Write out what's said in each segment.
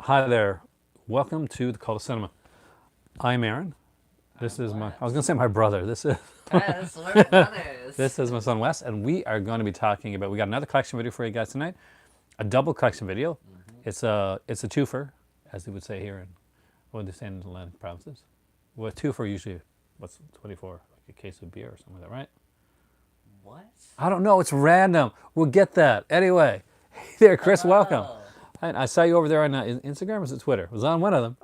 Hi there. Welcome to the Call to Cinema. I'm Aaron. This I'm is my, I was Wes. going to say my brother. This is, Yes, we're brothers. this is my son Wes, and we are going to be talking about, we got another collection video for you guys tonight. A double collection video. hmm It's a twofer, as they would say here in, what do they say in the Atlantic provinces? Well, twofer usually, what's 24? Like a case of beer or something like that, right? What? I don't know. It's random. We'll get that. Anyway, hey there, Chris. Welcome. Hello. I saw you over there on Instagram. Was it Twitter? It was on one of them.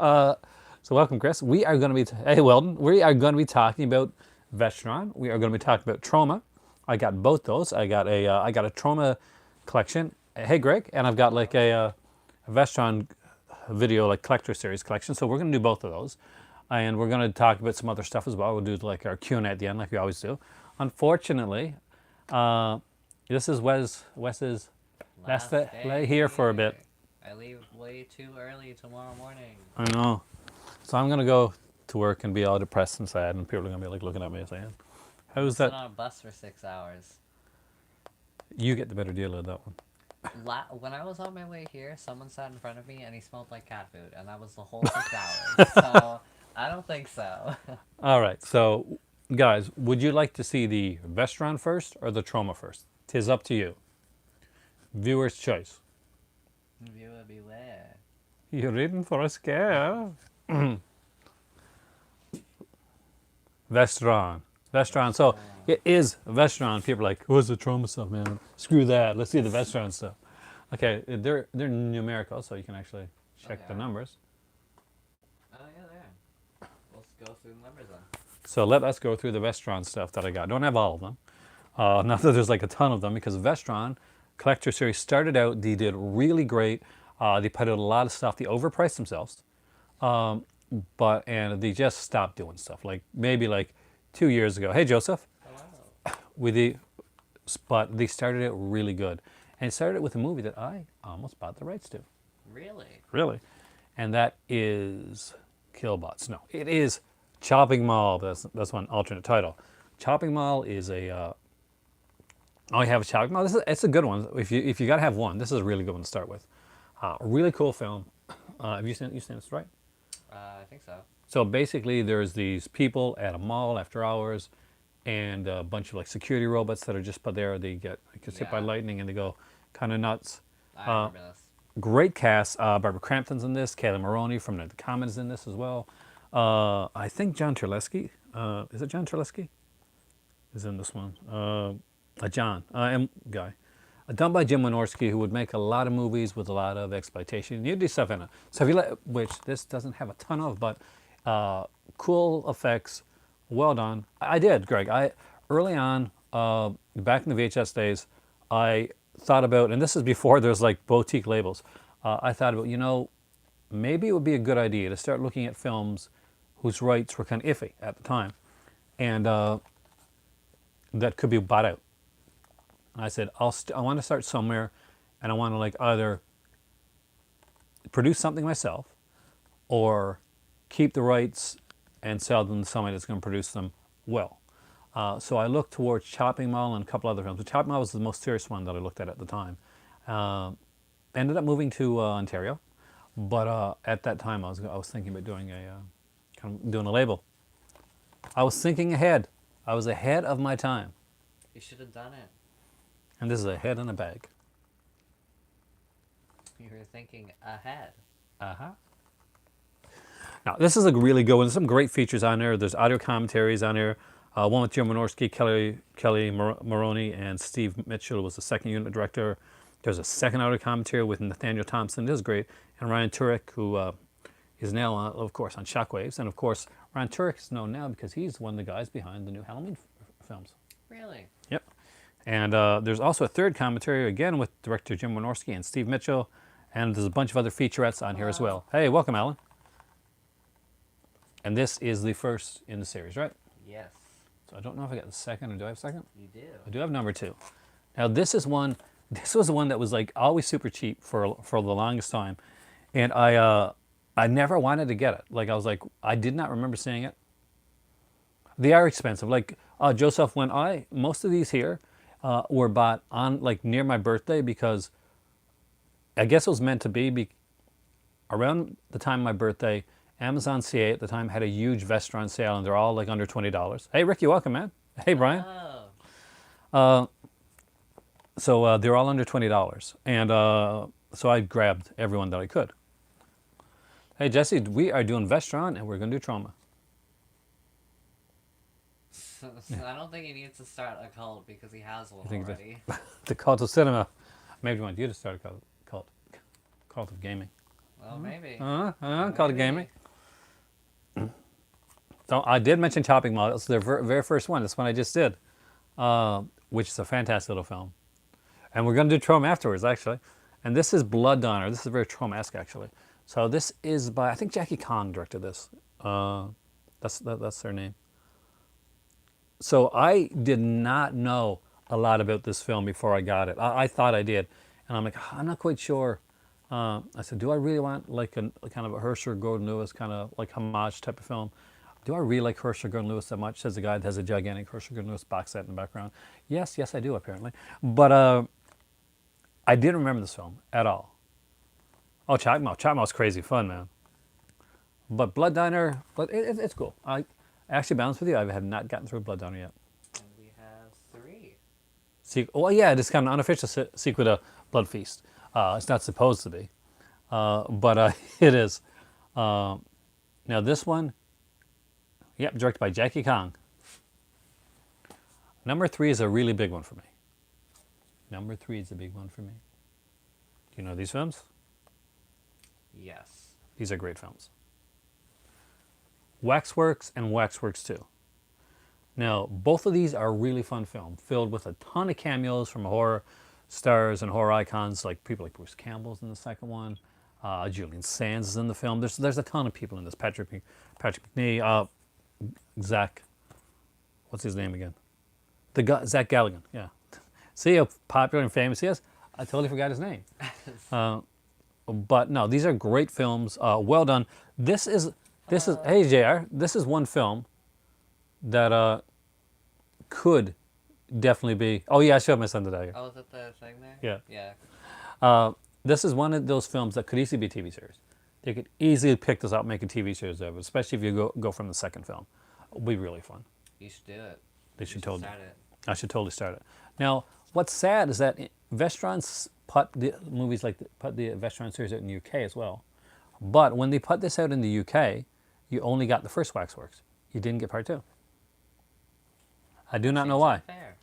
So welcome, Chris. We are going to be hey Weldon. We are going to be talking about Vestron. We are going to be talking about Troma. I got both those. I got a Troma collection. Hey Greg, and I've got like Hello. a Vestron video like collector series collection. So we're going to do both of those, and we're going to talk about some other stuff as well. We'll do like our Q&A at the end, like we always do. Unfortunately, uh, this is Wes's last Last day day here for a bit. here. I leave way too early tomorrow morning. I know. So I'm gonna go to work and be all depressed and sad, and people are gonna be like looking at me saying, I'm gonna "How's sit that? on a bus for 6 hours. You get the better deal of that one." When I was on my way here, someone sat in front of me and he smelled like cat food, and that was the whole 6 hours. So I don't think so. All right. So, guys, would you like to see the Vestron first or the Troma first? Tis up to you. Viewer's choice. Viewer beware. You're in for a scare. Vestron. Vestron. So Restaurant. it is Vestron. People are like, what's the Troma stuff, man? Screw that. Let's see the Vestron stuff. Okay, they're numerical, so you can actually Oh, check the yeah. numbers. Oh, yeah, there. Let's go through the numbers then. So let us go through the Vestron stuff that I got. Don't have all of them. Not that there's like a ton of them, because Vestron Collector Series started out, they did really great. They put out a lot of stuff. They overpriced themselves, and they just stopped doing stuff. Like maybe like 2 years ago. Hey Joseph, Hello. with the but they started out really good, and it started with a movie that I almost bought the rights to. Really? Really, and that is Killbots. No, it is Chopping Mall. That's one alternate title. Chopping Mall is a I have a Chopping Mall. It's a good one. If you gotta have one, this is a really good one to start with. Really cool film. Have you seen this, right? I think so. So basically, there's these people at a mall after hours, and a bunch of like security robots that are just put there. They get hit by Yeah, lightning and they go kind of nuts. I remember this. Great cast. Barbara Crampton's in this. Kayla Maroney from the Comedy is in this as well. I think John Terlesky. Is it John Terlesky? Is in this one. A John guy. Done by Jim Wynorski, who would make a lot of movies with a lot of exploitation, nudity stuff in it. So if you like, which this doesn't have a ton of, but cool effects, well done. I did, Greg. I early on, back in the VHS days, I thought about, and this is before there's like boutique labels. I thought about, maybe it would be a good idea to start looking at films whose rights were kind of iffy at the time, and that could be bought out. I said, I want to start somewhere, and I want to like either produce something myself or keep the rights and sell them to somebody that's going to produce them well. So I looked towards Chopping Mall and a couple other films. But Chopping Mall was the most serious one that I looked at the time. Uh, Ended up moving to Ontario, but at that time I was thinking about doing a label. I was thinking ahead. I was ahead of my time, You should have done it. and this is a head in a bag. You were thinking ahead. Uh-huh. Now, this is a really good one. There's some great features on there. There's audio commentaries on there. One with Jim Wynorski, Kelly Maroney, and Steve Mitchell, who was the second unit director. There's a second audio commentary with Nathaniel Thompson. This is great. And Ryan Turek, who is now, of course, on Shockwaves. And, of course, Ryan Turek is known now because he's one of the guys behind the new Halloween films. Really? Yep. And there's also a third commentary, again, with director Jim Wynorski and Steve Mitchell. And there's a bunch of other featurettes on here as Hello. well. Hey, welcome, Alan. And this is the first in the series, right? Yes, So I don't know if I got the second, or do I have second? you do. I do have number two. Now this is one. This was the one that was like always super cheap for the longest time, and I never wanted to get it. Like I was like, I did not remember seeing it. They are expensive. Like Joseph, when most of these here were bought on like near my birthday, because I guess it was meant to be, around the time of my birthday, Amazon CA at the time had a huge Vestron sale, and they're all like under $20. Hey, Rick, you welcome, man. Hey, Brian. Oh. So they're all under $20, and so I grabbed everyone that I could. Hey, Jesse, we are doing Vestron, and we're going to do Troma. I don't think he needs to start a cult because he has one I think already. the cult of cinema. Maybe I want you to start a cult of gaming. Well, maybe. Cult of gaming. So I did mention Chopping Mall. It's their very first one. That's one I just did, which is a fantastic little film. And we're going to do Troma afterwards, actually. And this is Blood Donor. This is very Troma-esque, actually. So this is by, I think Jackie Kong directed this. That's their name. So I did not know a lot about this film before I got it. I thought I did. And I'm like, I'm not quite sure. I said, do I really want like a kind of a Hersher Gordon Lewis kind of like homage type of film? Do I really like Hersher Gordon Lewis that much? Says the guy that has a gigantic Hersher Gordon Lewis box set in the background. Yes, I do, apparently. But I didn't remember this film at all. Oh, Chatmouth's crazy fun, man. But Blood Diner, it's cool. I actually, to be honest with you, I have not gotten through Blood Diner yet. And we have 3. Well, yeah, it's kind of an unofficial sequel to Blood Feast. It's not supposed to be, but it is. Now this one, yep, directed by Jackie Kong. Number 3 is a really big one for me. Number 3 is a big one for me. Do you know these films? Yes. These are great films. Waxworks and Waxworks 2. Now, both of these are really fun films, filled with a ton of cameos from horror stars and horror icons, like people like Bruce Campbell's in the second one. Julian Sands is in the film. There's a ton of people in this. Patrick McNee, Zach, what's his name again? Zach Galligan, yeah. See how popular and famous he is? I totally forgot his name. But no, these are great films. Well done. This is hey JR, this is one film that could definitely be. Oh yeah, I showed my son today. Oh, is that the thing there? Yeah. Yeah. This is one of those films that could easily be a TV series. They could easily pick this up, and make a TV series of it, especially if you go from the second film. It'll be really fun. You should do it. They should totally. Start it. I should totally start it. Now, what's sad is that Vestron's put the movies put the Vestron series out in the UK as well. But when they put this out in the UK, you only got the first Waxworks. You didn't get part 2. I do not know why. Unfair.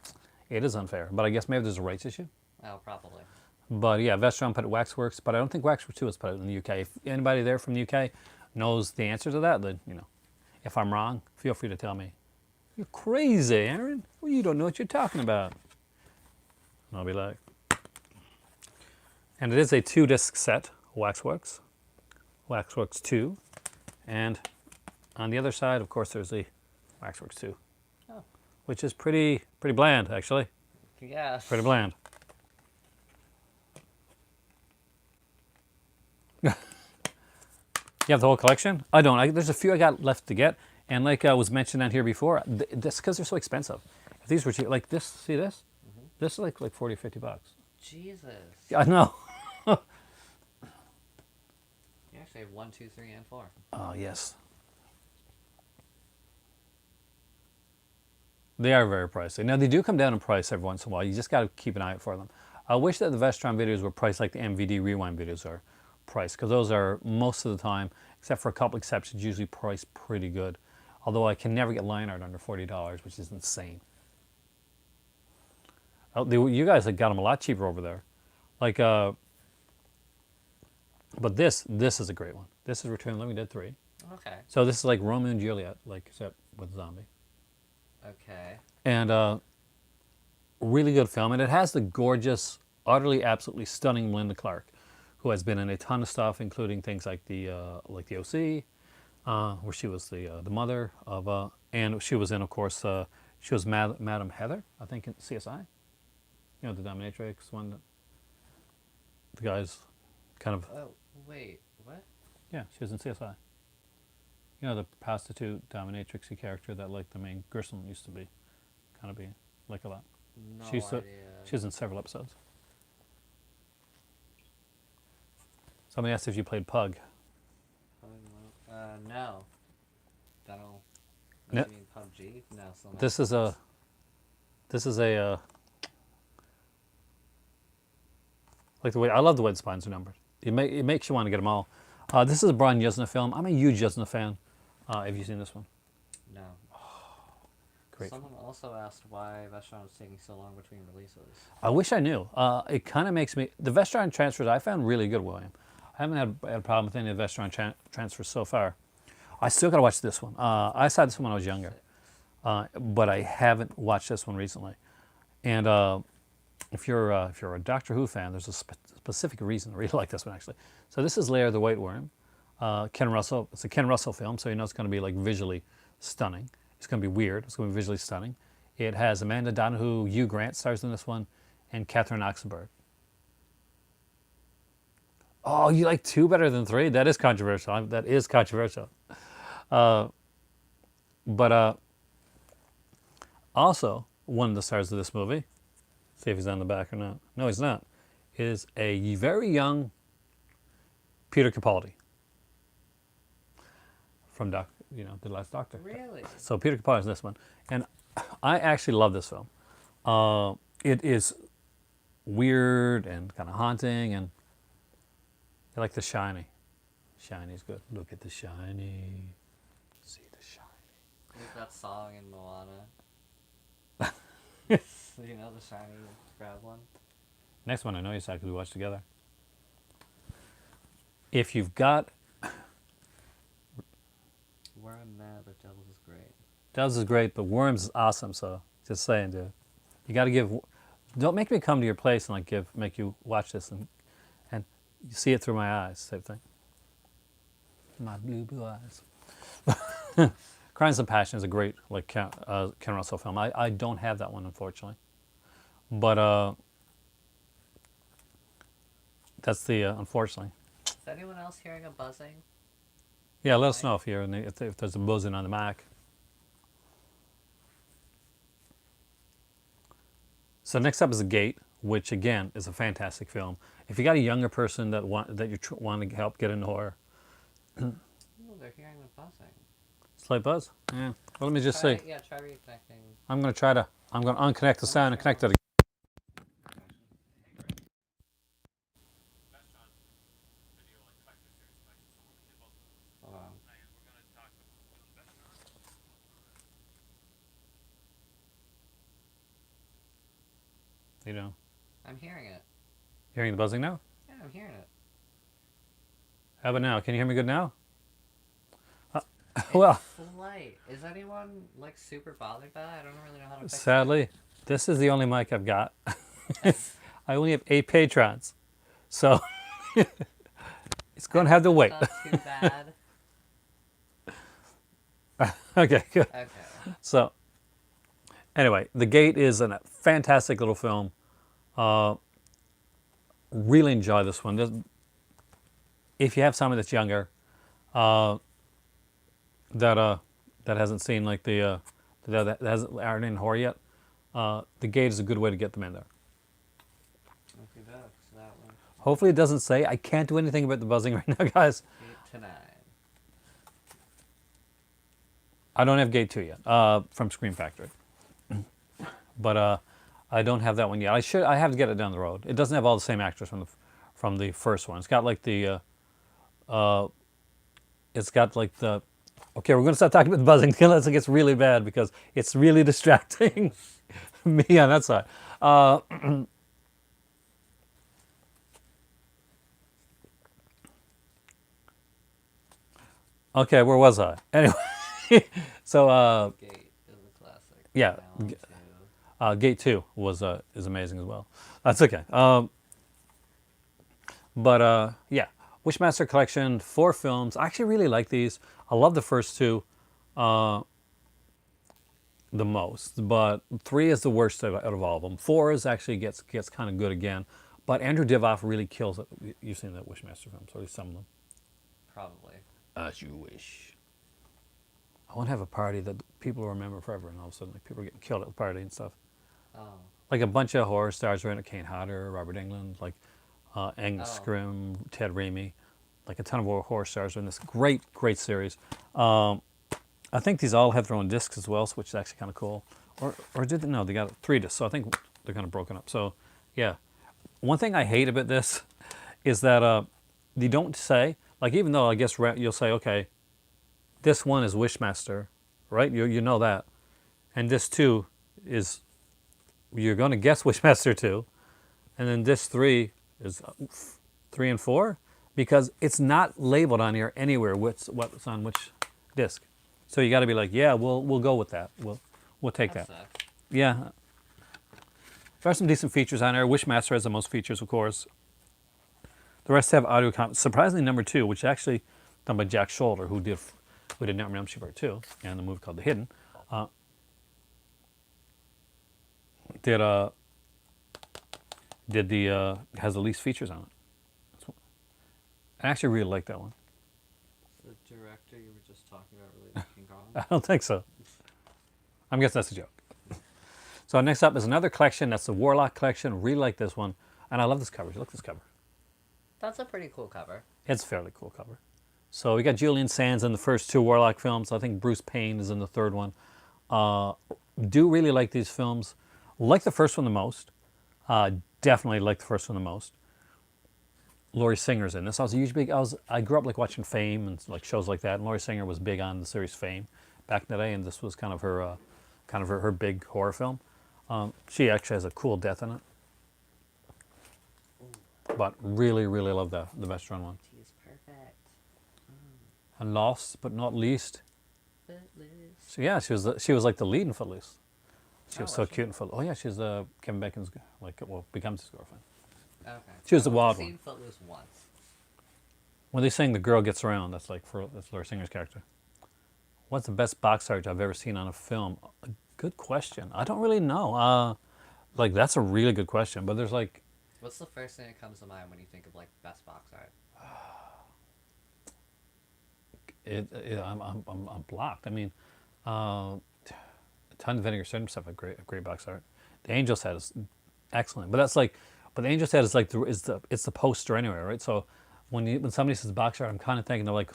It is unfair, but I guess maybe there's a rights issue. Oh, probably. But yeah, Vestron put Waxworks, but I don't think Waxworks 2 is put out in the UK. If anybody there from the UK knows the answer to that, then, if I'm wrong, feel free to tell me. You're crazy, Aaron. Well, you don't know what you're talking about. And I'll be like. And it is a 2-disc set, Waxworks 2. And on the other side, of course, there's the Waxworks 2. Oh. Which is pretty bland, actually. Yeah. Pretty bland. You have the whole collection? I don't. There's a few I got left to get. And like I was mentioned on here before, this because they're so expensive. If these were cheap, like this, see this? Mm-hmm. This is like $40 or $50. Jesus. I know. You actually have 1, 2, 3, and 4. Oh, yes. They are very pricey. Now, they do come down in price every once in a while. You just got to keep an eye out for them. I wish that the Vestron videos were priced like the MVD Rewind videos are priced, because those are, most of the time, except for a couple exceptions, usually priced pretty good. Although I can never get line art under $40, which is insane. You guys have got them a lot cheaper over there. Like, but this is a great one. This is Return of the Living Dead 3. Okay. So this is like Romeo and Juliet, like except with a zombie. Okay. And really good film, and it has the gorgeous, utterly, absolutely stunning Melinda Clark, who has been in a ton of stuff, including things like the OC, where she was the mother of, and she was in, of course, she was Madam Heather, I think, in CSI. The dominatrix one. The guy's kind of. Oh wait, what? Yeah, she was in CSI. The prostitute dominatrixy character that like the main Gerson used to be, kind of be like a lot. No She's idea. She was in several episodes. Somebody asked if you played Pug. No. Don't. No, Unless you mean PUBG? No, still not. this is a this is a like the way I love the way the spines are numbered. It makes you want to get them all. This is a Brian Yuzna film. I'm a huge Yuzna fan. Have you seen this one? No. Great. Someone also asked why Vestron was taking so long between releases. I wish I knew. It kind of makes me the Vestron transfers I found really good, William. I haven't had a problem with any of the Vestron transfers so far. I still got to watch this one. I saw this one when I was younger, but I haven't watched this one recently. And if you're a Doctor Who fan, there's a specific reason to really like this one actually. So this is Lair the White Worm. Ken Russell. It's a Ken Russell film, so you know it's going to be like visually stunning. It's going to be weird. It's going to be visually stunning. It has Amanda Donoghue, Hugh Grant stars in this one, and Catherine Oxenberg. Oh, you like 2 better than 3? That is controversial. That is controversial. But also, one of the stars of this movie, see if he's on the back or not. No, he's not. Is a very young Peter Capaldi from The Last Doctor. Really? So Peter Capaldi's in this one, and I actually love this film. It is weird and kind of haunting, and I like The Shiny. Shiny's good. Look at The Shiny. See The Shiny. There's that song in Moana. You know the shiny grab one? Next one I know you said because we watched together. If you've got Worm mad, but Devils is great. Devils is great, but Worms is awesome. So just saying, dude, you got to give. Don't make me come to your place and make you watch this and you see it through my eyes. Same thing. My blue eyes. Crimes and Passion is a great Ken Russell film. I don't have that one unfortunately, but that's the unfortunately. Is anyone else hearing a buzzing? Yeah, let us know if there's a buzzing on the Mac. So next up is The Gate, which again is a fantastic film. If you got a younger person that want to help get into horror, Oh, they're hearing the buzzing. slight buzz. Yeah. Well, let me just see. Yeah, try reconnecting. I'm going to unconnect the sound and connect it again. Hold on. You know, I'm hearing it. hearing the buzzing now? Yeah, I'm hearing it. How about now? Can you hear me good now? Well, Light. Is anyone super bothered by that? I don't really know how to fix sadly, this is the only mic I've got. I only have 8 patrons, so it's going to have to wait. Not too bad. Okay, good. Okay. So, anyway, The Gate is a fantastic little film. Really enjoy this one. If you have someone that's younger, that hasn't seen that aren't in horror yet, The Gate is a good way to get them in there. Not too bad. So that one. Hopefully, it doesn't say. I can't do anything about the buzzing right now, guys. 8 to 9. I don't have Gate 2 yet from Scream Factory, but I don't have that one yet. I have to get it down the road. It doesn't have all the same actors from the first one. It's got the. Okay, we're going to start talking about the buzzing unless it gets really bad because it's really distracting me on that side. Okay, where was I? Anyway, so Gate is a classic. yeah, Now on to- Gate 2 is amazing as well. That's okay. But yeah, Wishmaster Collection, 4 films. I actually really like these. I love the first 2 the most, but 3 is the worst out of all of them. 4 is actually gets kind of good again, but Andrew Divoff really kills it. You've seen that Wishmaster films, or at least some of them. Probably. As you wish. I want to have a party that people will remember forever, and all of a sudden, people are getting killed at the party and stuff. Oh. Like a bunch of horror stars were in it. Kane Hodder, Robert Englund, Angus Oh. Scrimm, Ted Raimi. like a ton of horror stars are in this great series. Um, I think these all have their own discs as well, which is actually kind of cool. Or did they? No, they got 3 discs, so I think they're kind of broken up. So yeah, one thing I hate about this is that they don't say, like, even though I guess you'll say, okay, this one is Wishmaster, right? You know that, and this 2 is, you're going to guess Wishmaster 2, and then this 3 is 3 and 4, because it's not labeled on here anywhere what's on which disc. So you got to be like, yeah, we'll go with that. We'll take That that. sucks. Yeah, there are some decent features on there. Wishmaster has the most features, of course. The rest have audio comments. Surprisingly, number 2, which actually done by Jack Shoulder, who did Nightmare on Elm Street Part 2 and the movie called The Hidden, did has the least features on it. I actually really like that one. The director you were just talking about related to King Kong? I don't think so. I'm guessing that's a joke. So next up is another collection. That's the Warlock collection. Really like this one, and I love this cover. Look at this cover. That's a pretty cool cover. It's a fairly cool cover. So we got Julian Sands in the first 2 Warlock films. I think Bruce Payne is in the 3rd one. Do really like these films. Like the first one the most. Definitely like the first one the most. Laurie Singer's in this. I grew up like watching Fame and like shows like that, and Laurie Singer was big on the series Fame back in the day, and this was kind of her big horror film. She actually has a cool death in it. But really love the Vestron one. She's perfect. And last but not least, Footloose. so yeah, she was like the lead in Footloose. She was Oh, so was she? cute in Footloose. Oh yeah, she's Kevin Bacon's becomes his girlfriend. Okay. She was the I've wild only one. seen Footloose once. When they sing "The Girl Gets Around," that's Laurie Singer's character. What's the best box art I've ever seen on a film? A good question. I don't really know. Like that's a really good question. But there's like, What's the first thing that comes to mind when you think of like best box art? I'm blocked. I mean, a ton of Vinegar Syndrome stuff. A great box art. The Angel set is excellent. But the Angel set is like it's the poster anyway, right? So when somebody says box art, I'm kind of thinking of like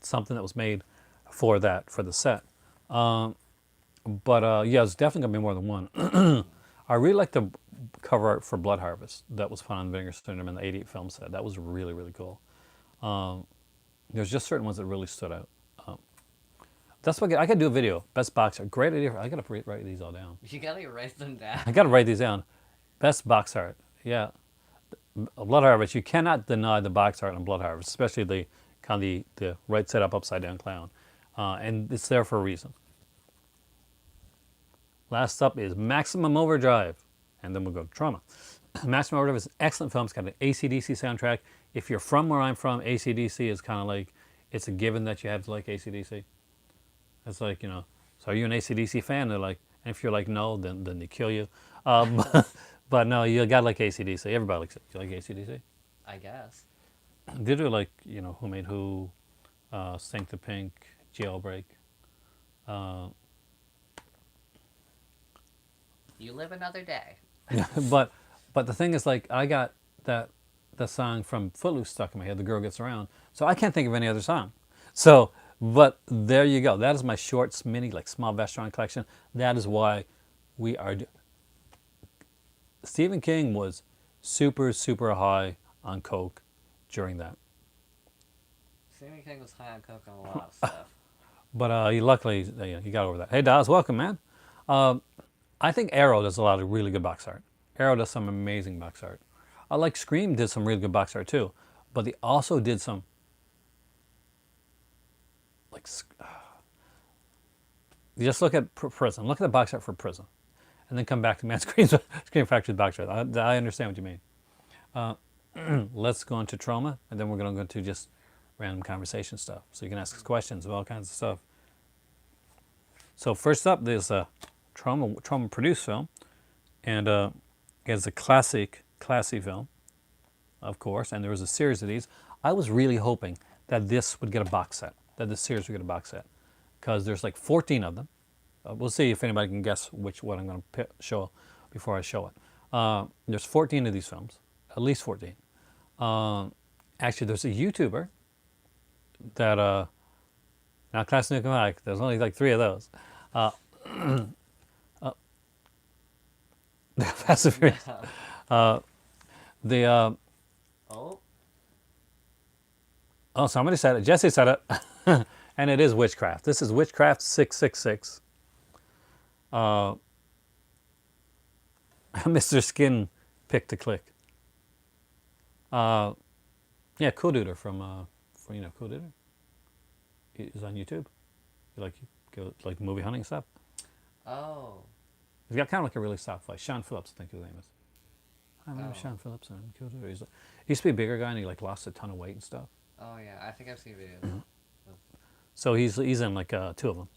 something that was made for the set. But yeah, it's definitely gonna be more than one. I really like the cover art for Blood Harvest that was put on Vinegar Syndrome in the '88 film set. That was really cool. There's just certain ones that really stood out. That's what I could do a video. Best box art. Great idea. I gotta write these all down. You gotta write them down. I gotta write these down. Best box art. Yeah, Blood Harvest. You cannot deny the box art on Blood Harvest, especially the right side up, upside down clown, and it's there for a reason. Last up is Maximum Overdrive, and then we'll go to Troma. Maximum Overdrive is an excellent film. It's got an AC/DC soundtrack. If you're from where I'm from, AC/DC is kind of like, it's a given that you have to like AC/DC. It's like, so are you an AC/DC fan? They're like, and if you're like, no, then they kill you. But no, you got to like AC/DC. Everybody likes it. You like AC/DC? I guess. They do like, Who Made Who, Stink the Pink, Jailbreak. You live another day. but the thing is, like, I got the song from Footloose stuck in my head. The Girl Gets Around, so I can't think of any other song. So, but there you go. That is my short, mini, like small Vestron collection. That is why we are. Stephen King was super high on coke during that, Stephen King was high on coke on a lot of stuff. but he luckily he got over that. Hey, Daz, welcome, man. I think Arrow does a lot of really good box art. Arrow does some amazing box art. I like Scream did some really good box art too, but they also did some like you just look at Prison. Look at the box art for Prison, and then come back to Man Scream Factory's box art. I understand what you mean. Let's go into Troma, and then we're going to go into just random conversation stuff. So you can ask us questions of all kinds of stuff. So first up, there's a Troma produced film, and it's a classy film, of course. And there was a series of these. I was really hoping that this would get a box set, that the series would get a box set, because there's like 14 of them. We'll see if anybody can guess which one I'm going to show before I show it. There's 14 of these films, at least 14. Actually, there's a YouTuber that not classic nuclear high. There's only like 3 of those. Uh, Fast and Furious. No. The Oh, oh, somebody said it. Jesse said it, and it is witchcraft. This is witchcraft 666. Mr. Skin pick to click. Yeah, Cool Duder from Cool Duder. He's on YouTube. You like go like movie hunting stuff. oh, He's got kind of like a really soft voice. Sean Phillips, I think his name is. I remember oh, Sean Phillips on Cool Duder. He used to be a bigger guy and he like lost a ton of weight and stuff. oh yeah. I think I've seen videos. So he's in like 2 of them.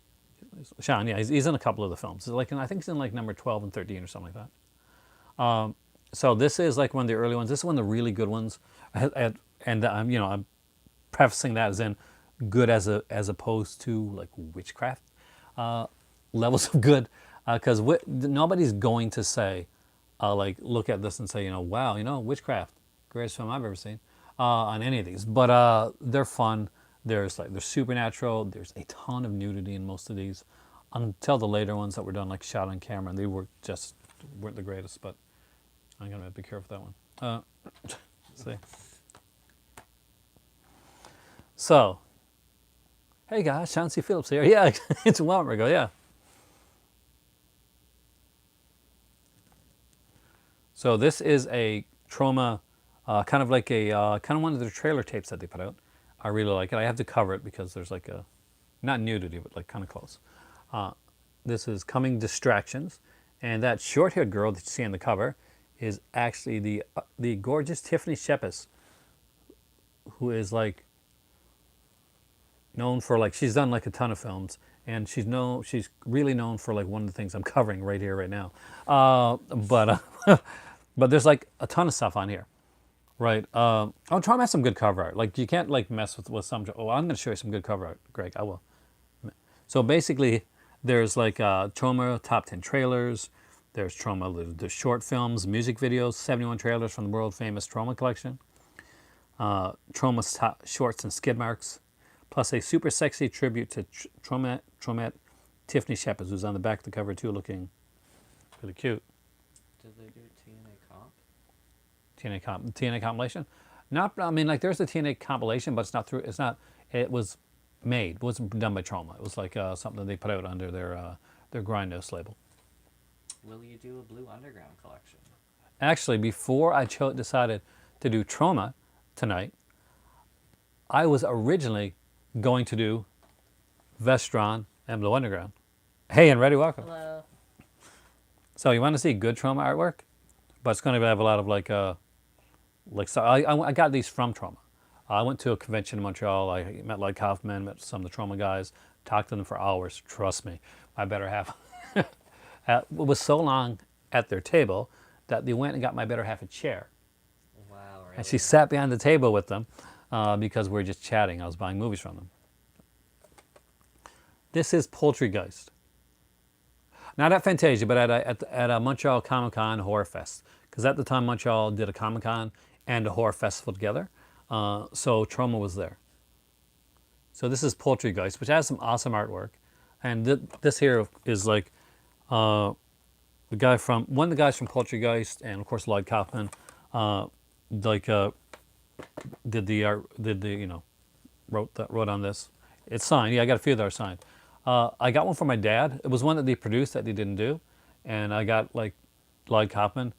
Sean, yeah, he's in a couple of the films. Like I think he's in like number 12 and 13 or something like that. So this is like one of the early ones. This is one of the really good ones, and I'm prefacing that as in good as opposed to like witchcraft levels of good, because nobody's going to say like look at this and say wow witchcraft greatest film I've ever seen on any of these, but they're fun. There's supernatural. There's a ton of nudity in most of these, until the later ones that were done like shot on camera, and they weren't the greatest, but. I'm gonna be careful with that one. See. So, hey guys, Sean C. Phillips here. Yeah, it's a while ago. Yeah. So this is a Troma, kind of like kind of one of their trailer tapes that they put out. I really like it. I have to cover it because there's like a, not nudity, but like kind of close. This is Coming Distractions, and that short-haired girl that you see on the cover is actually the gorgeous Tiffany Shepis, who is like known for like she's done like a ton of films, and she's really known for like one of the things I'm covering right here right now. But but there's like a ton of stuff on here, right? I'll try to have some good cover art. Like you can't like mess with some. Oh, I'm going to show you some good cover art, Greg. I will. So basically, there's like Troma top 10 trailers. There's Troma, the short films, music videos, 71 trailers from the world famous Troma collection. Troma's top shorts and skid marks, plus a super sexy tribute to Tromette Tiffany Shepard, who's on the back of the cover too, looking really cute. Did they do TNA comp? TNA compilation. Not, I mean, like there's a TNA compilation, but it's not through. It's not. It was made. It wasn't done by Troma. It was like something that they put out under their Grindhouse label. Will you do a Blue Underground collection? Actually, before I decided to do Troma tonight, I was originally going to do Vestron and Blue Underground. Hey, and Ready, welcome. Hello. So you want to see good Troma artwork, but it's going to have a lot of so I got these from Troma. I went to a convention in Montreal. I met Lloyd Kaufman, met some of the Troma guys, talked to them for hours. Trust me, my better half it was so long at their table that they went and got my better half a chair. Wow, really? And she sat behind the table with them because we were just chatting. I was buying movies from them. This is Poultrygeist. Not at Fantasia, but at a Montreal Comic Con Horror Fest. Because at the time, Montreal did a Comic Con and a horror festival together. So Troma was there. So this is Poultrygeist, which has some awesome artwork. And this here is like one of the guys from Poultrygeist, and of course Lloyd Kaufman, did the art, wrote on this. It's signed. Yeah, I got a few that are signed. I got one for my dad. It was one that they produced that they didn't do, and I got like Lloyd Kaufman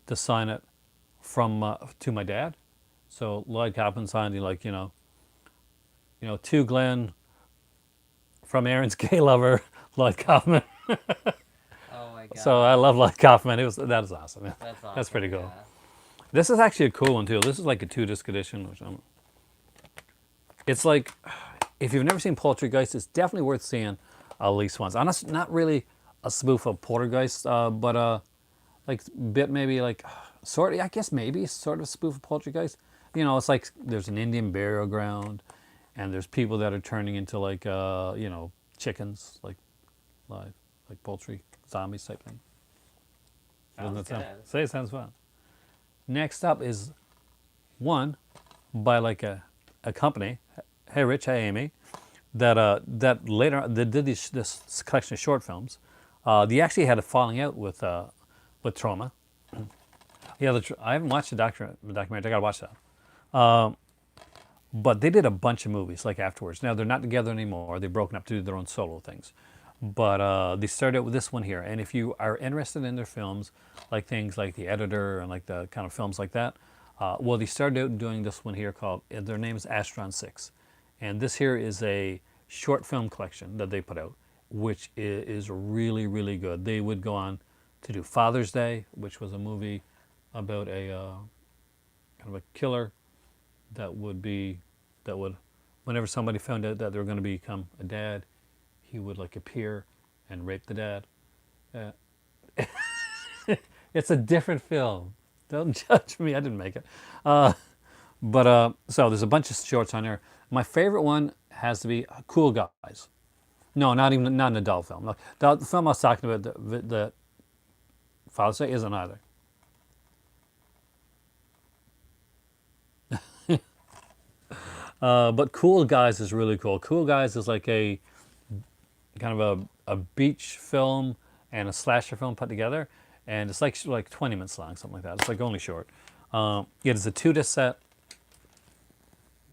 to sign it from to my dad. So Lloyd Kaufman signed it to Glenn from Aaron's gay lover, Lloyd Kaufman. Oh my god. So I love Lloyd Kaufman. That is awesome. That's awesome. That's pretty cool. Yeah. This is actually a cool one too. This is like a 2-disc edition, it's like, if you've never seen Poltergeist, it's definitely worth seeing at least once. Honestly, not really a spoof of Poltergeist, but like bit maybe like sort of, I guess maybe sort of a spoof of Poltergeist. It's like there's an Indian burial ground, and there's people that are turning into like chickens, like live, like poultry zombies type thing. Sounds good. Say it sounds fun. Next up is one by like a company hey Rich, hey Amy, that later they did this collection of short films. They actually had a falling out with Troma. Yeah, I haven't watched the documentary. I gotta watch that. But they did a bunch of movies like afterwards. Now they're not together anymore. They've broken up to do their own solo things. But they started out with this one here. And if you are interested in their films, like things like The Editor and like the kind of films like that, well, they started out doing this one here called, their name is Astron 6. And this here is a short film collection that they put out, which is really, really good. They would go on to do Father's Day, which was a movie about a kind of a killer that would be that would whenever somebody found out that they were going to become a dad, he would like appear and rape the dad. uh, it's a different film, don't judge me, I didn't make it. But so there's a bunch of shorts on there. My favorite one has to be Cool Guys. No, not an adult film. No, the film I was talking about, the Father's Day, isn't either. But Cool Guys is really cool. Cool Guys is like a kind of a beach film and a slasher film put together, and it's like 20 minutes long, something like that. It's like only short. Yeah, it's a 2 disc set,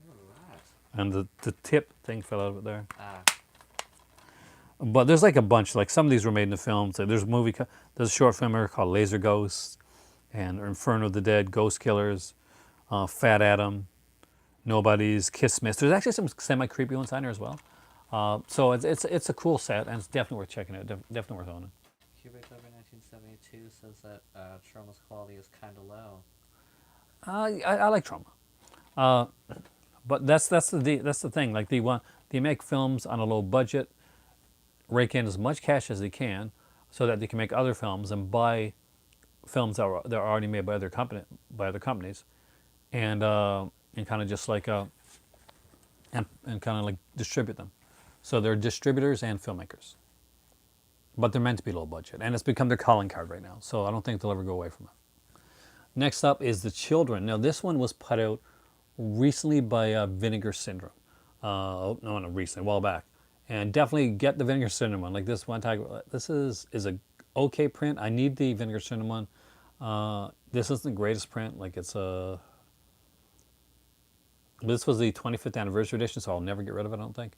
Alright. and the tip thing fell out of it there. Ah, But there's like a bunch. Like some of these were made into films. So there's a short film here called Laser Ghosts, and Inferno of the Dead, Ghost Killers, Fat Adam, Nobody's, Kiss Miss. There's actually some semi creepy ones on there as well. So it's a cool set, and it's definitely worth checking out. Definitely worth owning. Cubic Over 1972 says that Troma's quality is kind of low. I like Trauma, uh, but that's the thing. Like they make films on a low budget, rake in as much cash as they can, so that they can make other films and buy films that are already made by other companies, and kind of just like and kind of like distribute them. So they're distributors and filmmakers, but they're meant to be low budget, and it's become their calling card right now. So I don't think they'll ever go away from it. Next up is The Children. Now this one was put out recently by Vinegar Syndrome. No, not recently, a while back, and definitely get the Vinegar Syndrome one. Like this one, this is a okay print. I need the Vinegar Syndrome one. This isn't the greatest print. Like it's a this was the 25th anniversary edition, so I'll never get rid of it, I don't think.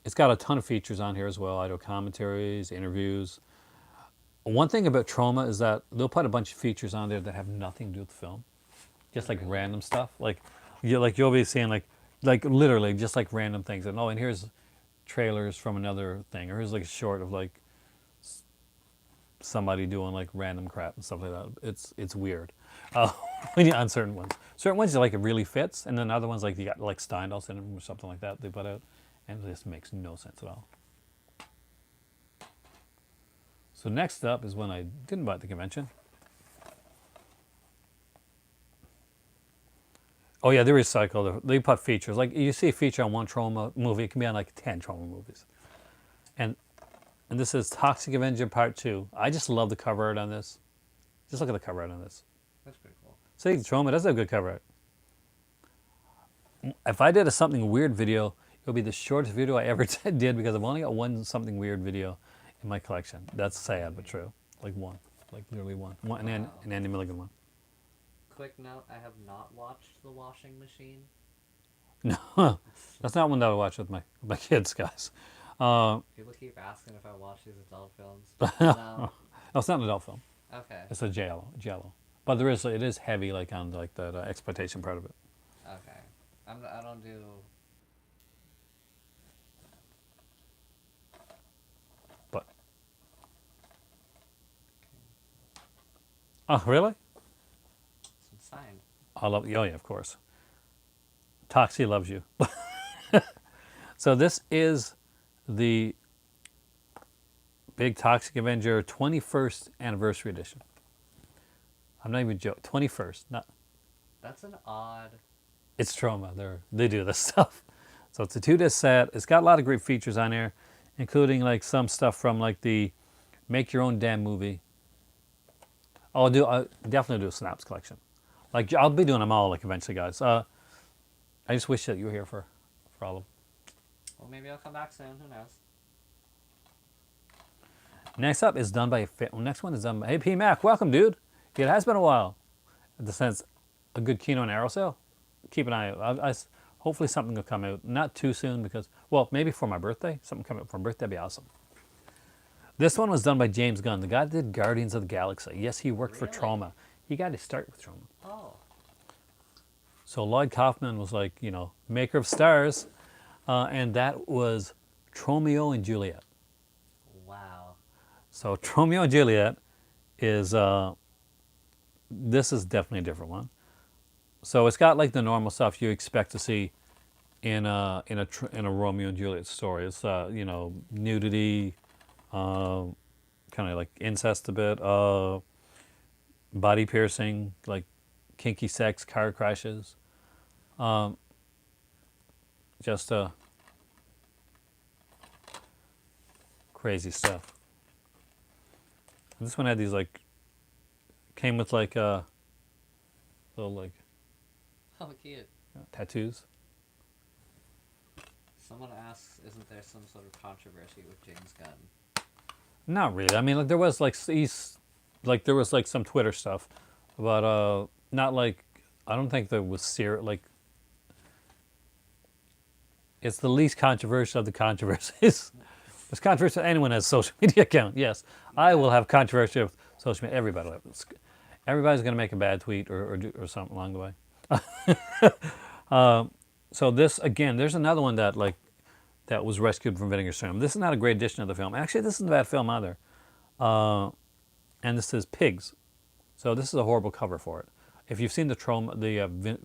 It's got a ton of features on here as well. I do commentaries, interviews. One thing about Troma is that they'll put a bunch of features on there that have nothing to do with the film, just like random stuff. You'll be seeing like literally just like random things. And here's trailers from another thing, or here's like a short of like somebody doing like random crap and stuff like that. It's weird. When you on certain ones you like it really fits, and then other ones like you got like Steindals in them or something like that they put out, and this makes no sense at all. So next up is one I didn't buy at the convention. Oh yeah, they recycle. They put features. Like you see a feature on one Troma movie, it can be on like 10 Troma movies. And and this is Toxic Avenger Part 2. I just love the cover art on this. Just look at the cover art on this. That's pretty cool. See, Troma does have good cover art. If I did a something weird video, it'll be the shortest video I ever did, because I've only got one something weird video in my collection. That's sad but true. Like one. Like literally one. An Andy Milligan one. Quick note: I have not watched The Washing Machine. No, that's not one that I watch with my kids, guys. People keep asking if I watch these adult films. No, No. it's not an adult film. Okay. It's a Jello. But it is heavy, like on like that exploitation part of it. Okay. I don't do. But oh, really? Some sign. I love. Oh yeah, of course. Toxie loves you. So this is the Big Toxic Avenger 21st Anniversary Edition. I'm not even joking. 21st. Not. That's an odd. It's Troma. They do this stuff. So it's a 2 disc set. It's got a lot of great features on there, including like some stuff from like the Make Your Own Damn Movie. I'll definitely do a Snaps collection. Like I'll be doing them all like eventually, guys. I just wish that you were here for all of them. Well, maybe I'll come back soon. Who knows? Next up is done by. Next one is done by. Hey P Mac, welcome, dude. It has been a while. In the sense, a good Kino and Arrow sale. Keep an eye out. Hopefully something will come out. Not too soon because, well, maybe for my birthday. Something coming up for my birthday would be awesome. This one was done by James Gunn, the guy that did Guardians of the Galaxy. Yes, he worked for Really? Troma. He got his start with Troma. Oh. So Lloyd Kaufman was like, maker of stars. And that was Tromeo and Juliet. Wow. So Tromeo and Juliet is, this is definitely a different one. So it's got like the normal stuff you expect to see in a Romeo and Juliet story. It's nudity, kind of like incest a bit, body piercing, like kinky sex, car crashes, just crazy stuff. And this one had these like came with like little like How cute. tattoos. Someone asks, isn't there some sort of controversy with James Gunn? Not really. I mean, like there was there was like some Twitter stuff, but not like I don't think there was like it's the least controversial of the controversies. There's controversy. Anyone has a social media account. Yes, I will have controversy with social media. Everybody will have. Everybody's going to make a bad tweet or something along the way. So this again, there's another one that was rescued from Vinegar Syndrome. This is not a great addition to the film. Actually, this isn't a bad film either. And this is Pigs. So this is a horrible cover for it. If you've seen the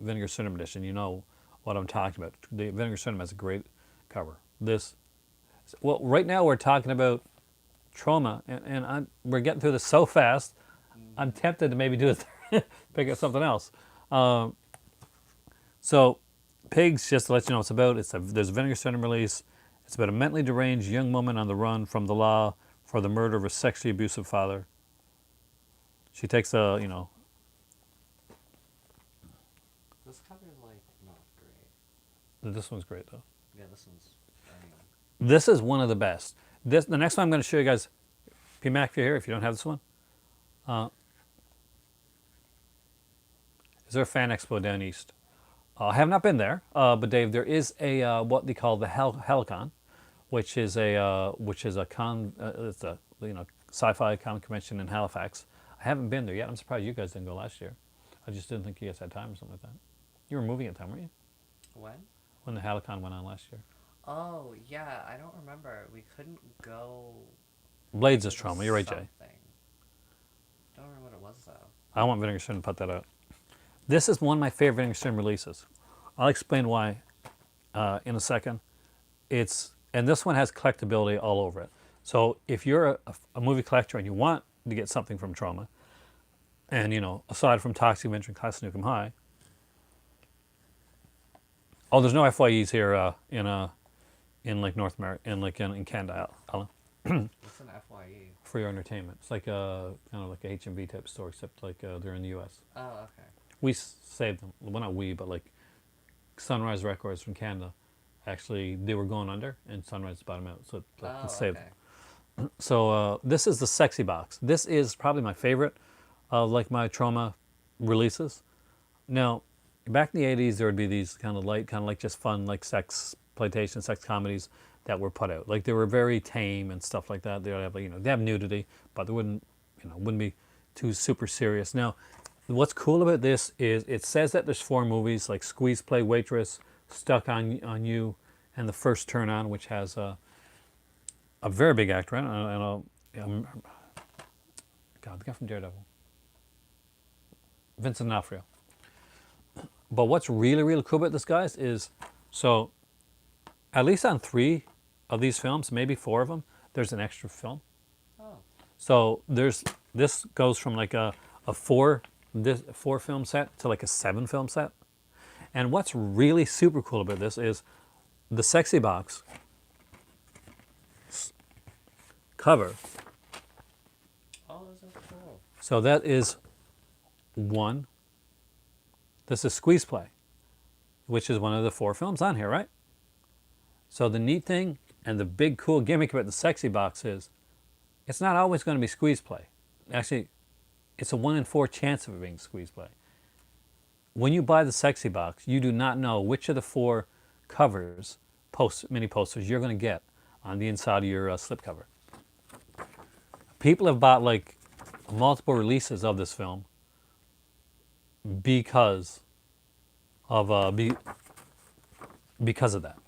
Vinegar Syndrome edition, you know what I'm talking about. The Vinegar Syndrome has a great cover. Well, right now we're talking about Troma, and we're getting through this so fast. I'm tempted to maybe do it, pick up something else. So, Pigs, just to let you know what it's about, there's a Vinegar Syndrome release. It's about a mentally deranged young woman on the run from the law for the murder of a sexually abusive father. She takes This cover is like not great. This one's great though. Yeah, this one's. This is one of the best. The next one I'm going to show you guys. P Mac, if you're here, if you don't have this one. Is there a fan expo down east? I have not been there, but Dave, there is a what they call the Helicon, which is a it's a sci-fi comic convention in Halifax. I haven't been there yet. I'm surprised you guys didn't go last year. I just didn't think you guys had time or something like that. You were moving at the time, weren't you? When? When the Helicon went on last year. Oh yeah, I don't remember. We couldn't go. Blades is Troma. You're right, Jay. Don't remember what it was though. I want Vinegar Syndrome to put that out. This is one of my favorite Vinegar Syndrome releases. I'll explain why in a second. And this one has collectability all over it. So if you're a movie collector and you want to get something from Troma, and aside from Toxic Avenger and Class Nukem High, there's no FYEs here in like North America, in Canada, Alan. What's an FYE? For your entertainment. It's like kind of like a HMV type store, except like they're in the U.S. Oh, okay. We saved them. Well, not we, but like Sunrise Records from Canada. Actually, they were going under, and Sunrise bought them out, so it saved them. So this is the Sexy Box. This is probably my favorite of like my Troma releases. Now, back in the 80s, there would be these kind of like just fun, like sex comedies that were put out. Like they were very tame and stuff like that. They would have they have nudity, but they wouldn't be too super serious. Now, what's cool about this is it says that there's 4 movies like Squeeze Play Waitress, Stuck on You, and The First Turn On, which has a very big actor in it. God, the guy from Daredevil, Vincent D'Onofrio. But what's really, really cool about this, guys, is so at least on 3 of these films, maybe 4 of them, there's an extra film. Oh. So this goes from like a 4 film set to like a 7 film set. And what's really super cool about this is the Sexy Box cover. Oh, those are cool. So that is 1. This is Squeeze Play. which is one of the 4 films on here, right? So the neat thing and the big cool gimmick about the sexy box is it's not always going to be squeeze play. Actually, it's a 1 in 4 chance of it being squeeze play. When you buy the sexy box, you do not know which of the 4 covers, mini posters, you're going to get on the inside of your slipcover. People have bought like multiple releases of this film because of because of that,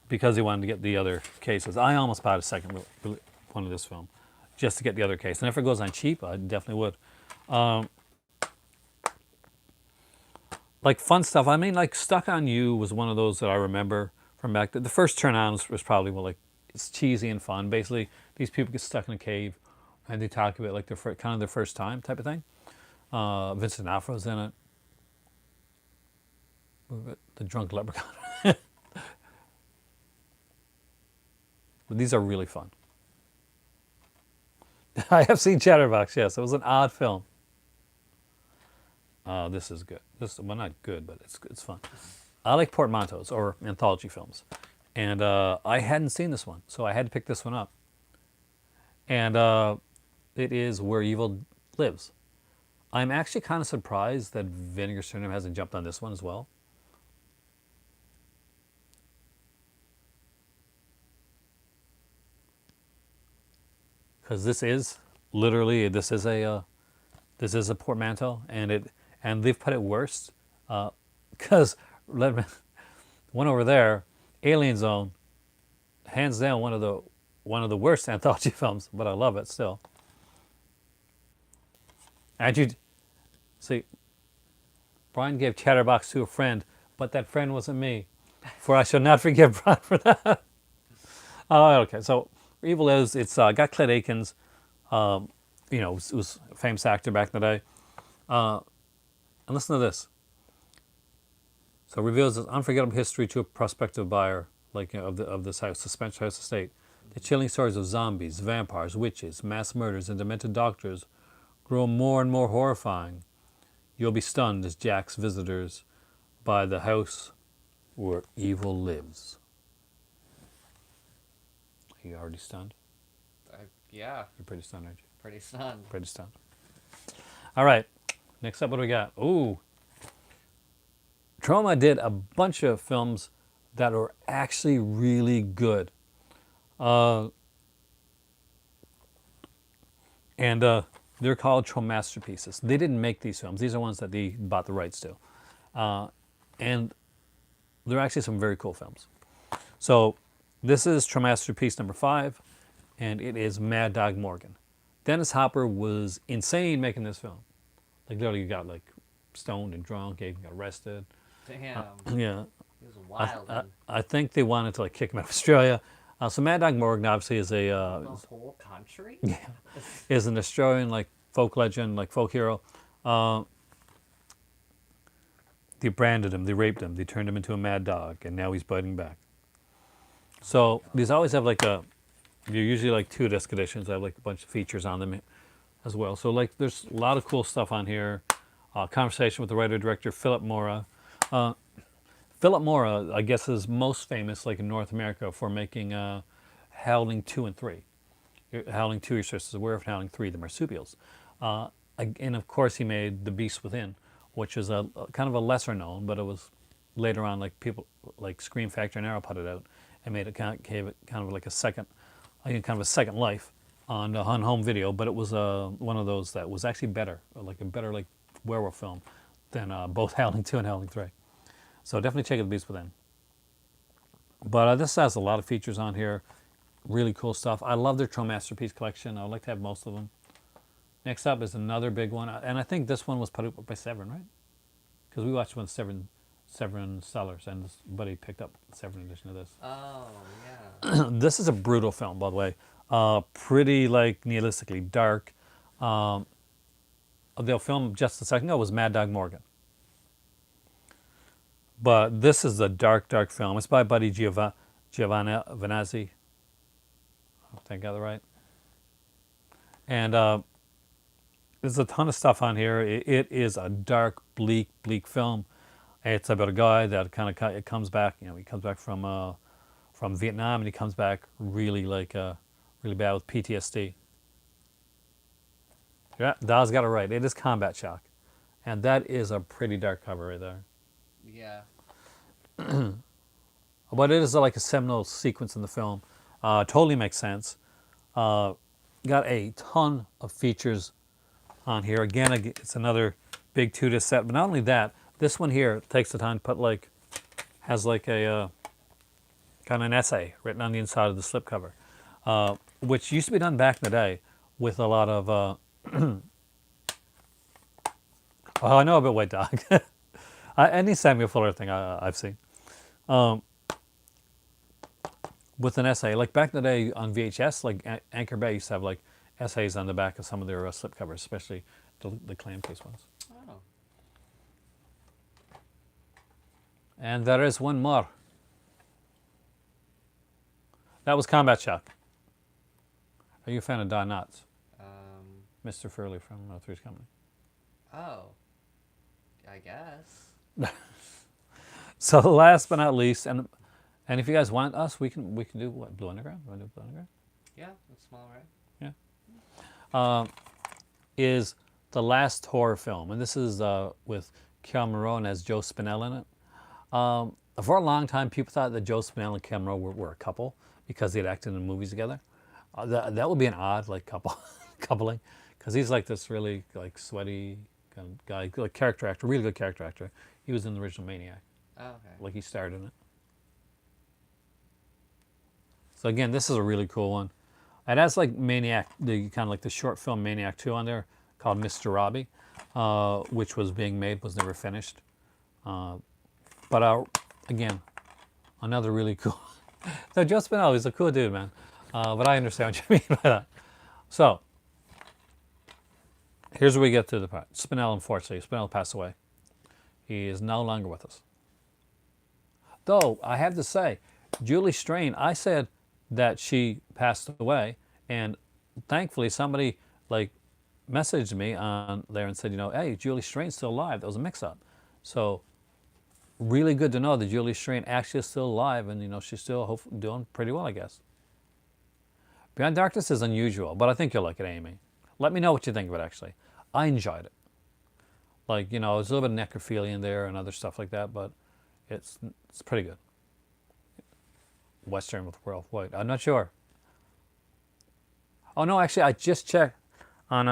because they wanted to get the other cases. I almost bought a second one of this film just to get the other case, and if it goes on cheap, I definitely would. Like fun stuff. I mean, like Stuck on You was one of those that I remember from back. The first turn on was probably like it's cheesy and fun. Basically, these people get stuck in a cave, and they talk about like kind of their first time type of thing. Vincent D'Onofrio's in it. The drunk leprechaun. But these are really fun. I have seen Chatterbox. Yes, it was an odd film. This is good. Well, not good, but it's fun. I like portmanteaus or anthology films, and I hadn't seen this one, so I had to pick this one up. And it is Where Evil Lives. I'm actually kind of surprised that Vinegar Syndrome hasn't jumped on this one as well. Because this is literally this is a portmanteau, and they've put it worse. Because one over there, Alien Zone, hands down one of the worst anthology films, but I love it still. And you see, Brian gave Chatterbox to a friend, but that friend wasn't me, for I shall not forgive Brian for that. Okay, so Evil is it's got Cled Akins, was a famous actor back in the day. And listen to this. So it reveals this unforgettable history to a prospective buyer, like of this house, the Spencer House estate. The chilling stories of zombies, vampires, witches, mass murders, and demented doctors grow more and more horrifying. You'll be stunned as Jack's visitors by the house where evil lives. Are you already stunned? Yeah. You're pretty stunned, aren't you? Pretty stunned. Pretty stunned. All right. Next up, what do we got? Ooh. Troma did a bunch of films that are actually really good. And they're called Troma masterpieces. They didn't make these films. These are ones that they bought the rights to. And they're actually some very cool films. So this is Troma masterpiece number 5, and it is Mad Dog Morgan. Dennis Hopper was insane making this film. Like literally, you got like stoned and drunk, even got arrested. Damn. Yeah. He was wild. I think they wanted to like kick him out of Australia. So Mad Dog Morgan obviously is The whole country? is an Australian like folk legend, like folk hero. They branded him, they raped him, they turned him into a mad dog, and now he's biting back. So these always have like they're usually like 2 disc editions. They have like a bunch of features on them as well. So like there's a lot of cool stuff on here. Conversation with the writer-director Philip Mora. Philip Mora, I guess, is most famous like in North America for making Howling 2 and 3. Howling 2, your sister's aware of. Howling 3, the marsupials. And of course he made The Beast Within, which is a kind of a lesser known, but it was later on like people like Scream Factory and Arrow put it out and made it gave it kind of like a second life on home video. But it was one of those that was actually better, like a better like werewolf film than both Howling 2 and Howling 3. So definitely check out The Beast Within. But this has a lot of features on here. Really cool stuff. I love their Troma Masterpiece collection. I would like to have most of them. Next up is another big one. And I think this one was put up by Severin, right? Because we watched one Severin Sellers, and this buddy picked up the Severin edition of this. Oh, yeah. This is a brutal film, by the way. Pretty like nihilistically dark. The film just a second ago was Mad Dog Morgan. But this is a dark, dark film. It's by Buddy Giovanni Venazzi. I think I got it right. And there's a ton of stuff on here. It is a dark, bleak film. It's about a guy that it comes back. He comes back from Vietnam, and he comes back really really bad with PTSD. Yeah, Dawes got it right. It is combat shock, and that is a pretty dark cover right there. Yeah. But it is like a seminal sequence in the film. Totally makes sense. Uh, got a ton of features on here. Again, it's another big 2-disc set. But not only that, this one here takes the time to put has like a kind of an essay written on the inside of the slipcover, which used to be done back in the day with a lot of. Oh, I know about White Dog. Any Samuel Fuller thing I've seen. With an essay, like back in the day on VHS, like Anchor Bay used to have like essays on the back of some of their slipcovers, especially the clam case ones. Oh. And there is one more. That was Combat Shock. Are you a fan of Don Knotts? Mr. Furley from Three's Company. Oh. I guess. So last but not least, and if you guys want us, we can do what, Blue Underground? You want to do Blue Underground? Yeah, it's small, right? Yeah. Is the last horror film, and this is with Cal Morone as Joe Spinell in it. For a long time, people thought that Joe Spinell and Cal Morone were a couple because they had acted in movies together. That would be an odd coupling, because he's like this really like sweaty kind of guy, like character actor, really good character actor. He was in the original Maniac, Oh, okay. like he starred in it. So again, this is a really cool one. It has like Maniac, the kind of like the short film Maniac 2 on there called Mr. Robbie, which was being made, was never finished. But again, another really cool. So Joe Spinell is a cool dude, man. But I understand what you mean by that. So here's where we get to the part. Spinell, unfortunately, Spinell passed away. He is no longer with us. Though I have to say, Julie Strain, I said that she passed away, and thankfully somebody like messaged me on there and said, hey, Julie Strain's still alive. That was a mix-up. So really good to know that Julie Strain actually is still alive, and she's still doing pretty well, I guess. Beyond Darkness is unusual, but I think you'll like it, Amy. Let me know what you think of it, actually. I enjoyed it. Like, there's a little bit of necrophilia in there and other stuff like that, but it's pretty good. Western with World White. I'm not sure. Oh no, actually, I just checked on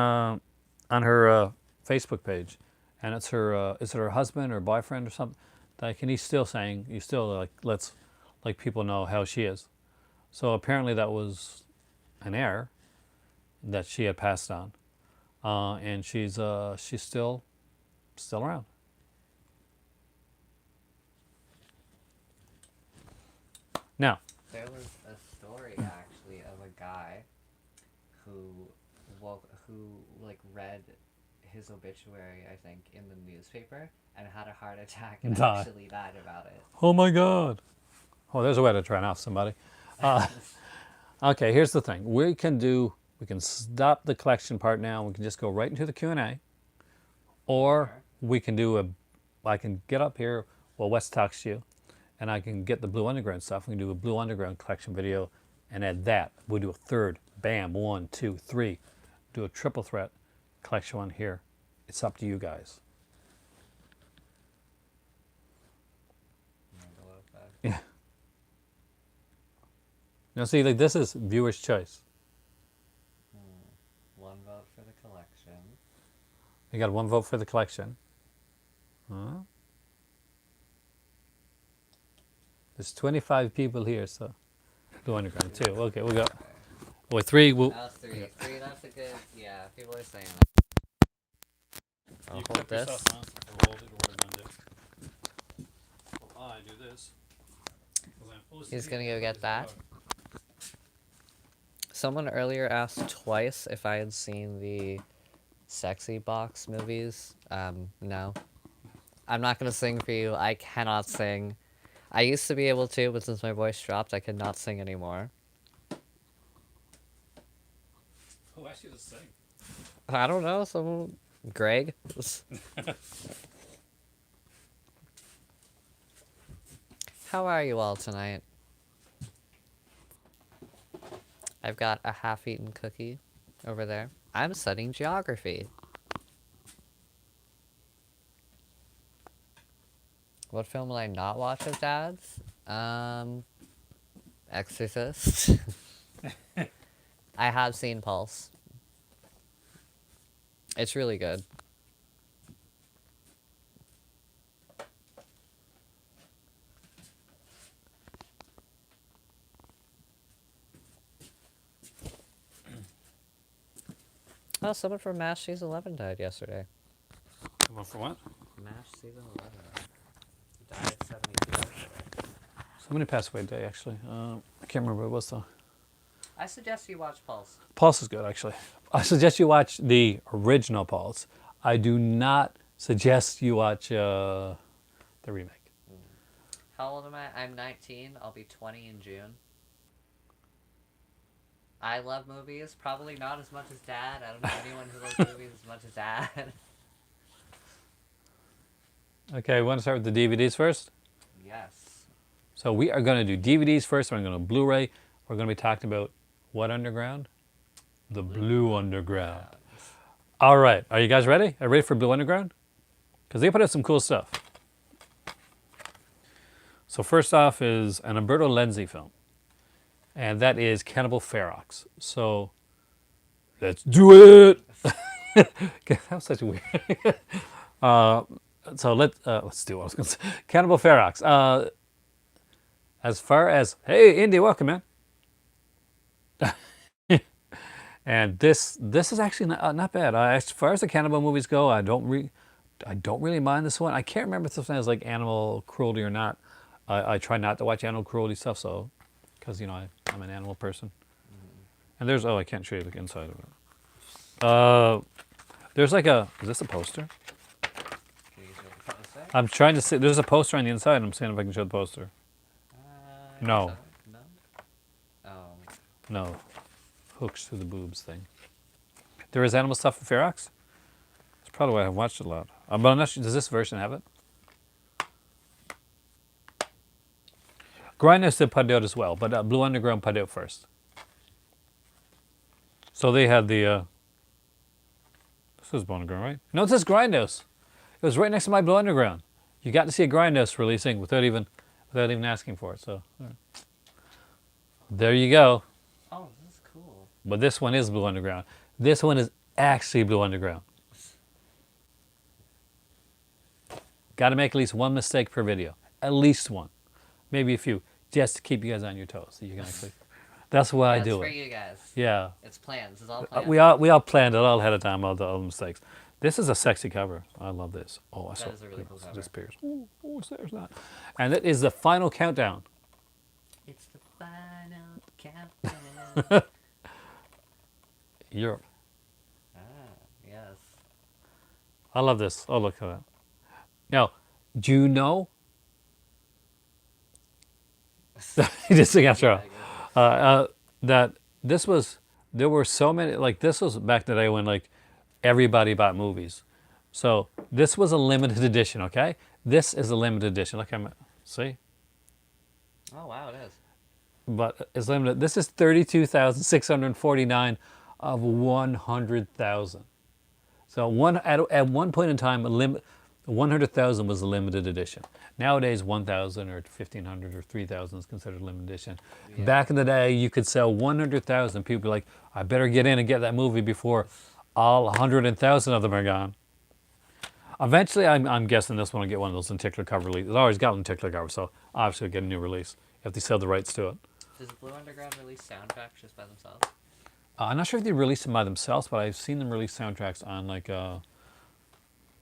her Facebook page, and it's her is it her husband or boyfriend or something? Like, and he's still saying like let's like people know how she is. So apparently that was an error that she had passed on, and she's still around. Now, There was a story actually of a guy who who like read his obituary, I think, in the newspaper and had a heart attack and Die. actually died about it. Oh my God. Oh, there's a way to turn off somebody. Okay, here's the thing. We can stop the collection part now. We can just go right into the Q&A. Or we can I can get up here while Wes talks to you, and I can get the Blue Underground stuff. We can do a Blue Underground collection video and add that. We'll do a third. Bam, 1, 2, 3. Do a triple threat collection one here. It's up to you guys. Yeah. Now see, like, this is viewer's choice. One vote for the collection. You got one vote for the collection. Huh? There's 25 people here, so Blue Underground too. Okay, we'll go. Well, 3. We'll. That was three. Three. That's a good. Yeah, people are saying. I'll You hold this. Hold it, or what I'm gonna do. Well, I do this. He's gonna go get that. Someone earlier asked twice if I had seen the Sexy Box movies. No. I'm not gonna sing for you. I cannot sing. I used to be able to, but since my voice dropped, I could not sing anymore. Who asked you to sing? I don't know. Someone. Greg. How are you all tonight? I've got a half-eaten cookie over there. I'm studying geography. What film will I not watch with dads? Exorcist. I have seen Pulse. It's really good. Oh, someone from MASH Season 11 died yesterday. One for what? MASH Season 11 died at 72. Somebody passed away today, actually. I can't remember what it was, though. I suggest you watch Pulse. Pulse is good, actually. I suggest you watch the original Pulse. I do not suggest you watch the remake. How old am I? I'm 19. I'll be 20 in June. I love movies. Probably not as much as Dad. I don't know anyone who loves movies as much as Dad. Okay, we want to start with the DVDs first? Yes. So we are going to do DVDs first. We're going to Blu-ray. We're going to be talking about what underground? The Blue Underground. All right. Are you guys ready? Are you ready for Blue Underground? Because they put out some cool stuff. So first off is an Umberto Lenzi film. And that is Cannibal Ferox. So let's do it. That was such a weird. So let's do what I was going to say. Cannibal Ferox. As far as, hey, Indy, welcome, man. And this is actually not bad. As far as the cannibal movies go, I don't really mind this one. I can't remember if this one has like animal cruelty or not. I try not to watch animal cruelty stuff, so because I'm an animal person. And there's I can't show you the inside of it. There's like is this a poster? Can you show the poster? I'm trying to see. There's a poster on the inside. I'm seeing if I can show the poster. No. No? Oh. No. Hooks through the boobs thing. There is animal stuff in Ferox. That's probably why I haven't watched it a lot. But I'm not sure. Does this version have it? Grindhouse did put it out as well, but Blue Underground put it out first. So they had the. This is Blue Underground, right? No, it says Grindhouse. It was right next to my Blue Underground. You got to see a Grindhouse releasing without even asking for it. So there you go. Oh, this is cool. But this one is Blue Underground. This one is actually Blue Underground. Got to make at least one mistake per video. At least one. Maybe a few. Just to keep you guys on your toes. So you can actually. That's why I do for it. you guys. Yeah. It's planned. This is all planned. We all planned it all ahead of time, all the mistakes. This is a sexy cover. I love this. Oh, I saw is a really cool cover. It disappears. Oh, there's that. And it is the final countdown. It's the final countdown. Europe. Yes. I love this. Oh, look at that. Now, do you know? Just sing after all. That there were so many, like this was back in the day when like everybody bought movies. So this was a limited edition, okay? This is a limited edition. Look, see? Oh, wow, it is. But it's limited. This is 32,649 of 100,000. So at one point in time, 100,000 was a limited edition. Nowadays, 1,000 or 1,500 or 3,000 is considered a limited edition. Yeah. Back in the day, you could sell 100,000. People be like, I better get in and get that movie before all 100,000 of them are gone. Eventually, I'm guessing this one will get one of those lenticular cover releases. It's always got lenticular cover, so obviously it'll get a new release if they sell the rights to it. Does Blue Underground release soundtracks just by themselves? I'm not sure if they release them by themselves, but I've seen them release soundtracks on like.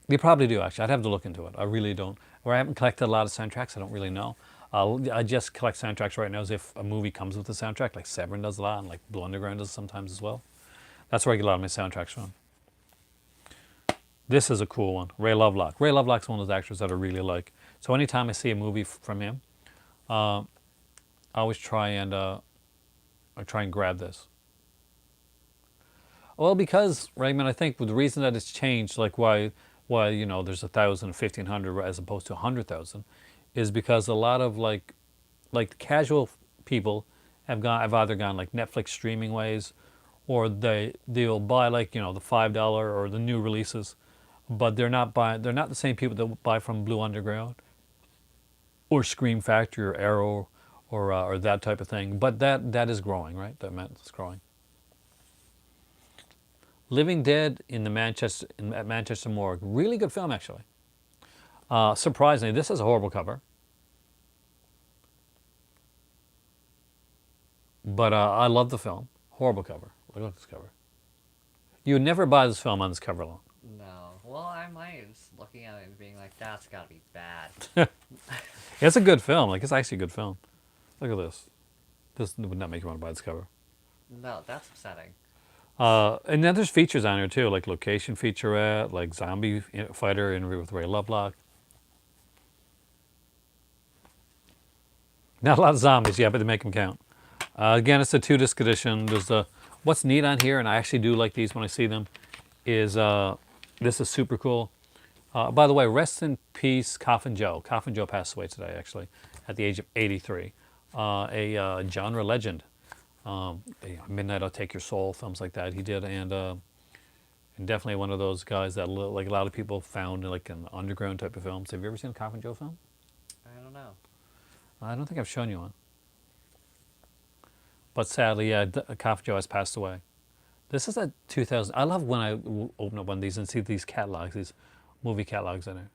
They probably do, actually. I'd have to look into it. I really don't. Where I haven't collected a lot of soundtracks, I don't really know. I just collect soundtracks right now as if a movie comes with a soundtrack, like Severin does a lot, and like Blue Underground does sometimes as well. That's where I get a lot of my soundtracks from. This is a cool one. Ray Lovelock. Ray Lovelock's one of those actors that I really like. So anytime I see a movie from him, I always try and grab this. Well, because, Raymond, I think the reason that it's changed, like why there's 1,000, 1,500 as opposed to 100,000, is because a lot of like casual people have either gone like Netflix streaming ways, or they'll buy like the $5 or the new releases, but they're not the same people that buy from Blue Underground or Scream Factory or Arrow or that type of thing. But that is growing, right? That meant it's growing. Living Dead in the at Manchester Morgue, really good film actually. Surprisingly, this is a horrible cover, but I love the film. Horrible cover. Look at this cover. You would never buy this film on this cover alone. No. Well, I might just looking at it and being like, that's gotta be bad. It's a good film. Like, it's actually a good film. Look at this. This would not make you want to buy this cover. No, that's upsetting. And then there's features on here too, like location featurette, like zombie fighter interview with Ray Lovelock. Not a lot of zombies, yeah, but they make them count. Again, it's a 2-disc edition. There's what's neat on here, and I actually do like these when I see them, is this is super cool. By the way, rest in peace, Coffin Joe. Coffin Joe passed away today, actually, at the age of 83. A genre legend. Midnight I'll Take Your Soul, films like that he did, and definitely one of those guys that like a lot of people found like in underground type of films. Have you ever seen a Coffin Joe film? I don't know. I don't think I've shown you one. But sadly, yeah, Coffin Joe has passed away. This is a 2000. I love when I open up one of these and see these catalogs, these movie catalogs in it.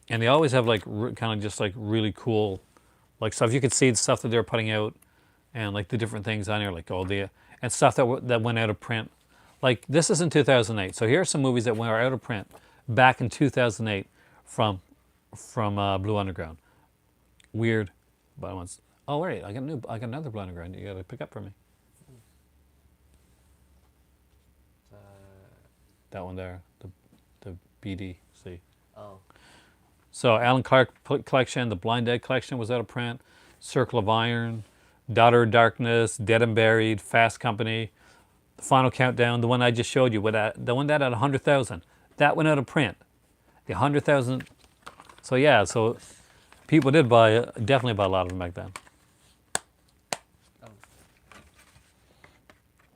And they always have like kind of just like really cool, like stuff. You could see the stuff that they're putting out, and like the different things on here, like all the and stuff that went out of print. Like this is in 2008. So here are some movies that went out of print back in 2008 from Blue Underground. Weird, but once. Oh wait, I got another Blue Underground. You got to pick up for me. Uh, That one there, the BDC. oh. So Alan Clark collection, the Blind Dead collection was out of print. Circle of Iron, Daughter of Darkness, Dead and Buried, Fast Company, The Final Countdown, the one I just showed you, the one that had 100,000. That went out of print. The 100,000. So yeah, so people did definitely buy a lot of them back then. Oh.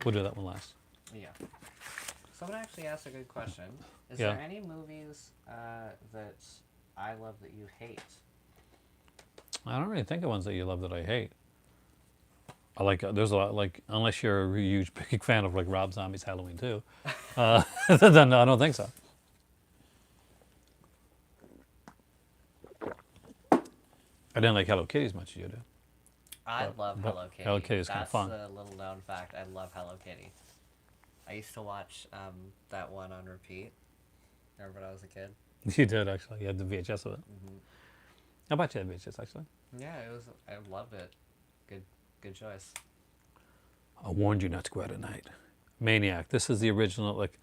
We'll do that one last. Yeah. Someone actually asked a good question. Is Yeah. there any movies that I love that you hate? I don't really think of ones that you love that I hate. I like there's a lot like unless you're a huge big fan of like Rob Zombie's Halloween 2, then I don't think so. I didn't like Hello Kitty as much as you do. I love but Hello Kitty. Hello Kitty is kinda That's fun. a little known fact. I love Hello Kitty. I used to watch that one on repeat. Remember when I was a kid? You did actually. You had the VHS of it. Mm-hmm. How about you had VHS actually? Yeah, it was. I loved it. Good choice. I warned you not to go out at night. Maniac. This is the original like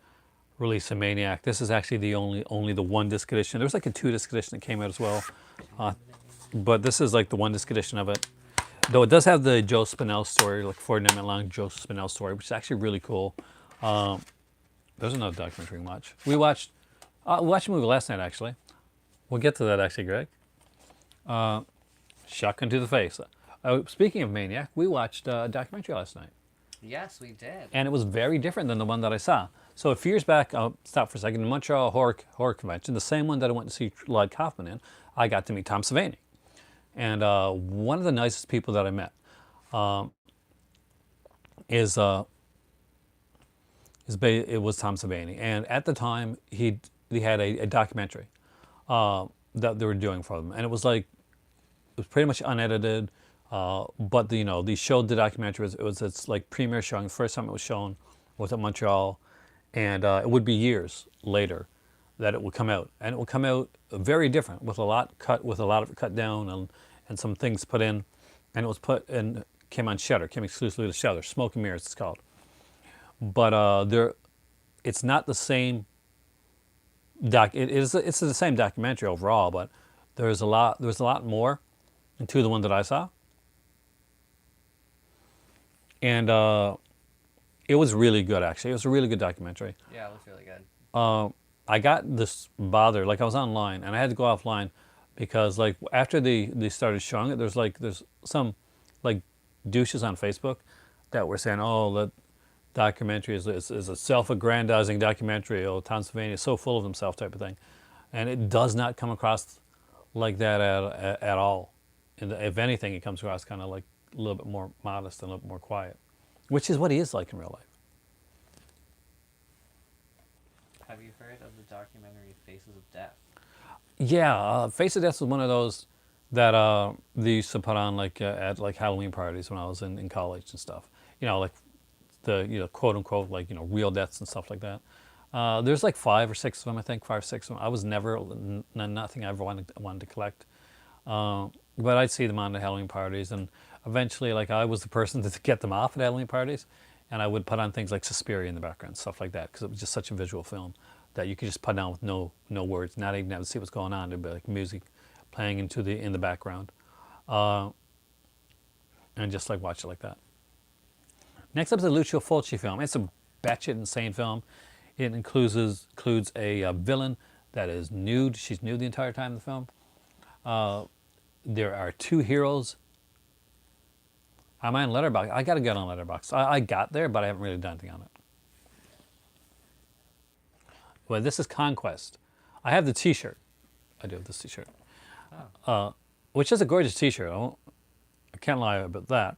release of Maniac. This is actually the only the 1-disc edition. There was like a 2-disc edition that came out as well, but this is like the 1-disc edition of it. Though it does have the Joe Spinell story, like 49-minute long Joe Spinell story, which is actually really cool. There's another documentary we watched. We watched a movie last night actually. We'll get to that actually, Greg. Shotgun to the Face. Speaking of Maniac, we watched a documentary last night. Yes, we did. And it was very different than the one that I saw. So a few years back, I'll stop for a second, in Montreal Horror Convention, the same one that I went to see Lloyd Kaufman in, I got to meet Tom Savini. And one of the nicest people that I met it was Tom Savini. And at the time, he had a documentary that they were doing for them. And it was pretty much unedited. But they showed the documentary. It was its like premiere showing. The first time it was shown was at Montreal, and it would be years later that it would come out, and it would come out very different with a lot of it cut down and some things put in, and it was put and came on Shudder, came exclusively to Shudder. Smoke and Mirrors, it's called. But it's not the same. It's the same documentary overall, but there's a lot more into the one that I saw. And it was really good, actually. It was a really good documentary. Yeah, it was really good. I got this bother. Like I was online and I had to go offline because like after they started showing it, there's some like douches on Facebook that were saying, oh, that documentary is a self-aggrandizing documentary. Oh, Pennsylvania is so full of himself type of thing, and it does not come across like that at all. And if anything, it comes across kind of like a little bit more modest and a little bit more quiet, which is what he is like in real life. Have you heard of the documentary Faces of Death? Yeah, Face of Death was one of those that they used to put on like at like Halloween parties when I was in college and stuff. You know, like the quote unquote like real deaths and stuff like that. There's like 5 or 6 of them, I think 5 or 6 of them. I was never nothing I ever wanted to collect, but I'd see them on the Halloween parties, and eventually like I was the person to get them off at Halloween parties, and I would put on things like Suspiria in the background, stuff like that, because it was just such a visual film that you could just put down with no words, not even have to see what's going on. There'd be like music playing in the background, and just like watch it like that. Next up is a Lucio Fulci film. It's a batshit insane film. It includes a villain that is nude. She's nude the entire time in the film. There are 2 heroes. I'm on Letterboxd. I got to get on Letterboxd. I got there, but I haven't really done anything on it. Well, this is Conquest. I have the T-shirt. I do have this T-shirt, which is a gorgeous T-shirt. I can't lie about that.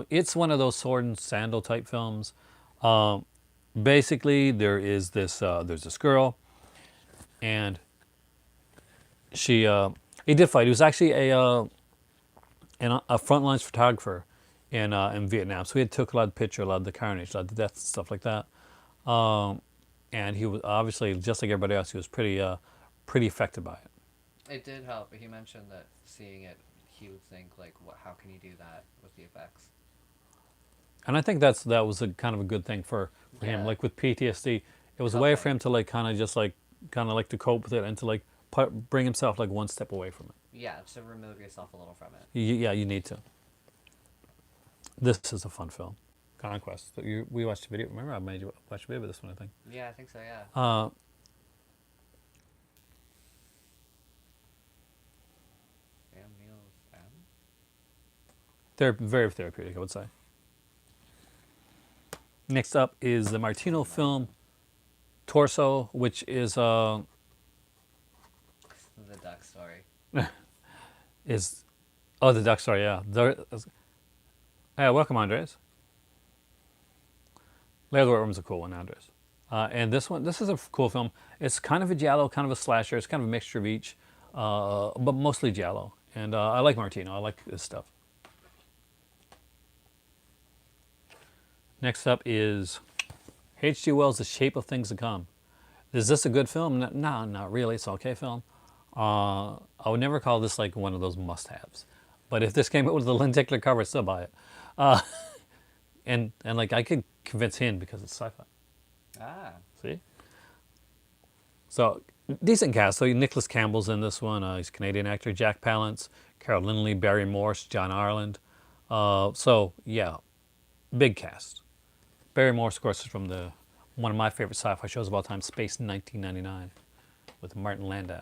It's one of those sword and sandal type films. Basically, there's this girl, and she he did fight. He was actually a frontlines photographer in Vietnam. So he had took a lot of pictures, a lot of the carnage, a lot of the deaths, stuff like that. And he was obviously just like everybody else. He was pretty affected by it. It did help. He mentioned that seeing it, he would think like, "What? How can you do that with the effects?" And I think that was a kind of a good thing for him. Yeah. Like with PTSD, it was a way for Okay. him to like kind of like to cope with it and to like bring himself like one step away from it. Yeah, to remove yourself a little from it. Yeah, you need to. This is a fun film, Conquest. We watched a video. Remember, I made you watch a video of this one, I think. Yeah, I think so. Yeah. Sam Neill's M? They're very therapeutic, I would say. Next up is the Martino film Torso, which is The duck story. is oh, the duck story. Yeah. Hey, welcome, Andres. Leather Room's a cool one, Andres. And this is a cool film. It's kind of a giallo, kind of a slasher. It's kind of a mixture of each, but mostly giallo. And I like Martino. I like his stuff. Next up is H.G. Wells' The Shape of Things to Come. Is this a good film? No, not really. It's an okay film. I would never call this like one of those must-haves. But if this came out with a lenticular cover, I'd still buy it. And like I could convince him because it's sci-fi. Ah. See? So decent cast. So Nicholas Campbell's in this one. He's a Canadian actor. Jack Palance, Carol Lindley, Barry Morse, John Ireland. So yeah, big cast. Barry Morse, of course, is from one of my favorite sci-fi shows of all time, Space 1999, with Martin Landau.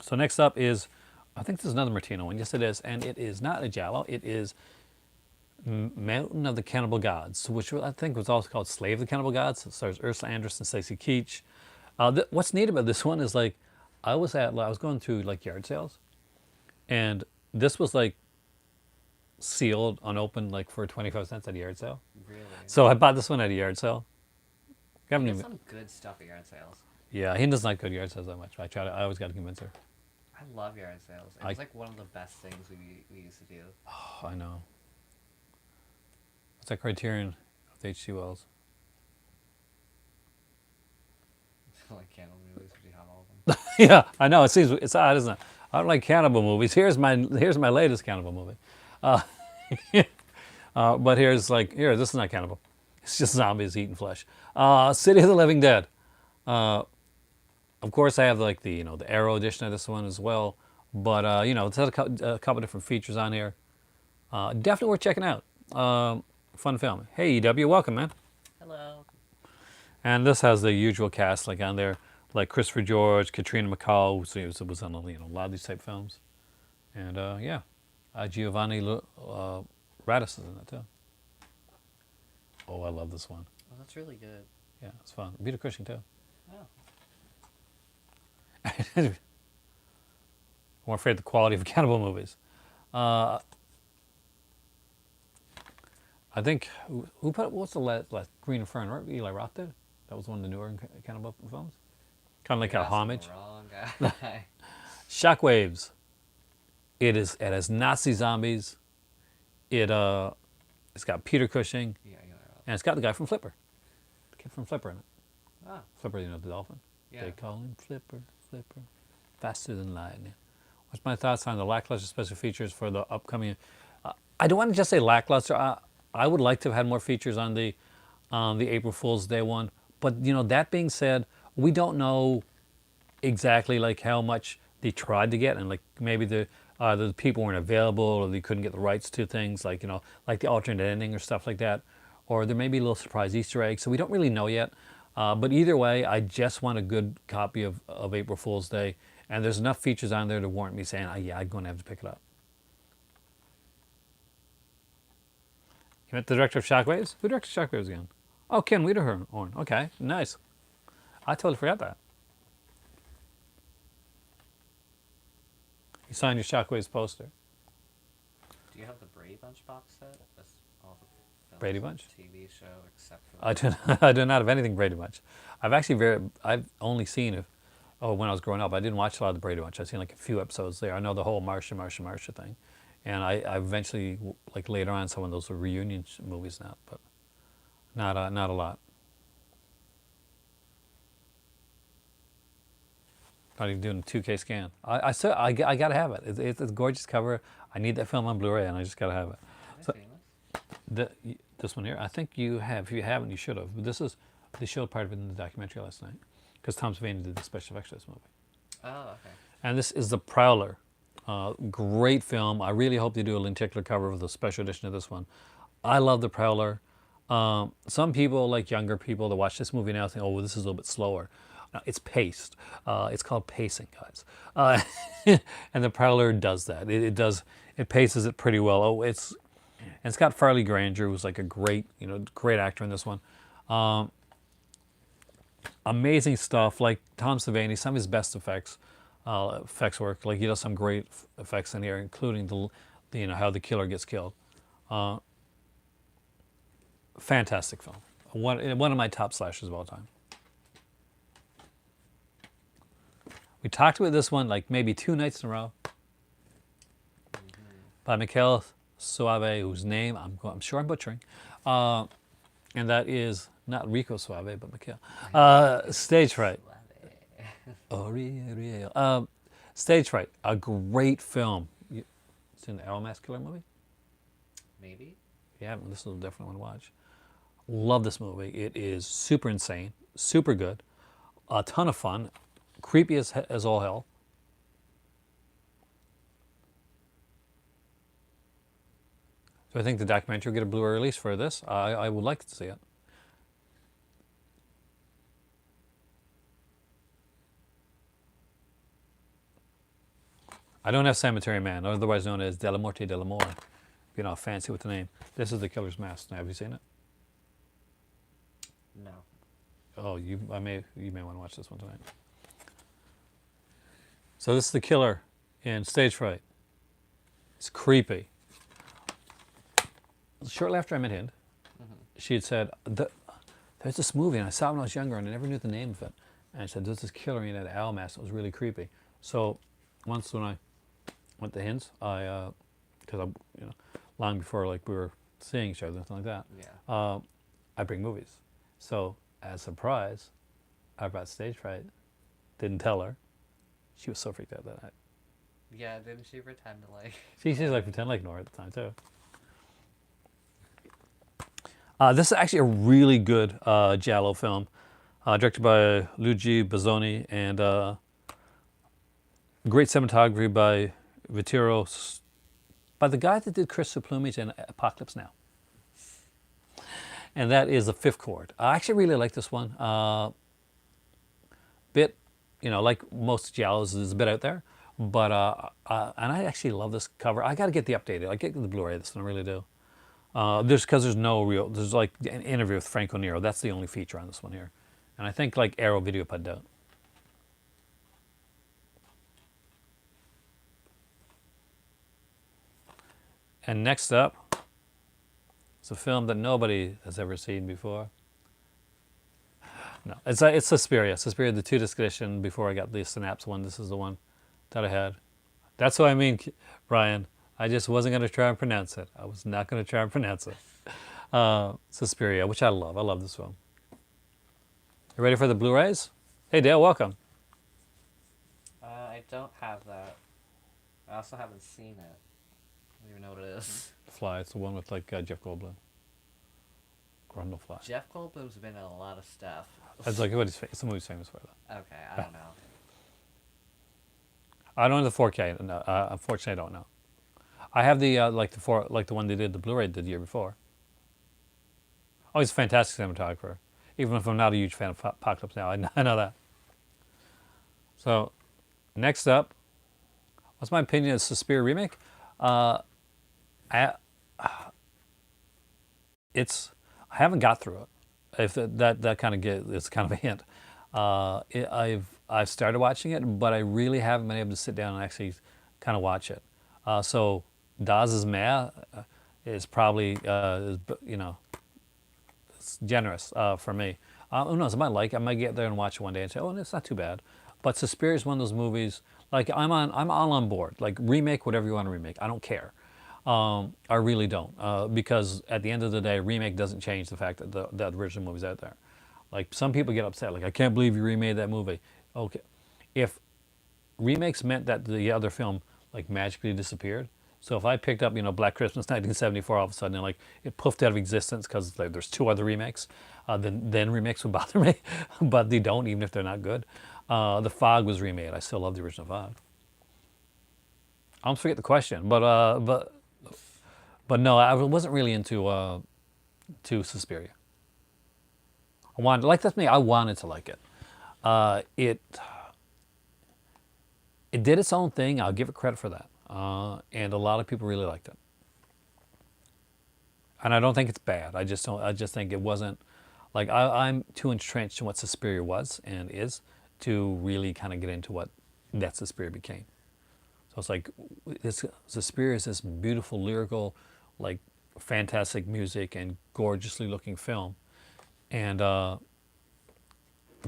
So next up is, I think this is another Martino one. Yes, it is, and it is not a giallo. It is Mountain of the Cannibal Gods, which I think was also called Slave of the Cannibal Gods. It stars Ursula Anderson, Stacey Keach. What's neat about this one is like, I was going through like yard sales, and this was like sealed, unopened, like for 25 cents at a yard sale. Really? So I bought this one at a yard sale. You get some good stuff at yard sales. Yeah, he doesn't like good yard sales that much. I always got to convince her. I love yard sales. It was like one of the best things we used to do. Oh, I know. It's a Criterion of H.G. Wells. Like cannibal movies, would you have all of them? Yeah, I know. It's odd, isn't it? I don't like cannibal movies. Here's my latest cannibal movie. But this is not cannibal. It's just zombies eating flesh. City of the Living Dead. Of course, I have like the Arrow edition of this one as well. But it's had a couple different features on here. Definitely worth checking out. Fun film. Hey, EW, welcome, man. Hello. And this has the usual cast like on there, like Christopher George, Katrina McCall, who was on a lot of these type films, and yeah, Giovanni Radis is in it too. Oh, I love this one. Oh, that's really good. Yeah, it's fun. Peter Cushing too. Oh. I'm afraid of the quality of cannibal movies. Uh, I think who put what's the last Green Inferno? Right? Eli Roth did. That was one of the newer cannibal films. Kind of like You're a asking homage. the wrong guy. Shockwaves. It has Nazi zombies. It's got Peter Cushing, Yeah, Eli Roth. and it's got the guy from Flipper. The kid from Flipper in it. Ah, Flipper, the dolphin. yeah. They call him Flipper, Flipper, faster than lightning. What's my thoughts on the lackluster special features for the upcoming? I don't want to just say lackluster. I would like to have had more features on the April Fool's Day one. But that being said, we don't know exactly like how much they tried to get, and like maybe the people weren't available, or they couldn't get the rights to things like like the alternate ending or stuff like that, or there may be a little surprise Easter egg. So we don't really know yet. But either way, I just want a good copy of April Fool's Day, and there's enough features on there to warrant me saying, yeah, I'm going to have to pick it up. You met the director of Shockwaves? Who directed Shockwaves again? Oh, Ken Wiederhorn. Okay, nice. I totally forgot that. You signed your Shockwaves poster. Do you have the Brady Bunch box set? That's all the films, Brady Bunch? TV show except for. I do, I do not have anything Brady Bunch. I've only seen it, when I was growing up. I didn't watch a lot of the Brady Bunch. I've seen like a few episodes there. I know the whole Marsha thing. And I eventually, like later on, some of those were reunion movies now, but not a lot. Not even doing a 2K scan. I gotta have it. It's a gorgeous cover. I need that film on Blu-ray, and I just gotta have it. Have So I seen this? this one here, I think you have. If you haven't, you should have. They showed part of it in the documentary last night, because Tom Savini did the special effects for this movie. Oh, okay. And this is The Prowler. Great film. I really hope they do a lenticular cover with a special edition of this one. I love The Prowler. Some people, like younger people that watch this movie now, think, oh, well, this is a little bit slower. No, it's paced. It's called pacing, guys. And The Prowler does that. It paces it pretty well. And it's got Farley Granger, who's like a great actor in this one. Amazing stuff. Like Tom Savini, some of his best effects work. Like he does some great effects in here, including how the killer gets killed. Fantastic film. One of my top slashers of all time. We talked about this one like maybe 2 nights in a row. By Mikel Suave, whose name I'm sure I'm butchering, and that is not Rico Suave, but Mikel. Stage Fright. Stage Fright, a great film. It's an Arrow Mask Killer movie. Maybe. Yeah, this is definitely one to watch. Love this movie. It is super insane, super good, a ton of fun, creepy as all hell. So I think the documentary will get a Blu-ray release for this. I would like to see it. I don't have Cemetery Man, otherwise known as Della Morte della More. If you're not fancy with the name. This is The Killer's Mask. Now, have you seen it? No. Oh, you may want to watch this one tonight. So this is the killer in Stage Fright. It's creepy. Shortly after I met Hind, she had said, there's this movie, and I saw it when I was younger, and I never knew the name of it. And she said, there's this killer in that owl mask. It was really creepy. So once when I went to Hind's, because long before like we were seeing each other, something like that, Yeah. I bring movies. So as a surprise, I brought Stage Fright. Didn't tell her. She was so freaked out that night. Yeah, didn't she pretend to like? She's like pretend like Nora at the time too. This is actually a really good giallo film, directed by Luigi Bazzoni, and great cinematography by Vittorio, by the guy that did Crystal Plumage and Apocalypse Now. and that is the Fifth Chord. I actually really like this one. Bit, like most giallos, is a bit out there, but and I actually love this cover. I got to get the updated. I get the Blu-ray of this one, I really do. There's because there's no real. There's like an interview with Franco Nero. That's the only feature on this one here, and I think like Arrow Video put out. And next up, it's a film that nobody has ever seen before. No, it's Suspiria. Suspiria, the 2 disc edition. Before I got the Synapse one, this is the one that I had. That's what I mean, Brian. I just wasn't going to try and pronounce it. I was not going to try and pronounce it. Suspiria, which I love. I love this film. You ready for the Blu-rays? Hey, Dale, welcome. I don't have that. I also haven't seen it. I don't even know what it is. Fly. It's the one with like Jeff Goldblum. Grundle Fly. Jeff Goldblum's been in a lot of stuff. That's like what it's the movie's famous for. Though. Okay, I don't know. I don't know the 4K. No, unfortunately, I don't know. I have the the one they did the Blu-ray the year before. Oh, he's a fantastic cinematographer. Even if I'm not a huge fan of Apocalypse Now, I know that. So, next up, what's my opinion of Suspiria remake? I it's I haven't got through it. If that kind of is kind of a hint. I've started watching it, but I really haven't been able to sit down and actually kind of watch it. So Daz's Mea is probably it's generous for me. Who knows? I might like it. I might get there and watch it one day and say, "Oh, it's not too bad." But Suspiria is one of those movies. Like I'm all on board. Like remake whatever you want to remake. I don't care. I really don't, because at the end of the day, remake doesn't change the fact that the original movie's out there. Like some people get upset, like I can't believe you remade that movie. Okay, if remakes meant that the other film like magically disappeared, so if I picked up Black Christmas 1974 all of a sudden and like it poofed out of existence because like, there's 2 other remakes, then remakes would bother me, but they don't even if they're not good. The Fog was remade. I still love the original Fog. I almost forget the question, but no, I wasn't really into to Suspiria. I wanted, like that's me. I wanted to like it. It did its own thing. I'll give it credit for that. And a lot of people really liked it. And I don't think it's bad. I just don't. I just think it wasn't like I'm too entrenched in what Suspiria was and is to really kind of get into what that Suspiria became. So it's like Suspiria is this beautiful lyrical, like fantastic music and gorgeously looking film, and the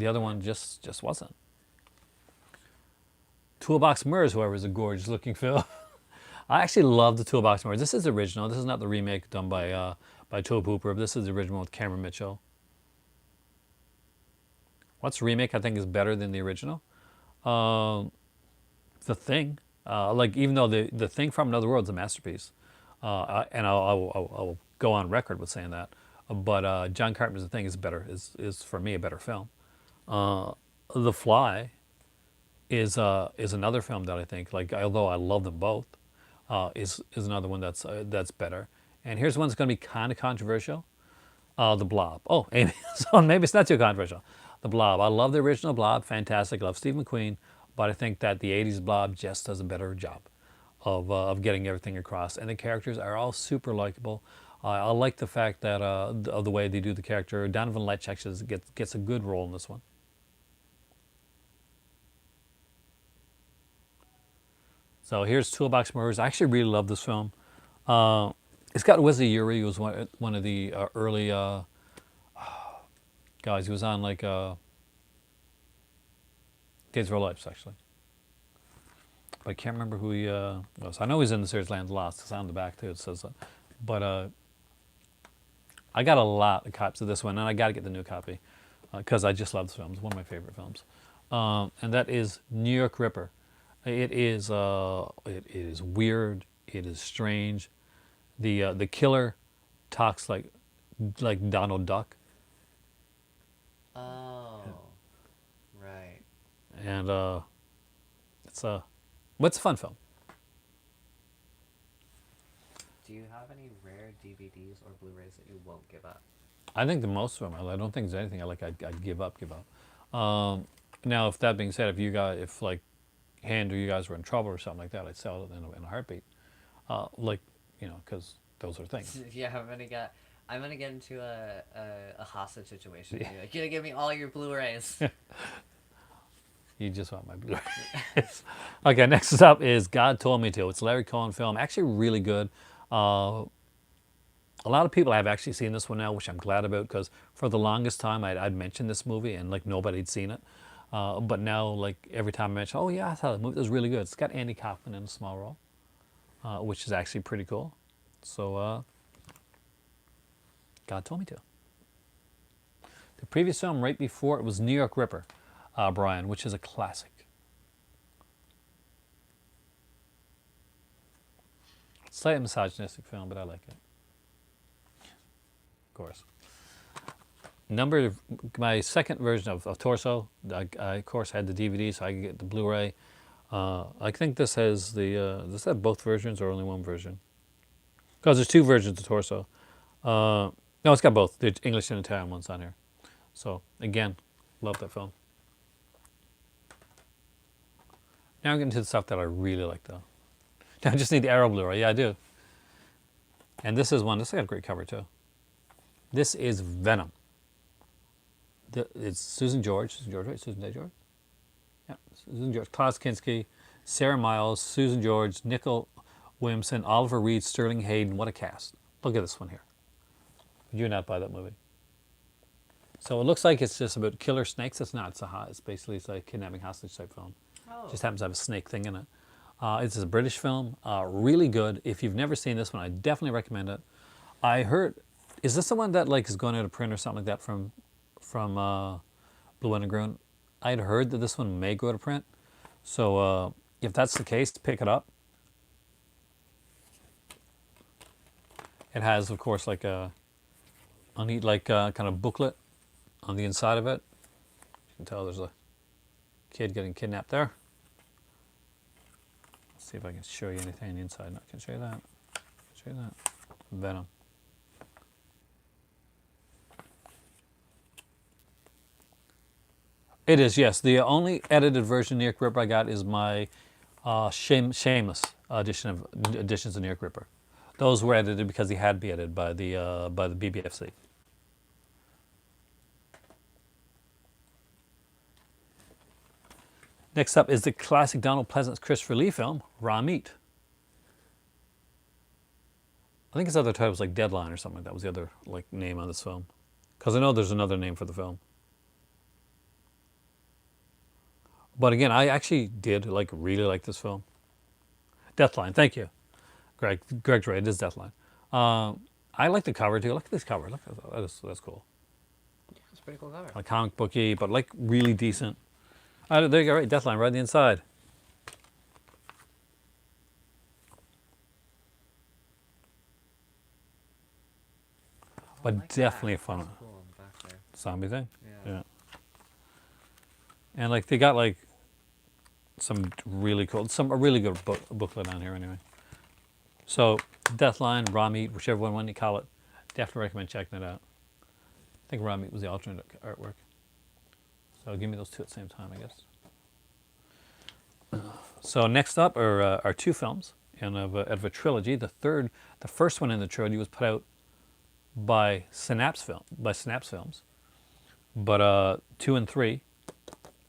other one just wasn't. Toolbox Mirrors, however, is a gorgeous looking film. I actually love the Toolbox Mirrors. This is the original. This is not the remake done by Tobe Hooper. This is the original with Cameron Mitchell. What's remake I think is better than the original? The Thing. Like even though the Thing from Another World is a masterpiece, and I'll go on record with saying that. But John Carpenter's The Thing is better. Is for me a better film. The Fly is another film that I think, like, although I love them both, is another one that's better. And here's one that's going to be kind of controversial. The Blob. Oh, so maybe it's not too controversial. The Blob. I love the original Blob. Fantastic. I love Steve McQueen. But I think that the 80s Blob just does a better job of getting everything across. And the characters are all super likable. I like the fact that of the way they do the character. Donovan Leitch actually gets a good role in this one. So here's Toolbox Mirrors. I actually really love this film. It's got Wesley Uri, who was one of the early guys. He was on like Days of Our Lives, actually. But I can't remember who he was. I know he's in the series Land Lost. It's on the back too. It says that. But I got a lot of copies of this one, and I got to get the new copy because I just love this film. It's one of my favorite films, and that is New York Ripper. It is weird. It is strange. The killer talks like Donald Duck, Oh, right. and it's what's a fun film. Do you have any rare DVDs or Blu-rays that you won't give up? I think the most of them. I don't think there's anything I'd give up. Now, if that being said, if like Hand or you guys were in trouble or something like that, I'd sell it in a heartbeat. Like, because those are things. Yeah, I'm gonna get into a hostage situation. You're like, you're gonna give me all your Blu-rays. You just want my Blu-rays. Okay, next up is God Told Me To. It's a Larry Cohen film. Actually, really good. A lot of people have actually seen this one now, which I'm glad about because for the longest time I'd mentioned this movie and like nobody'd seen it. But now, like every time I mention, oh yeah, I thought the movie was really good. It's got Andy Kaufman in a small role, which is actually pretty cool. So, God Told Me To. The previous film right before it was New York Ripper, Brian, which is a classic. Slightly misogynistic film, but I like it. Of course. My second version of Torso, I of course had the DVD, so I could get the Blu-ray. I think this has does that have both versions or only one version? Because there's two versions of Torso. No, it's got both. The English and Italian ones on here. So again, love that film. Now I'm getting to the stuff that I really like though. Now I just need the Arrow Blu-ray. Yeah, I do. And this is one. This has got a great cover too. This is Venom. It's Susan George. Susan George, right? Susan Day George? Yeah. Susan George. Klaus Kinski, Sarah Miles, Susan George, Nicole Williamson, Oliver Reed, Sterling Hayden. What a cast. Look at this one here. Would you not buy that movie? So it looks like it's just about killer snakes. It's not. It's like a kidnapping hostage type film. Oh. Just happens to have a snake thing in it. It's a British film. Really good. If you've never seen this one, I definitely recommend it. I heard, is this the one that like is going out of print or something like that from Blue Underground? I'd heard that this one may go to print. So if that's the case, pick it up. It has, of course, like a neat kind of booklet on the inside of it. You can tell there's a kid getting kidnapped there. Let's see if I can show you anything on the inside. No, I can show you that. Show you that. Venom. It is, yes. The only edited version of New York Ripper I got is my shameless editions of New York Ripper. Those were edited because they had to be edited by the BBFC. Next up is the classic Donald Pleasance Christopher Lee film, Raw Meat. I think his other title was like Deadline or something like that was the other like name on this film. Because I know there's another name for the film. But again, I actually did really like this film. Deathline, thank you. Greg's right, it is Deathline. I like the cover too. Look at this cover. Look at that. That's cool. It's a pretty cool cover. Like comic booky, but like really decent. There you go, right? Deathline right on the inside. But like definitely a that. fun That's cool in the back there. zombie thing. Yeah. And like they got like a really good booklet on here anyway. So Deathline, Raw Meat, whichever one you call it, definitely recommend checking it out. I think Raw Meat was the alternate artwork. So give me those two at the same time, I guess. So next up are two films out of a trilogy. The first one in the trilogy was put out by Synapse Films, but 2 and 3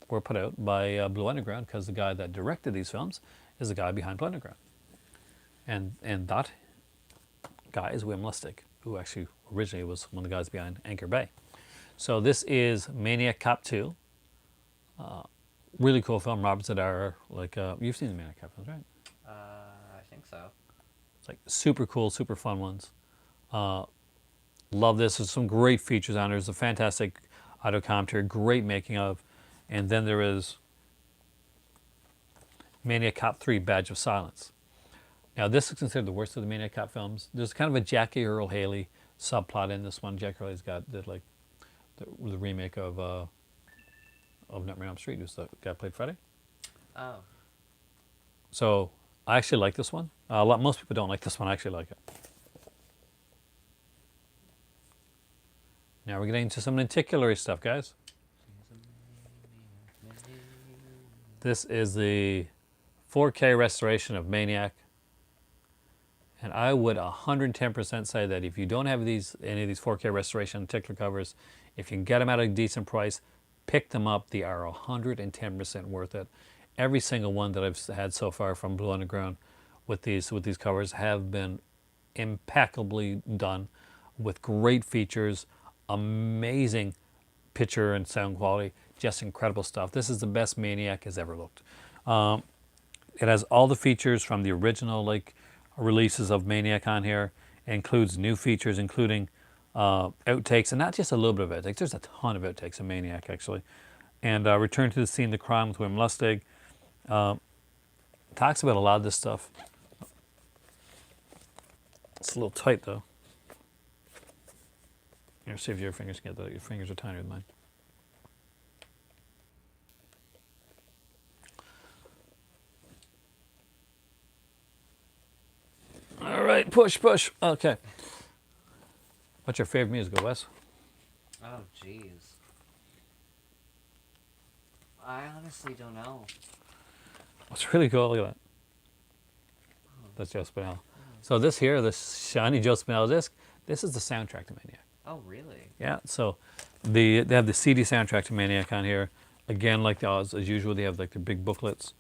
were put out by Blue Underground because the guy that directed these films is the guy behind Blue Underground, and that guy is Wim Lustig, who actually originally was one of the guys behind Anchor Bay. So this is Maniac Cop 2. Really cool film. Robert Z'Dar, you've seen the Maniac Cop films, right? I think so. It's like super cool, super fun ones. Love this. There's some great features on there. There's a fantastic audio commentary, great making of. And then there is Maniac Cop 3, Badge of Silence. Now this is considered the worst of the Maniac Cop films. There's kind of a Jackie Earle Haley subplot in this one. Jackie Earle's did like the remake of Nightmare on Elm Street, who's the guy who played Freddy. Oh. So I actually like this one. Most people don't like this one. I actually like it. Now we're getting into some lenticular stuff, guys. This is the 4K restoration of Maniac. And I would 110% say that if you don't have any of these 4K restoration lenticular covers, if you can get them at a decent price, pick them up. They are 110% worth it. Every single one that I've had so far from Blue Underground with these covers have been impeccably done with great features, amazing picture and sound quality, just incredible stuff. This is the best Maniac has ever looked. It has all the features from the original releases of Maniac on here. It includes new features, including outtakes, and not just a little bit of outtakes. There's a ton of outtakes in Maniac actually. And Return to the Scene of the Crime with Wim Lustig. Talks about a lot of this stuff. It's a little tight though. Here, see if your fingers can get that. Your fingers are tinier than mine. All right, push. Okay. What's your favorite musical, Wes? Oh, jeez. I honestly don't know. What's really cool? Look at that. That's Joe Spinell. So this here, this shiny Joe Spinell disc, this is the soundtrack to Maniac. Oh, really? Yeah. So they have the CD soundtrack to Maniac on here. Again, like as usual, they have like the big booklets,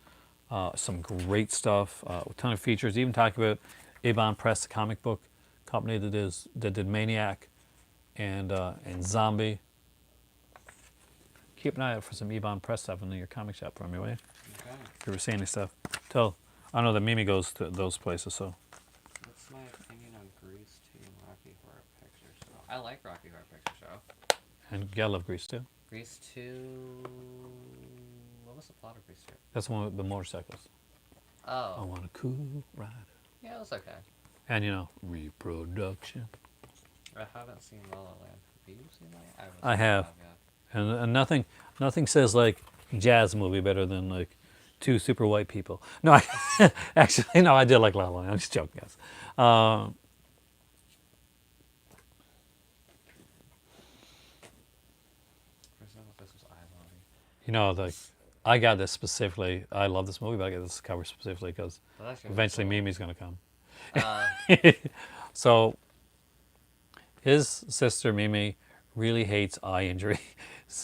some great stuff, a ton of features. Even talk about Avon Press, the comic book company that did Maniac and Zombie. Keep an eye out for some Avon Press stuff in your comic shop for me, will you? Okay. If you ever see any stuff, I know that Mimi goes to those places, so. What's my opinion on Grease 2 and Rocky Horror Picture Show? I like Rocky Horror Picture Show. And you gotta love Grease too. Grease 2... What was the plot of Grease 2? That's the one with the motorcycles. Oh. I want a cool ride. Yeah, it was okay. And reproduction. I haven't seen La La Land. Have you seen that? I have. And nothing says like jazz movie better than like two super white people. No, actually, no, I did like La La Land. I'm just joking, guys. For example, this was iMovie. I got this specifically. I love this movie, but I got this cover specifically because eventually Mimi's going to come. So his sister Mimi really hates eye injury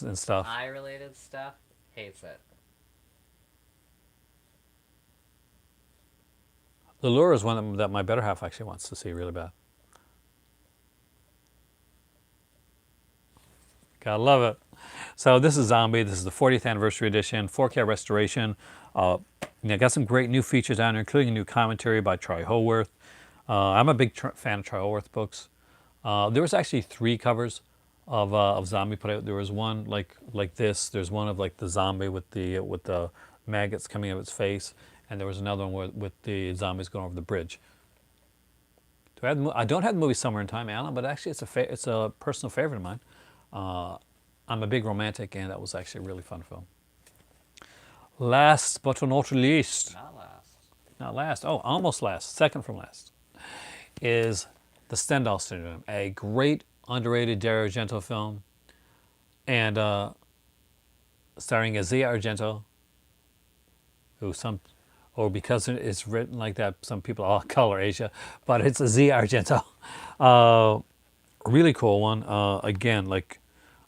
and stuff. Eye-related stuff, hates it. The Lure is one that my better half actually wants to see really bad. Gotta love it. So this is Zombie. This is the 40th anniversary edition, 4K restoration. Got some great new features on there, including a new commentary by Troy Howarth. I'm a big fan of Troy Howarth books. There was actually 3 covers of Zombie put out. There was one like this. There's one of like the zombie with the maggots coming out of its face, and there was another one with the zombies going over the bridge. I don't have the movie Somewhere in Time, Alan, but actually it's a personal favorite of mine. I'm a big romantic, and that was actually a really fun film. Last but not least, not last, oh, almost last, second from last, is The Stendhal Syndrome, a great underrated Dario Argento film, and starring Asia Argento, or because it's written like that, some people all call her Asia, but it's Asia Argento. Really cool one. Again, like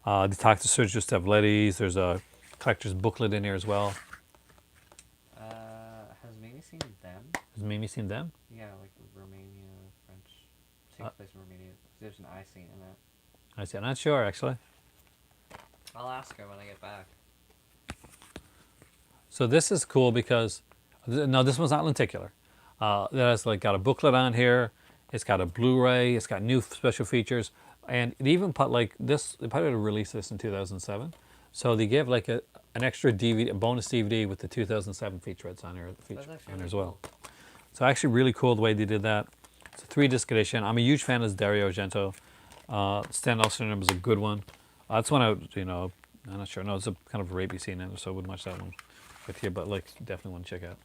they talk to Sergio Stavlettis. There's a collector's booklet in here as well. Has Mimi seen Them? Has Mimi seen Them? Yeah, like Romania, French. Takes place in Romania. There's an eye scene in it. I see. I'm not sure actually. I'll ask her when I get back. So this is cool because no, this one's not lenticular. It has got a booklet on here. It's got a Blu-ray. It's got new special features, and it even put this. They probably released this in 2007, so they gave an extra DVD, a bonus DVD with the 2007 featurettes on here as well. So actually, really cool the way they did that. It's a 3-disc edition. I'm a huge fan of Dario Argento. Stendhal Syndrome is a good one. That's one I'm not sure. No, it's a kind of a rapey scene in it, so I wouldn't watch that one with you, but definitely want to check out.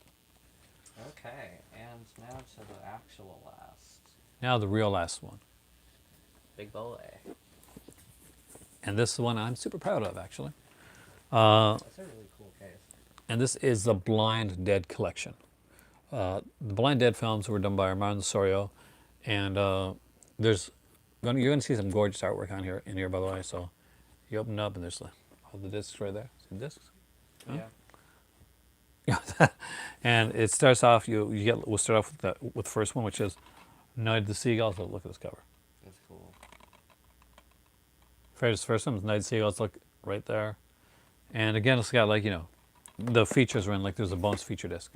Okay, and now to the actual last. Now the real last one. Big boy. And this is one I'm super proud of, actually. That's a really cool case. And this is the Blind Dead collection. The Blind Dead films were done by Armando Sorio, and there's you're going to see some gorgeous artwork on here in here, by the way. So you open it up, and there's all the discs right there. See the discs? Huh? Yeah. And it starts off. We'll start off with the first one, which is Night of the Seagulls. Oh, look at this cover. That's cool. First one is Night of the Seagulls. Look right there. And again, it's got the features are in, like there's a bonus feature disc.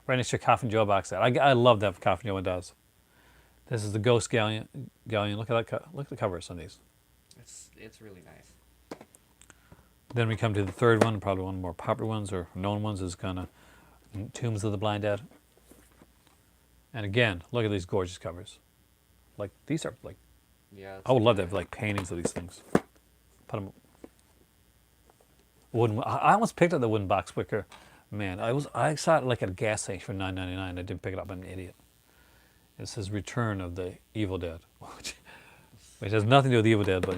Right next to your Coffin Joe box set. I love that Coffin Joe one does. This is the Ghost Galleon. Look at that. Look at the covers on these. It's really nice. Then we come to the third one, probably one of the more popular ones or known ones is kind of Tombs of the Blind Dead. And again, look at these gorgeous covers. Like these are like, Yeah. I would love to have like paintings of these things. Put them. Wooden. I almost picked up the wooden box wicker. Man, I saw it like at a gas station for $9.99. I didn't pick it up. I'm an idiot. It says Return of the Evil Dead, which has nothing to do with Evil Dead, but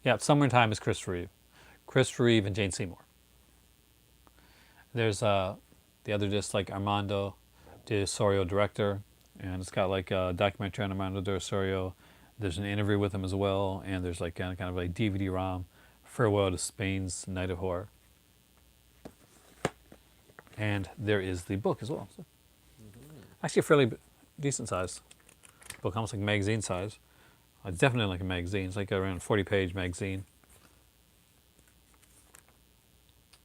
Yeah, Summer in Time is Christopher Reeve. Christopher Reeve and Jane Seymour. There's the other disc, like Armando de Osorio, director, and it's got like a documentary on Armando de Osorio. There's an interview with him as well, and there's like kind of like DVD-ROM, Farewell to Spain's Night of Horror. And there is the book as well. So, actually a fairly decent size book, almost like magazine size. It's definitely like a magazine. It's like around a 40-page magazine.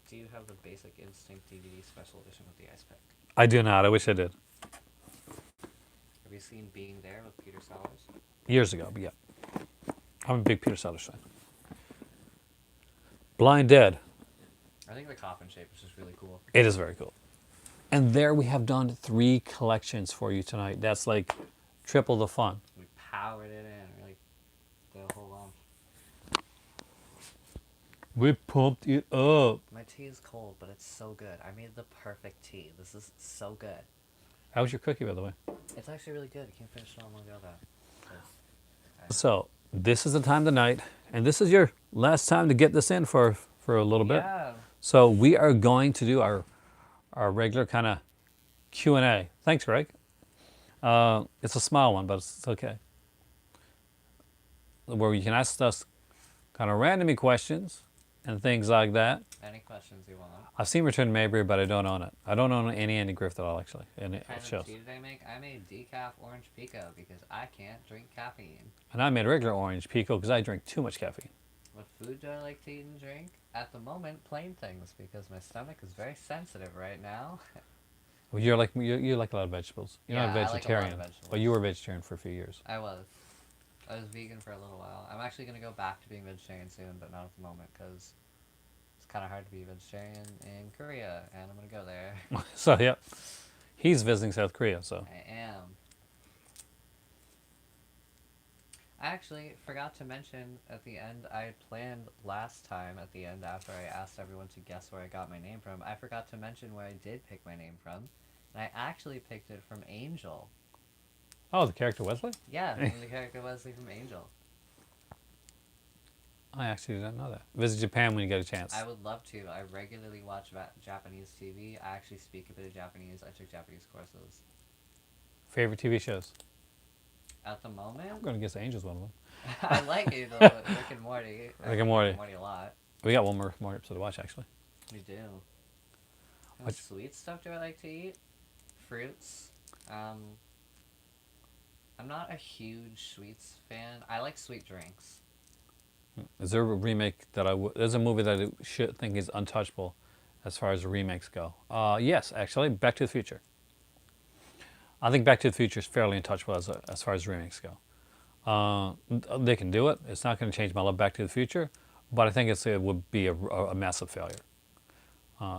Do you have the Basic Instinct DVD special edition with the ice pick? I do not. I wish I did. Have you seen Being There with Peter Sellers? Years ago, but yeah. I'm a big Peter Sellers fan. Blind Dead. I think the coffin shape is just really cool. It is very cool. And there we have done 3 collections for you tonight. That's like triple the fun. We powered it in. We like the whole lump. We pumped it up. My tea is cold, but it's so good. I made the perfect tea. This is so good. How was your cookie, by the way? It's actually really good. I can't finish it all in one go though. So this is the time of the night, and this is your last time to get this in for a little bit. Yeah. So we are going to do our regular kind of Q&A. Thanks, Greg. It's a small one, but it's okay. Where you can ask us kind of randomly questions and things like that. Any questions you want? I've seen Return to Mayberry, but I don't own it. I don't own any Andy Griffith at all, actually. And it What kind shows. of tea did I make? I made decaf orange pico because I can't drink caffeine. And I made regular orange pico because I drink too much caffeine. What food do I like to eat and drink? At the moment, plain things because my stomach is very sensitive right now. Well, you like a lot of vegetables. You're not a Yeah, I like a lot of vegetarian, vegetables. but you were a vegetarian for a few years. I was vegan for a little while. I'm actually going to go back to being vegetarian soon, but not at the moment because it's kind of hard to be vegetarian in Korea, and I'm going to go there. So yeah, he's visiting South Korea. So I am. I actually forgot to mention at the end, I had planned last time at the end after I asked everyone to guess where I got my name from, I forgot to mention where I did pick my name from. And I actually picked it from Angel. oh, the character Wesley. Yeah, from the character Wesley from Angel. I actually didn't know that. Visit Japan when you get a chance. I would love to. I regularly watch Japanese TV. I actually speak a bit of Japanese. I took Japanese courses. Favorite TV shows? At the moment, I'm going to guess Angel's one of them. I like Rick and Morty. I Rick and Morty. Morty a lot. We got one more episode to watch, actually. We do. What- Sweet stuff do I like to eat? Fruits. I'm not a huge sweets fan. I like sweet drinks. Is there a remake that there's a movie that I should think is untouchable as far as the remakes go? Yes, actually, Back to the Future. I think Back to the Future is fairly untouchable as far as remakes go. They can do it. It's not going to change my love of Back to the Future, but I think it would be a massive failure.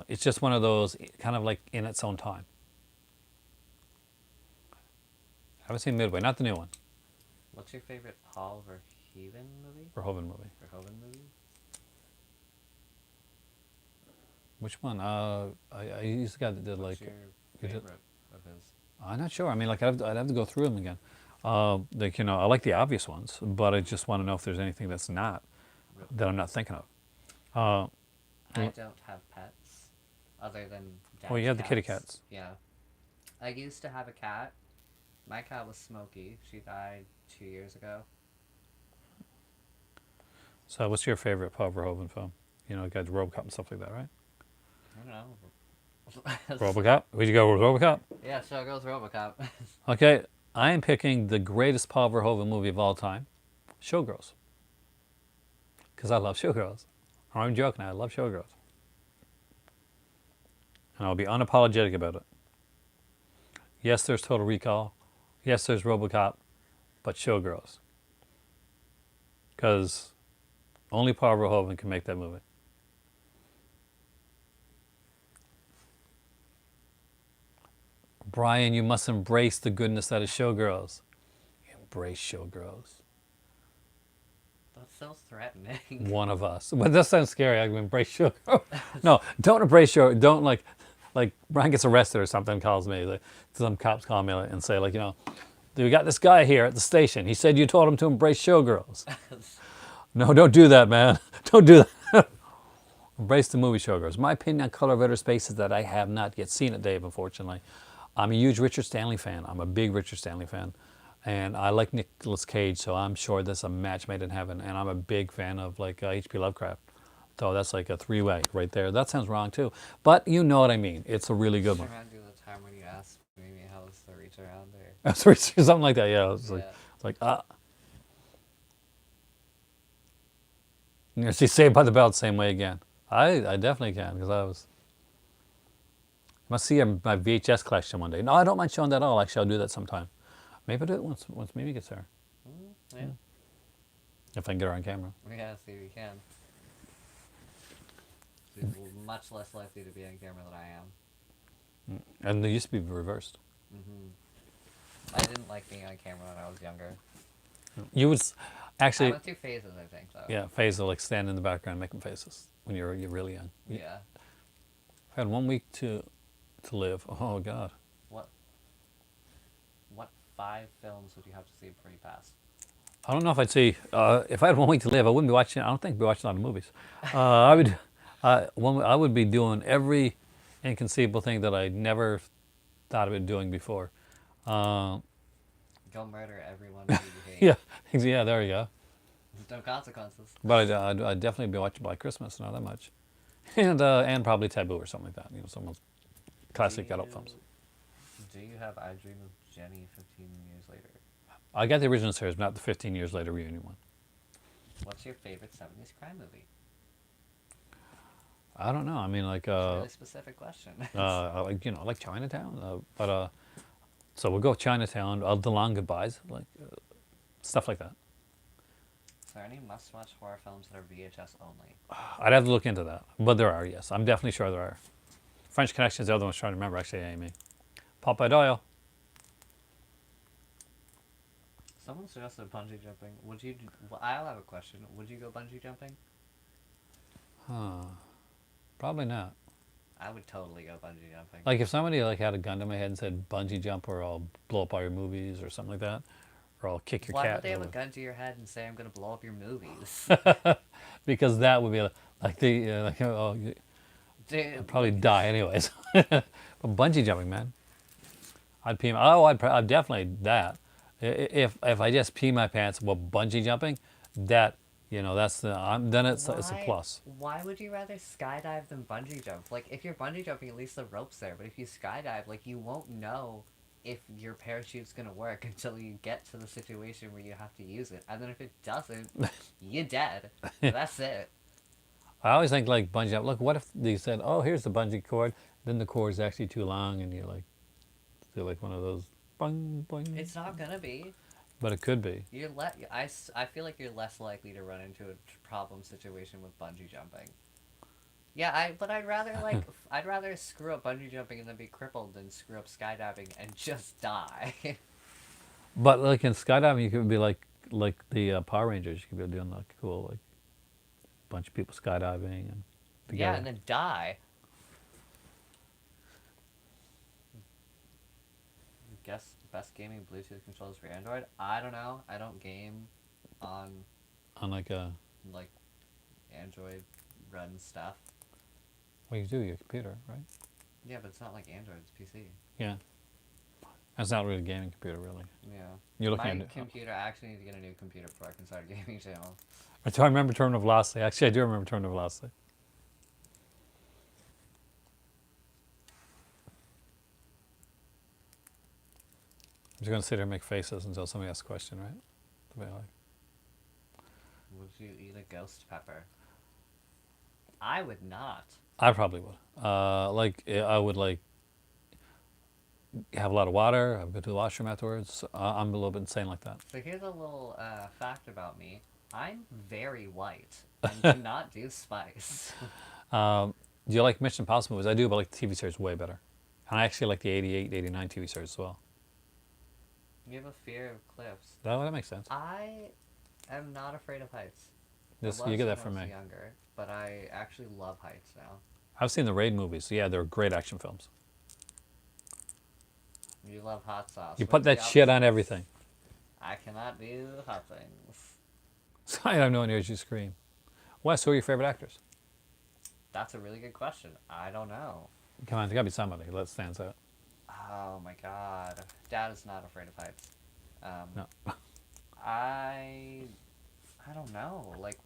It's just one of those kind of like in its own time. I haven't seen Midway, not the new one. What's your favorite Paul Verhoeven movie? Verhoeven movie. Verhoeven movie? Which one? He's the guy that did What's like. your you did- favorite of his? I'm not sure. I mean, like I'd have to go through them again. Like, I like the obvious ones, but I just want to know if there's anything that's not Real that I'm quick. not thinking of. Uh, I don't have pets other than well, you dad's have the kitty cats. cats. Yeah. I used to have a cat. My cat was Smokey. She died 2 years ago. So, what's your favorite Paul Verhoeven film? You got RoboCop and stuff like that, right? I don't know. RoboCop. Would you go with RoboCop? Yeah, so goes Robocop. Okay, I am picking the greatest Paul Verhoeven movie of all time, Showgirls, because I love Showgirls. I'm joking. I love Showgirls, and I'll be unapologetic about it. Yes, there's Total Recall. Yes, there's RoboCop, but Showgirls, because only Paul Verhoeven can make that movie. Brian, you must embrace the goodness that is Showgirls. Embrace Showgirls. That's so threatening. One of us. But that sounds scary. I embrace Showgirls. No, don't embrace Show. Don't like Brian gets arrested or something. Calls me. Like, some cops call me and say we got this guy here at the station. He said you told him to embrace Showgirls. No, don't do that, man. Don't do that. Embrace the movie Showgirls. My opinion on Color of Outer Space is that I have not yet seen it, Dave, unfortunately. I'm a huge Richard Stanley fan. I'm a big Richard Stanley fan. And I like Nicolas Cage, so I'm sure that's a match made in heaven. And I'm a big fan of H.P. Lovecraft. So that's like a three-way right there. That sounds wrong too. But you know what I mean. It's a really good one. Reminds you of the time when you asked me how was the reach around there. Something like that, yeah. Yeah. It's like see, Saved by the Bell the same way again. I definitely can, because I was. Must see my VHS collection one day. No, I don't mind showing that at all. Actually, I'll do that sometime. Maybe I'll do it once Mimi gets there. Yeah. If I can get her on camera. Yeah, see if you can. She's much less likely to be on camera than I am. And they used to be reversed. I didn't like being on camera when I was younger. You would I actually, went through phases, I think, though. yeah, phase of stand in the background making faces when you're really young. Yeah. I had 1 week to live. Oh God. What 5 films would you have to see before you pass? I don't know if I'd see if I had 1 week to live. I wouldn't be watching. I don't think I'd be watching a lot of movies. I would. I would be doing every inconceivable thing that I never thought about doing before. Uh, Go murder everyone who you hate. yeah, yeah. There you go. No consequences. But I'd definitely be watching Black Christmas, not that much, and probably Taboo or something like that. Someone's classic adult films. Do you have I Dream of Jenny 15 years later? I got the original series, not the 15 years later reunion one. What's your favorite 70s crime movie? I don't know. I mean, It's a really specific question. I like Chinatown. So we'll go with Chinatown. The Long Goodbyes, stuff like that. Is there any must-watch horror films that are VHS only? I'd have to look into that, but there are. Yes, I'm definitely sure there are. French Connection is the other one I was trying to remember. Actually, Amy. Popeye Doyle. Someone suggested bungee jumping. Would you? Well, I'll have a question. Would you go bungee jumping? Probably not. I would totally go bungee jumping. Like if somebody had a gun to my head and said bungee jump or I'll blow up all your movies or something like that, or I'll kick your Why cat. would they have a gun to your head and say I'm gonna blow up your movies? Because that would be Dude, I'd probably die anyways. But bungee jumping, man. I'd pee. I'd definitely that. If I just pee my pants while bungee jumping, that's then it's a plus. Why would you rather skydive than bungee jump? Like, if you're bungee jumping, at least the rope's there. But if you skydive, you won't know if your parachute's gonna work until you get to the situation where you have to use it. And then if it doesn't, you're dead. That's it. I always think bungee jump. Look, what if they said, "Oh, here's the bungee cord," then the cord is actually too long, and you do one of those, boing boing. It's not gonna be. But it could be. I feel like you're less likely to run into a problem situation with bungee jumping. Yeah, but I'd rather I'd rather screw up bungee jumping and then be crippled than screw up skydiving and just die. But in skydiving, you could be like the Power Rangers. You could be doing cool bunch of people skydiving and together. Yeah, and then die. guess best gaming Bluetooth controllers for Android. I don't know. I don't game on On like a, like Android run stuff. well, you do your computer, right? Yeah, but it's not like Android. It's PC. Yeah, that's not really a gaming computer, really. Yeah. You're looking My at. computer. I actually need to get a new computer before I can start a gaming channel. Do I remember Terminal Velocity? Actually, I do remember Terminal Velocity. I'm just gonna sit here and make faces until somebody asks a question, right? The way I like. Would you eat a ghost pepper? I would not. I probably would. I would like have a lot of water. I would go to the washroom afterwards. I'm a little bit insane like that. So here's a little fact about me. I'm very white and do not do spice. Do you like Mission Impossible movies? I do, but I like the TV series way better. And I actually like the 88, 89 TV series as well. You have a fear of cliffs. That makes sense. I am not afraid of heights. This, I you was get when that I from was me. younger, but I actually love heights now. I've seen the Raid movies. Yeah, they're great action films. You love hot sauce. You What's put the that shit on opposite? everything. I cannot do hot things. So I have no one hears you scream. Wes, who are your favorite actors? That's a really good question. I don't know. Come on, there gotta be somebody that stands out. Oh my god. Dad is not afraid of heights. No. I I don't know. Like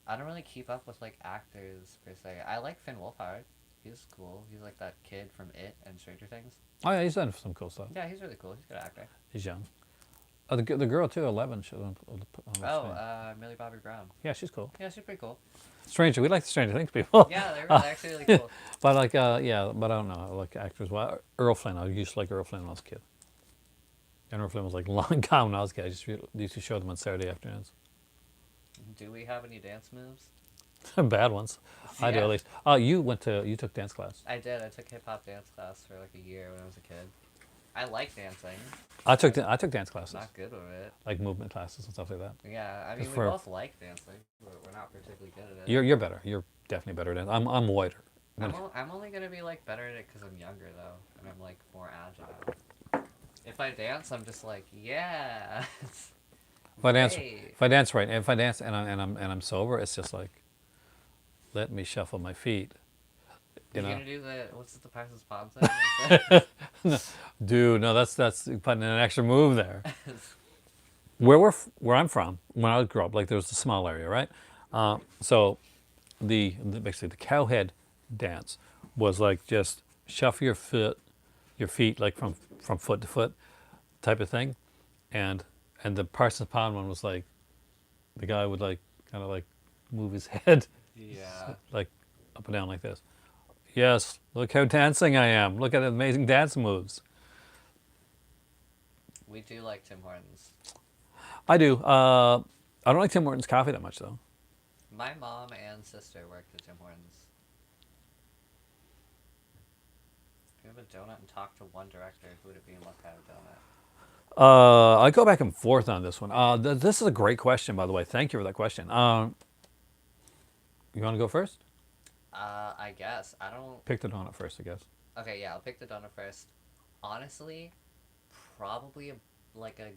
I don't really keep up with like actors per se. I like Finn Wolfhard. He's cool. He's like that kid from It and Stranger Things. Oh yeah, he's done some cool stuff. Yeah, he's really cool. He's a good actor. He's young. Oh, the girl too, 11. Millie Bobby Brown. Yeah, she's cool. Yeah, she's pretty cool. Stranger, we like the Stranger Things people. Yeah, they're really, actually really cool. But like, yeah, but I don't know. I like actors. Well, Earl Flynn. I used to like Earl Flynn when I was a kid. And Earl Flynn was like long gone when I was a kid. I just used to show them on Saturday afternoons. Do we have any dance moves? Bad ones. I do Yeah. at least. You took dance class. I did. I took hip hop dance class for like a year when I was a kid. I like dancing. I took dance classes, Not good with it. like movement classes and stuff like that. Yeah, I mean, we For- both like dancing, but we're not particularly good at it. You're better. You're definitely better than I'm whiter. I'm only gonna be like better at it because I'm younger though, and I'm like more agile. If I dance, I'm just like, yeah. If I dance, Great. if I dance right, if I dance and I'm sober, it's just like, let me shuffle my feet. You You know, gonna do what's the Parsons Palm thing? dude, no, that's putting in an extra move there. Where I'm from, when I grew up, like there was a small area, right? So basically the cowhead dance was like just shuffle your feet like from foot to foot, type of thing, and the Parsons Pound one was like, the guy would like kind of like move his head Yeah. like up and down like this. Yes, look how dancing I am. Look at the amazing dance moves. We do like Tim Hortons. I do. I don't like Tim Hortons coffee that much though. My mom and sister worked at Tim Hortons. If you have a donut and talk to one director, who would it be and what kind of donut? I go back and forth on this one. This is a great question, by the way. Thank you for that question. You want to go first? I guess. I don't. Pick the donut first, I guess. Okay, yeah, I'll pick the donut first. Honestly, probably like a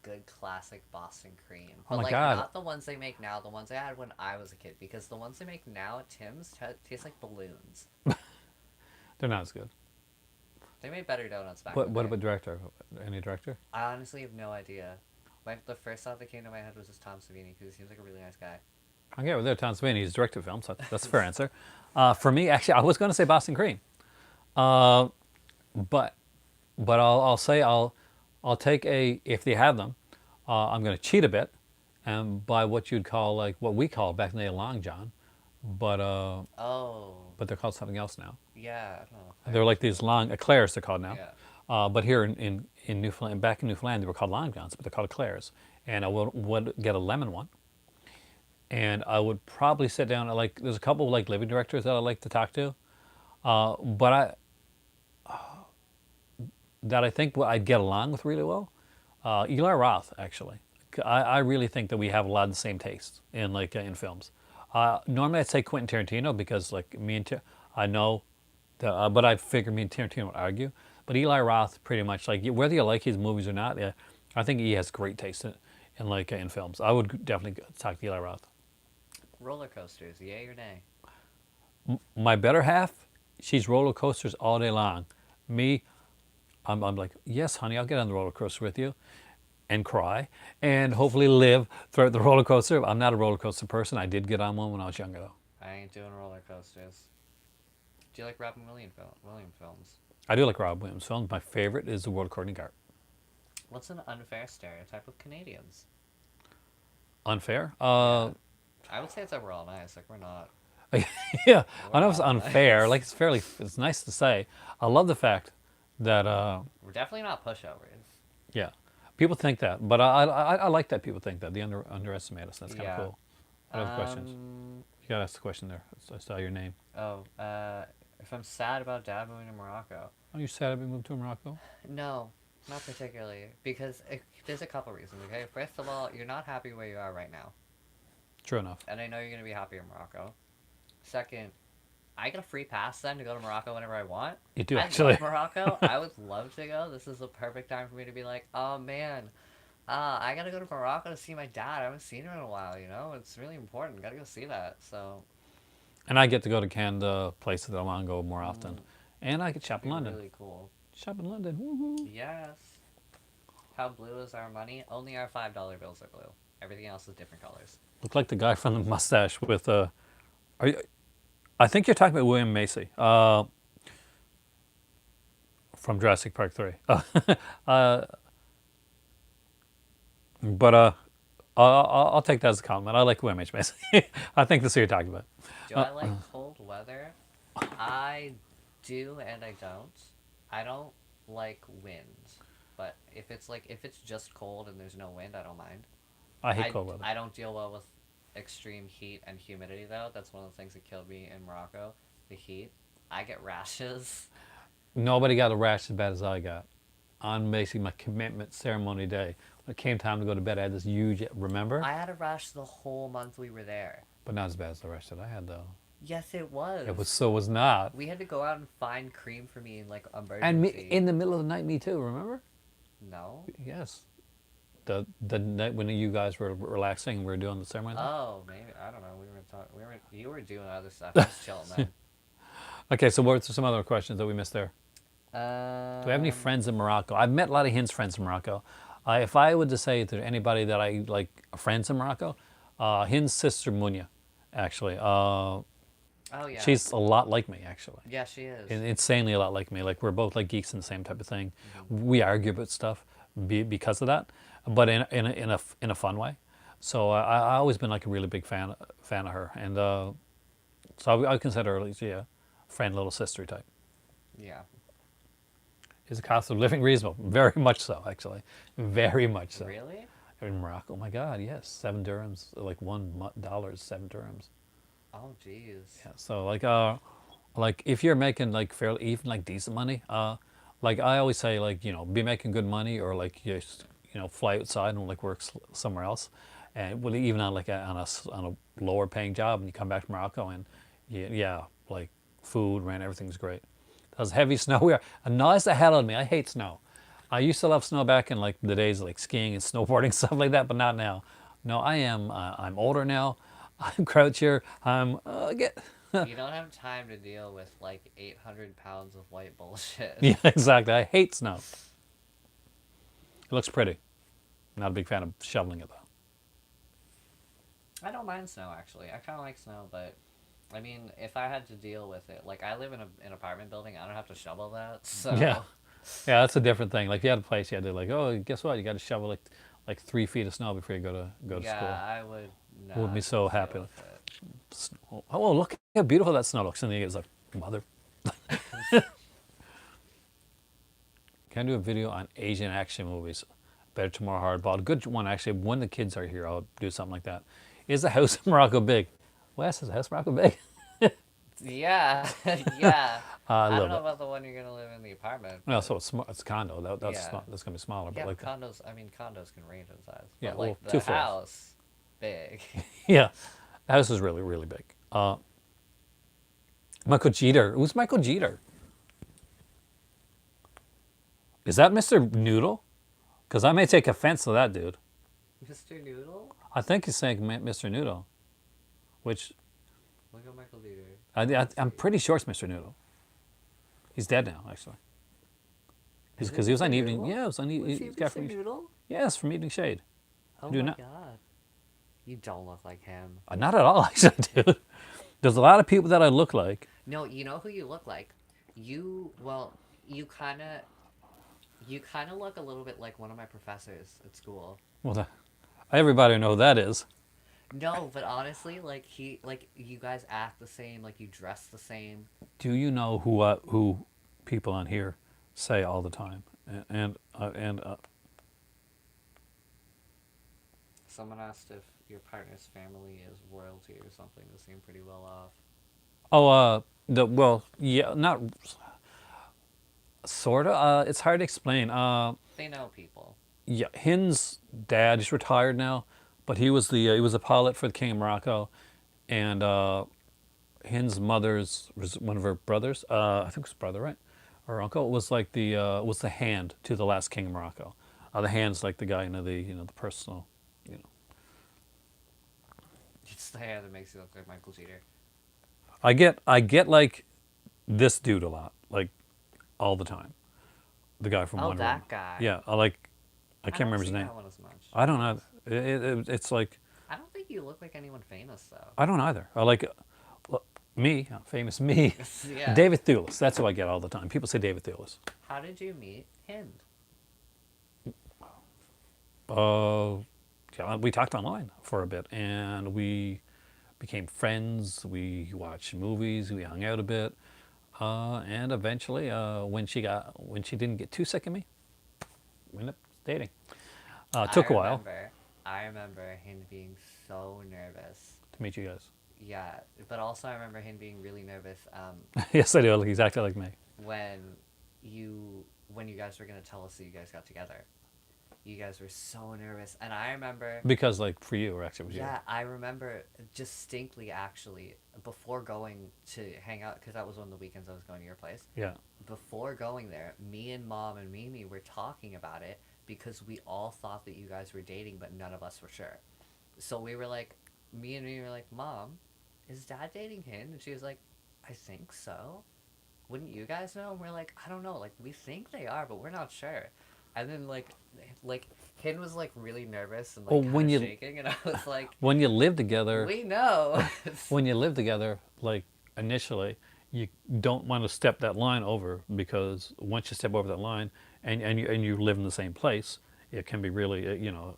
good classic Boston cream. Oh But my like God. not the ones they make now, the ones I had when I was a kid. Because the ones they make now at Tim's taste like balloons. They're not as good. They made better donuts back What in the day. about director? Any director? I honestly have no idea. The first thought that came to my head was just Tom Savini because he seems like a really nice guy. Okay, well, there, Tom Savini. He's directed films. That's a fair answer. For me, actually, I was going to say Boston Cream, but I'll say I'll take if they have them. I'm going to cheat a bit, and buy what you'd call like what we call back in the day a Long John, but Oh, they're called something else now. yeah, I don't know. They're like these long eclairs. They're called now. Yeah. But here in Newfoundland, back in Newfoundland, they were called Long Johns, but they're called eclairs. And I would get a lemon one. And I would probably sit down. There's a couple of like living directors that I like to talk to, but I think I'd get along with really well. Eli Roth, actually. I really think that we have a lot of the same tastes in films. Normally I'd say Quentin Tarantino because like I know But I figured me and Tarantino would argue. But Eli Roth, pretty much, like whether you like his movies or not, yeah, I think he has great taste in films. I would definitely talk to Eli Roth. Roller coasters, yay or nay? My better half, she's roller coasters all day long. Me, I'm like, yes, honey, I'll get on the roller coaster with you and cry and hopefully live throughout the roller coaster. I'm not a roller coaster person. I did get on one when I was younger, though. I ain't doing roller coasters. Do you like Robin Williams films? I do like Rob Williams films. My favorite is The World According to Garp. What's an unfair stereotype of Canadians? Unfair? Yeah. I would say it's overall nice. Like, Yeah, I we're know it's not unfair. nice. Like it's nice to say. I love the fact that, We're definitely not pushovers. yeah, people think that, but I like that people think that. They underestimate us. That's kind of Yeah. cool. What other questions? Um. You gotta ask the question there. I saw your name. Oh. If I'm sad about Dad moving to Morocco. Are you sad we moved to Morocco? No, not particularly. Because there's a couple reasons. Okay. First of all, you're not happy where you are right now, True enough. and I know you're gonna be happy in Morocco. Second, I get a free pass then to go to Morocco whenever I want. You do I actually. love Morocco. I would love to go. This is the perfect time for me to be like, oh man, I gotta go to Morocco to see my dad. I haven't seen him in a while. You know, it's really important. Gotta go see that. So And I get to go to Canada, places that I want to go more often. mm, And I could shop be in London. really cool. Shop in London. Woohoo. Yes. How blue is our money? Only our $5 bills are blue. Everything else is different colors. Look like the guy from the mustache with are you, I think you're talking about William Macy from Jurassic Park 3. Uh, but I'll take that as a compliment. I like William H. Macy. I think that's who you're talking about. Do I like cold weather? I do and I don't. I don't like wind. But if it's just cold and there's no wind, I don't mind. I hate cold weather. I don't deal well with extreme heat and humidity though. That's one of the things that killed me in Morocco. The heat. I get rashes. Nobody got a rash as bad as I got on basically my commitment ceremony day. When it came time to go to bed, I had this huge, remember? I had a rash the whole month we were there. But not as bad as the rash that I had, though. Yes, it was. Was not. We had to go out and find cream for me in like And me, emergency. in the middle of the night, me too, remember? No. Yes. The night when you guys were relaxing and we were doing the ceremony. Oh, maybe I don't know. We were talking. We were. You were doing other stuff. I was chilling then. Okay, so what's some other questions that we missed there? Do we have any Um, friends in Morocco? I've met a lot of Hint's friends in Morocco. If I were to say to anybody that I like friends in Morocco, Hint's sister Munya, actually. Oh yeah. She's a lot like me, actually. Yeah, she is. Insanely a lot like me. Like we're both like geeks in the same type of thing. We argue about stuff because of that, but in a fun way. So I always been like a really big fan of her, and so I would consider her like, yeah, friend, little sister type. Yeah. Is the cost of living reasonable? Very much so, actually. Very much so. Really? In Morocco, oh my God, yes, 7 dirhams, like $1 is 7 dirhams. Oh jeez. Yeah, so like if you're making like fairly even like decent money, like I always say, like be making good money or like just fly outside and like work somewhere else, and well even on like on a lower paying job, and you come back to Morocco and yeah, like food, rent, everything's great. There's heavy snow here. It annoys the hell out of me. I hate snow. I used to love snow back in like the days of like skiing and snowboarding stuff like that, but not now. No, I'm older now. I'm crouchier. You don't have time to deal with like 800 pounds of white bullshit. Yeah, exactly. I hate snow. It looks pretty. Not a big fan of shoveling it though. I don't mind snow actually. I kind of like snow, but I mean, if I had to deal with it, like I live in an apartment building, I don't have to shovel that. So Yeah, yeah, that's a different thing. Like if you had a place, you had to like, oh, guess what? You got to shovel like 3 feet of snow before you go to yeah, school. I would. Would be Not so deal happy. with it. Snow. Oh, look how beautiful that snow looks. And then it's like, mother. Can I do a video on Asian action movies? Better Tomorrow, Hardball. Good one, actually. When the kids are here, I'll do something like that. Is the house in Morocco big? Wes, is the house in Morocco big? Yeah, yeah. I I don't love know it. about the one you're gonna live in the apartment. No, so it's a condo. That's Yeah. that's gonna be smaller. Yeah, But like, condos. I mean, condos can range in size. Yeah, But like well, the 2 floors. house, big. yeah, the house is really really big. Michael Jeter. Who's Michael Jeter? Is that Mr. Noodle? Because I may take offense to that dude. Mr. Noodle? I think he's saying Mr. Noodle, which Look at Michael Dieter. Let's I'm see. pretty sure it's Mr. Noodle. He's dead now, actually. Is it Because he was Mr. on Evening. Noodle? Yeah, it was on. Was he He's got Mr. Noodle? Yes, from Evening Shade. Oh Do my not. god. You don't look like him. Not at all, actually, dude. There's a lot of people that I look like. No, you know who you look like? Well, you kind of look a little bit like one of my professors at school. Well, everybody know who that is. No, but honestly, like you guys act the same, like you dress the same. Do you know who people on here say all the time? And Someone asked if your partner's family is royalty or something. They seem pretty well off. yeah, not sorta. It's hard to explain. They know people. Yeah, Hin's dad is retired now, but he was a pilot for the King of Morocco, and Hin's mother's was one of her brothers. I think it was brother, right, or uncle was like was the hand to the last King of Morocco. The hand's like the guy, the personal, you know. It's the hair that makes you look like Michael Jeter. I get like this dude a lot, like all the time. The guy from Oh, Wonder Woman. that guy. Yeah, I I can't don't remember his see name. that one as much. I don't know. It's like I don't think you look like anyone famous though. I don't either. I like me, famous me, Yeah. David Thewlis. That's who I get all the time. People say David Thewlis. How did you meet him? Uh, yeah, we talked online for a bit, and we became friends. We watched movies. We hung out a bit, and eventually, when she didn't get too sick of me, we ended up dating. Took a while I remember him being so nervous. to meet you guys. Yeah, but also I remember him being really nervous Yes, I do. Look exactly like me. when you guys were gonna tell us that you guys got together. You guys were so nervous, and I remember. Because like for you, or actually it was you. Yeah, I remember distinctly actually before going to hang out because that was one of the weekends I was going to your place. Yeah. Before going there, me and Mom and Mimi were talking about it because we all thought that you guys were dating, but none of us were sure. So we were like, me and Mimi were like, Mom, is Dad dating him? And she was like, I think so. Wouldn't you guys know? And we're like, I don't know. Like, we think they are, but we're not sure. And then like Ken was like really nervous and like Well, kind of shaking, and I was like, when you live together, we know. when you live together, like initially, you don't want to step that line over, because once you step over that line and you live in the same place, it can be really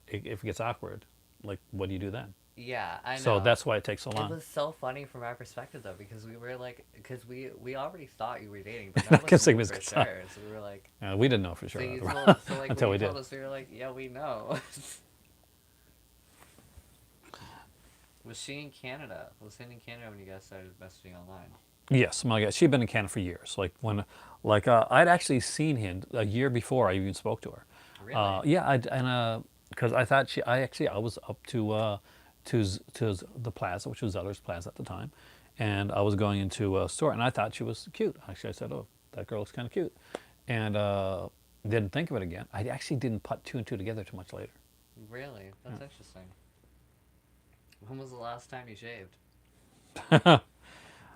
if it gets awkward, like what do you do then? Yeah, I know. So that's why it takes so It long. was so funny from our perspective though, because we were like, because we already thought you were dating, but none of Guess us it knew was for good sure. time. So we were like, We didn't know for sure so like until when we you told did. us, we were like, yeah, we know. Was she in Canada? Was he in Canada when you guys started messaging online? Yes, my God, she'd been in Canada for years. I'd actually seen him a year before I even spoke to her. Really? Yeah, and because I thought I was up to the plaza, which was Zeller's Plaza at the time, and I was going into a store, and I thought she was cute. Actually, I said, "Oh, that girl looks kind of cute," and didn't think of it again. I actually didn't put two and two together too much later. Really? That's interesting. When was the last time you shaved?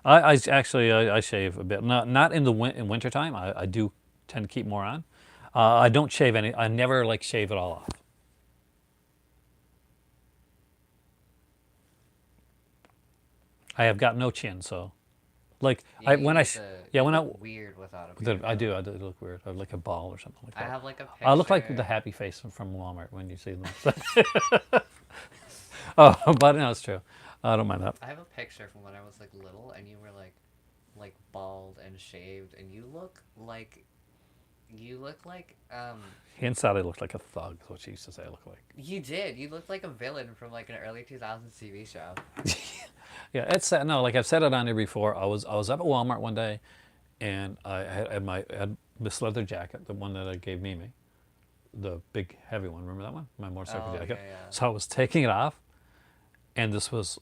I shave a bit. Not in the in wintertime. I do tend to keep more on. I don't shave any. I never shave it all off. I have got no chin, so Yeah, you when I look, yeah you when I look weird without a beard. I do look weird. I look like a ball or something like I that. have like a picture. I look like the happy face from Walmart when you see them. Oh, but no, it's true. I don't mind that. I have a picture from when I was like little, and you were like bald and shaved, and you look like Inside, I look like a thug. Is what she used to say I look like. you did. You looked like a villain from like an early 2000s TV show. Yeah, it's no, like I've said it on here before. I was up at Walmart one day, and I had this leather jacket, the one that I gave Mimi, the big heavy one. Remember that one? My motorcycle Oh, jacket. yeah, yeah. So I was taking it off, and this was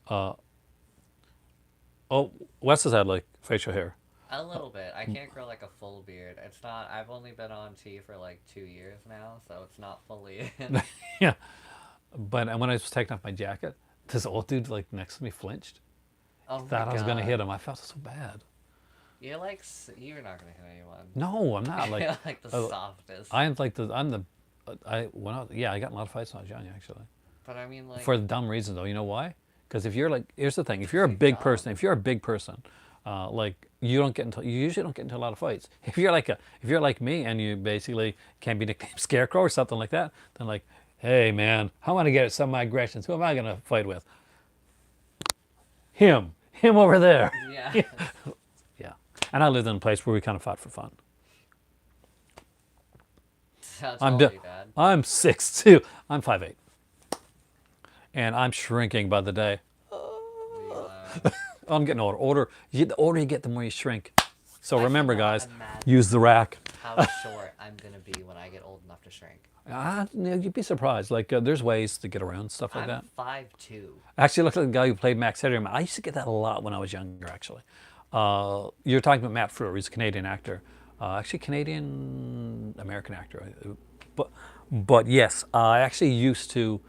Wes has had like facial hair. A little bit. I can't grow like a full beard. It's not. I've only been on tea for like 2 years now, so it's not fully in. Yeah. But when I was taking off my jacket, this old dude like next to me flinched. Oh my Thought I was gonna god. hit him. I felt so bad. You're like you're not gonna hit anyone. No, I'm not. Like, You're like the uh, softest. I'm the, yeah, I got in a lot of fights when I was young actually. But I mean, like, For the dumb reason though, you know why? Because if you're like, here's the thing: if you're a you're big dumb. person, like you usually don't get into a lot of fights. If you're like me and you basically can be nicknamed Scarecrow or something like that, then like, hey man, I want to get at some of my aggressions. Who am I gonna fight with? Him over there. Yeah. Yeah, and I lived in a place where we kind of fought for fun. That's I'm all di- you dad. I'm 6'2". I'm 5'8", and I'm shrinking by the day. You, I'm getting older. The older you get, the more you shrink. So I remember, cannot guys, imagine use the rack. how short I'm gonna be when I get old enough to shrink. You'd be surprised. Like there's ways to get around stuff like that. I'm 5'2". Actually, look like the guy who played Max Headroom. I used to get that a lot when I was younger. Actually, you're talking about Matt Frewer. He's a Canadian actor. Actually, Canadian American actor. But yes, I actually used to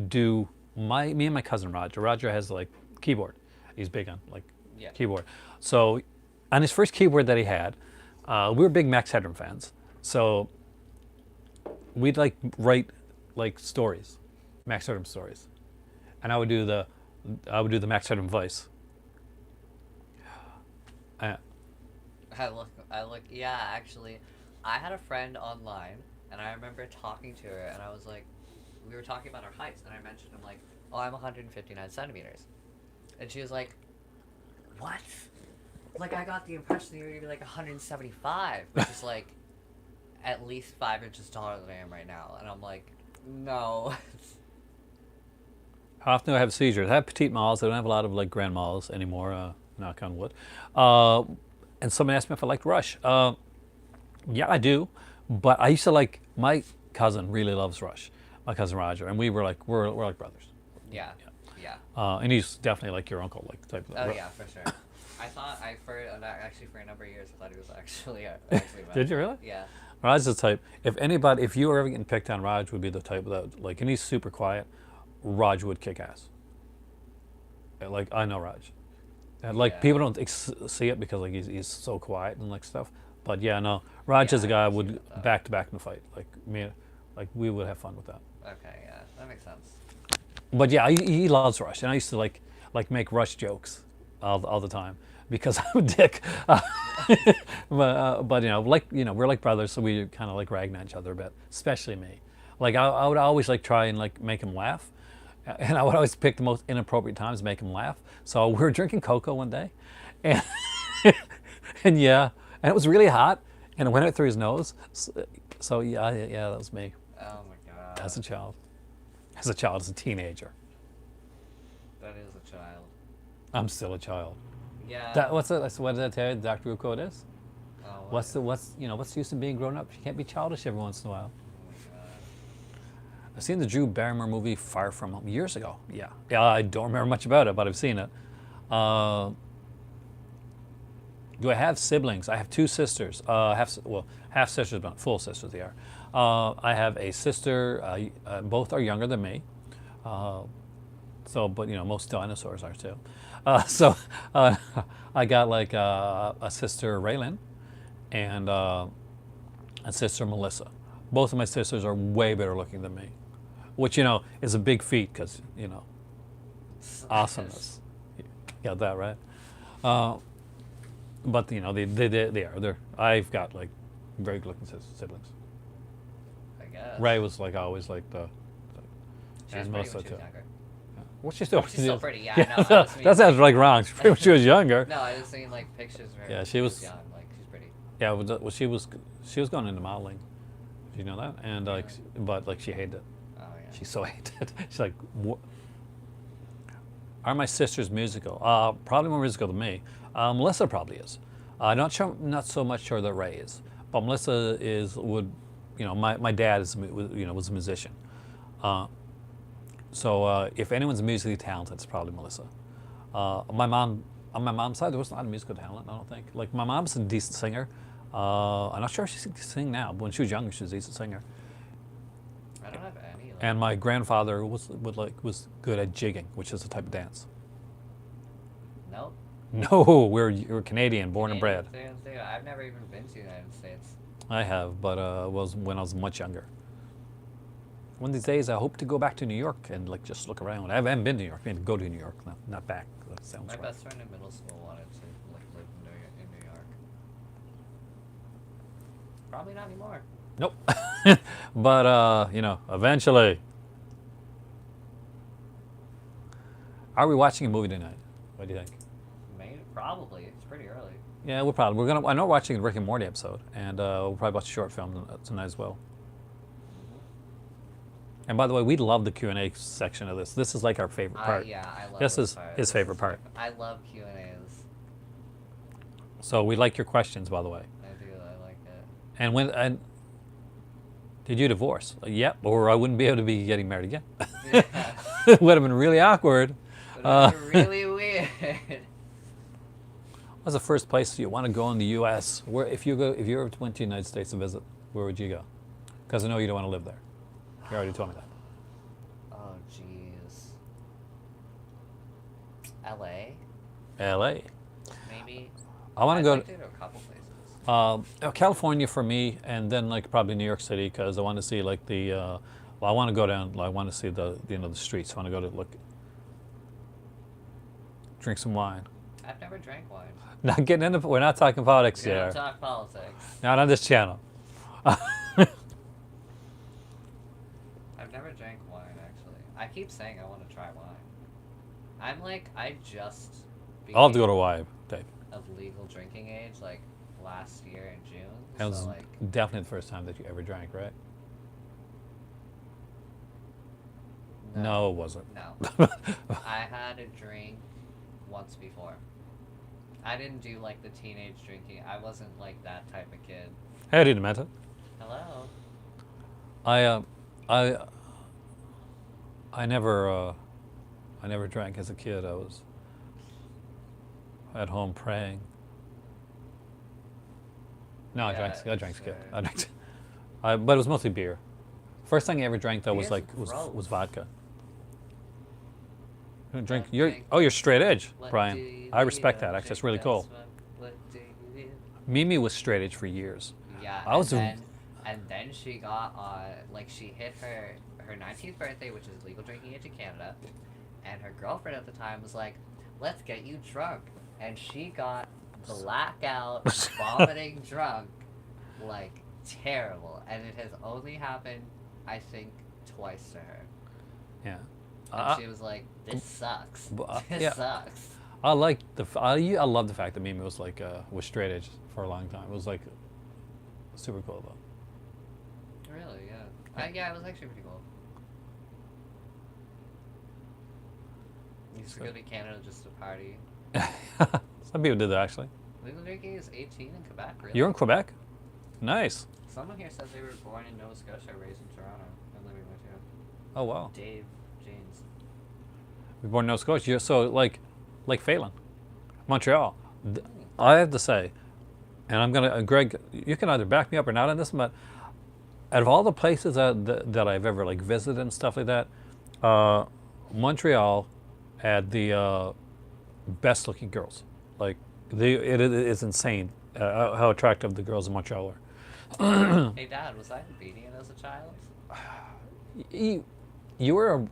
do me and my cousin Roger. Roger has like keyboard. He's big on like Yeah. keyboard. So on his first keyboard that he had, we were big Max Headroom fans. So we'd like write like stories, Max Headroom stories, and I would do the Max Headroom voice. Uh, Yeah, actually, I had a friend online, and I remember talking to her, and I was like, we were talking about our heights, and I mentioned, I'm like, oh, I'm 159 centimeters. And she was like, what? Like, I got the impression that you were gonna be like 175, which is like at least 5 inches taller than I am right now. And I'm like, no. How often do I have seizures? I have petite malls. I don't have a lot of like grand malls anymore. Knock on wood. Uh, and someone asked me if I liked Rush. Yeah, I do. But I used to like my cousin really loves Rush. My cousin Roger, and we're like brothers. Yeah. Yeah. And he's definitely like your uncle, like type of. Oh, yeah, for sure. Actually, for a number of years, I thought he was actually Did you really? Yeah. Raj's the type. If you were ever getting picked on, Raj would be the type that like, and he's super quiet. Raj would kick ass. Like I know Raj, and like Yeah. people don't see it because like he's so quiet and like stuff. But yeah, no, Raj Yeah, is a I guy can see would that. back to back in the fight. Like me, like we would have fun with that. Okay, yeah, that makes sense. But yeah, he loves Rush, and I used to like make Rush jokes all the time because I'm a dick. But we're like brothers, so we kind of like ragging at each other a bit, especially me. Like I would always like try and like make him laugh, and I would always pick the most inappropriate times to make him laugh. So we were drinking cocoa one day, and and yeah, and it was really hot, and it went out through his nose. So yeah, that was me Oh my god. as a child, as a teenager. That is a child. I'm still a child. Yeah. What did that tell you? Dr. Who quote is? Oh, What's the use in being grown up? You can't be childish every once in a while. Oh my god. I've seen the Drew Barrymore movie Far From Home years ago. Yeah. I don't remember much about it, but I've seen it. Uh, do I have siblings? I have two sisters. Half sisters, but full sisters they are. I have a sister. Both are younger than me. But most dinosaurs are too. So I got like a sister Raylan and a sister Melissa. Both of my sisters are way better looking than me, which is a big feat because awesomeness. You got that right. But they are. I've got like very good looking siblings. I guess. Ray was like always like the She was and pretty Melissa when she too. was younger. What's she still? She's still pretty, yeah. Yeah, No, I just mean, that sounds like wrong. When she was younger. No, I was saying like pictures of her. Yeah, when she was- young. Like she's pretty. Yeah, well, she was going into modeling. Did you know that? And like, but like she hated it. Oh yeah. She so hated it. She's like, are my sisters musical? Probably more musical than me. Melissa probably is. Not so much sure that Ray is, but Melissa my dad was a musician. So if anyone's musically talented, it's probably Melissa. My mom On my mom's side, there was not a musical talent. I don't think. Like my mom's a decent singer. I'm not sure if she can sing now, but when she was younger, she was a decent singer. I don't have any. Like, And my grandfather was good at jigging, which is a type of dance. nope. No, we're Canadian, born and bred. Canadians do. I've never even been to the United States. I have, but was when I was much younger. One of these days, I hope to go back to New York and like just look around. I haven't been to New York. I mean, go to New York, not back. That sounds My right. best friend in middle school wanted to like live in New York. Probably not anymore. Nope. But eventually. Are we watching a movie tonight? What do you think? Maybe, probably. It's pretty early. Yeah, we're probably I know we're watching a Rick and Morty episode, and we'll probably watch a short film tonight as well. And by the way, we love the Q&A section of this. This is like our favorite part. Yeah, I love This this is part. his favorite part. I love Q&As. So we like your questions, by the way. I do. I like it. And did you divorce? Yep, or I wouldn't be able to be getting married again. Yeah. It would have been really awkward. But it's really weird. What's the first place you want to go in the U.S.? Where, if you ever went to the United States to visit, where would you go? Because I know you don't want to live there. You already told me that. Oh, jeez. L.A. L.A. Maybe. I want to I'd go like to go to a couple places. California for me, and then like probably New York City because I want to see like the. Well, I want to go down. I want to see the the streets. I want to go to look. Drink some wine. I've never drank wine. Not getting into. We're not talking politics We don't here. talk politics. Not on this channel. I've never drank wine, actually. I keep saying I want to try wine. I just I'll have to became go to Hawaii, Dave. of legal drinking age, like, last year in June. That was So, like, definitely the first time that you ever drank, right? No, it wasn't. No. I had a drink once before. I didn't do, like, the teenage drinking. I wasn't, like, that type of kid. Hey, I didn't meant it. Hello? I never drank as a kid. I was at home praying. No, I drank as a kid. sure. I drank, but it was mostly beer. First thing I ever drank though was Beer's like was gross. vodka. You don't drink. Drink. You're straight edge, What do Brian. you I do? respect that. Actually, that's really Drink cool. that smoke. What do you do? Mimi was straight edge for years. Yeah, I was and then she got like she hit her 19th birthday, which is legal drinking age in Canada, and her girlfriend at the time was like, "Let's get you drunk," and she got blackout, vomiting drunk, like terrible, and it has only happened, I think, twice to her, Yeah. and she was like, "This sucks. This yeah. sucks." I like I love the fact that Mimi was like was straight edge for a long time. It was like super cool though. Really, yeah. Yeah, it was actually pretty cool. Used to go to Canada just to party. Some people did that actually. Legal drinking is 18 in Quebec, really. You're in Quebec? Nice. Someone here says they were born in Nova Scotia, raised in Toronto, and living with you. Oh wow. Dave James. We're born in Nova Scotia. So like Phelan, Montreal. I have to say, and I'm gonna Greg, you can either back me up or not on this, but out of all the places that I've ever like visited and stuff like that, Montreal had the best looking girls. Like it is insane how attractive the girls in Montreal are. Hey, Dad, was I obedient as a child? You were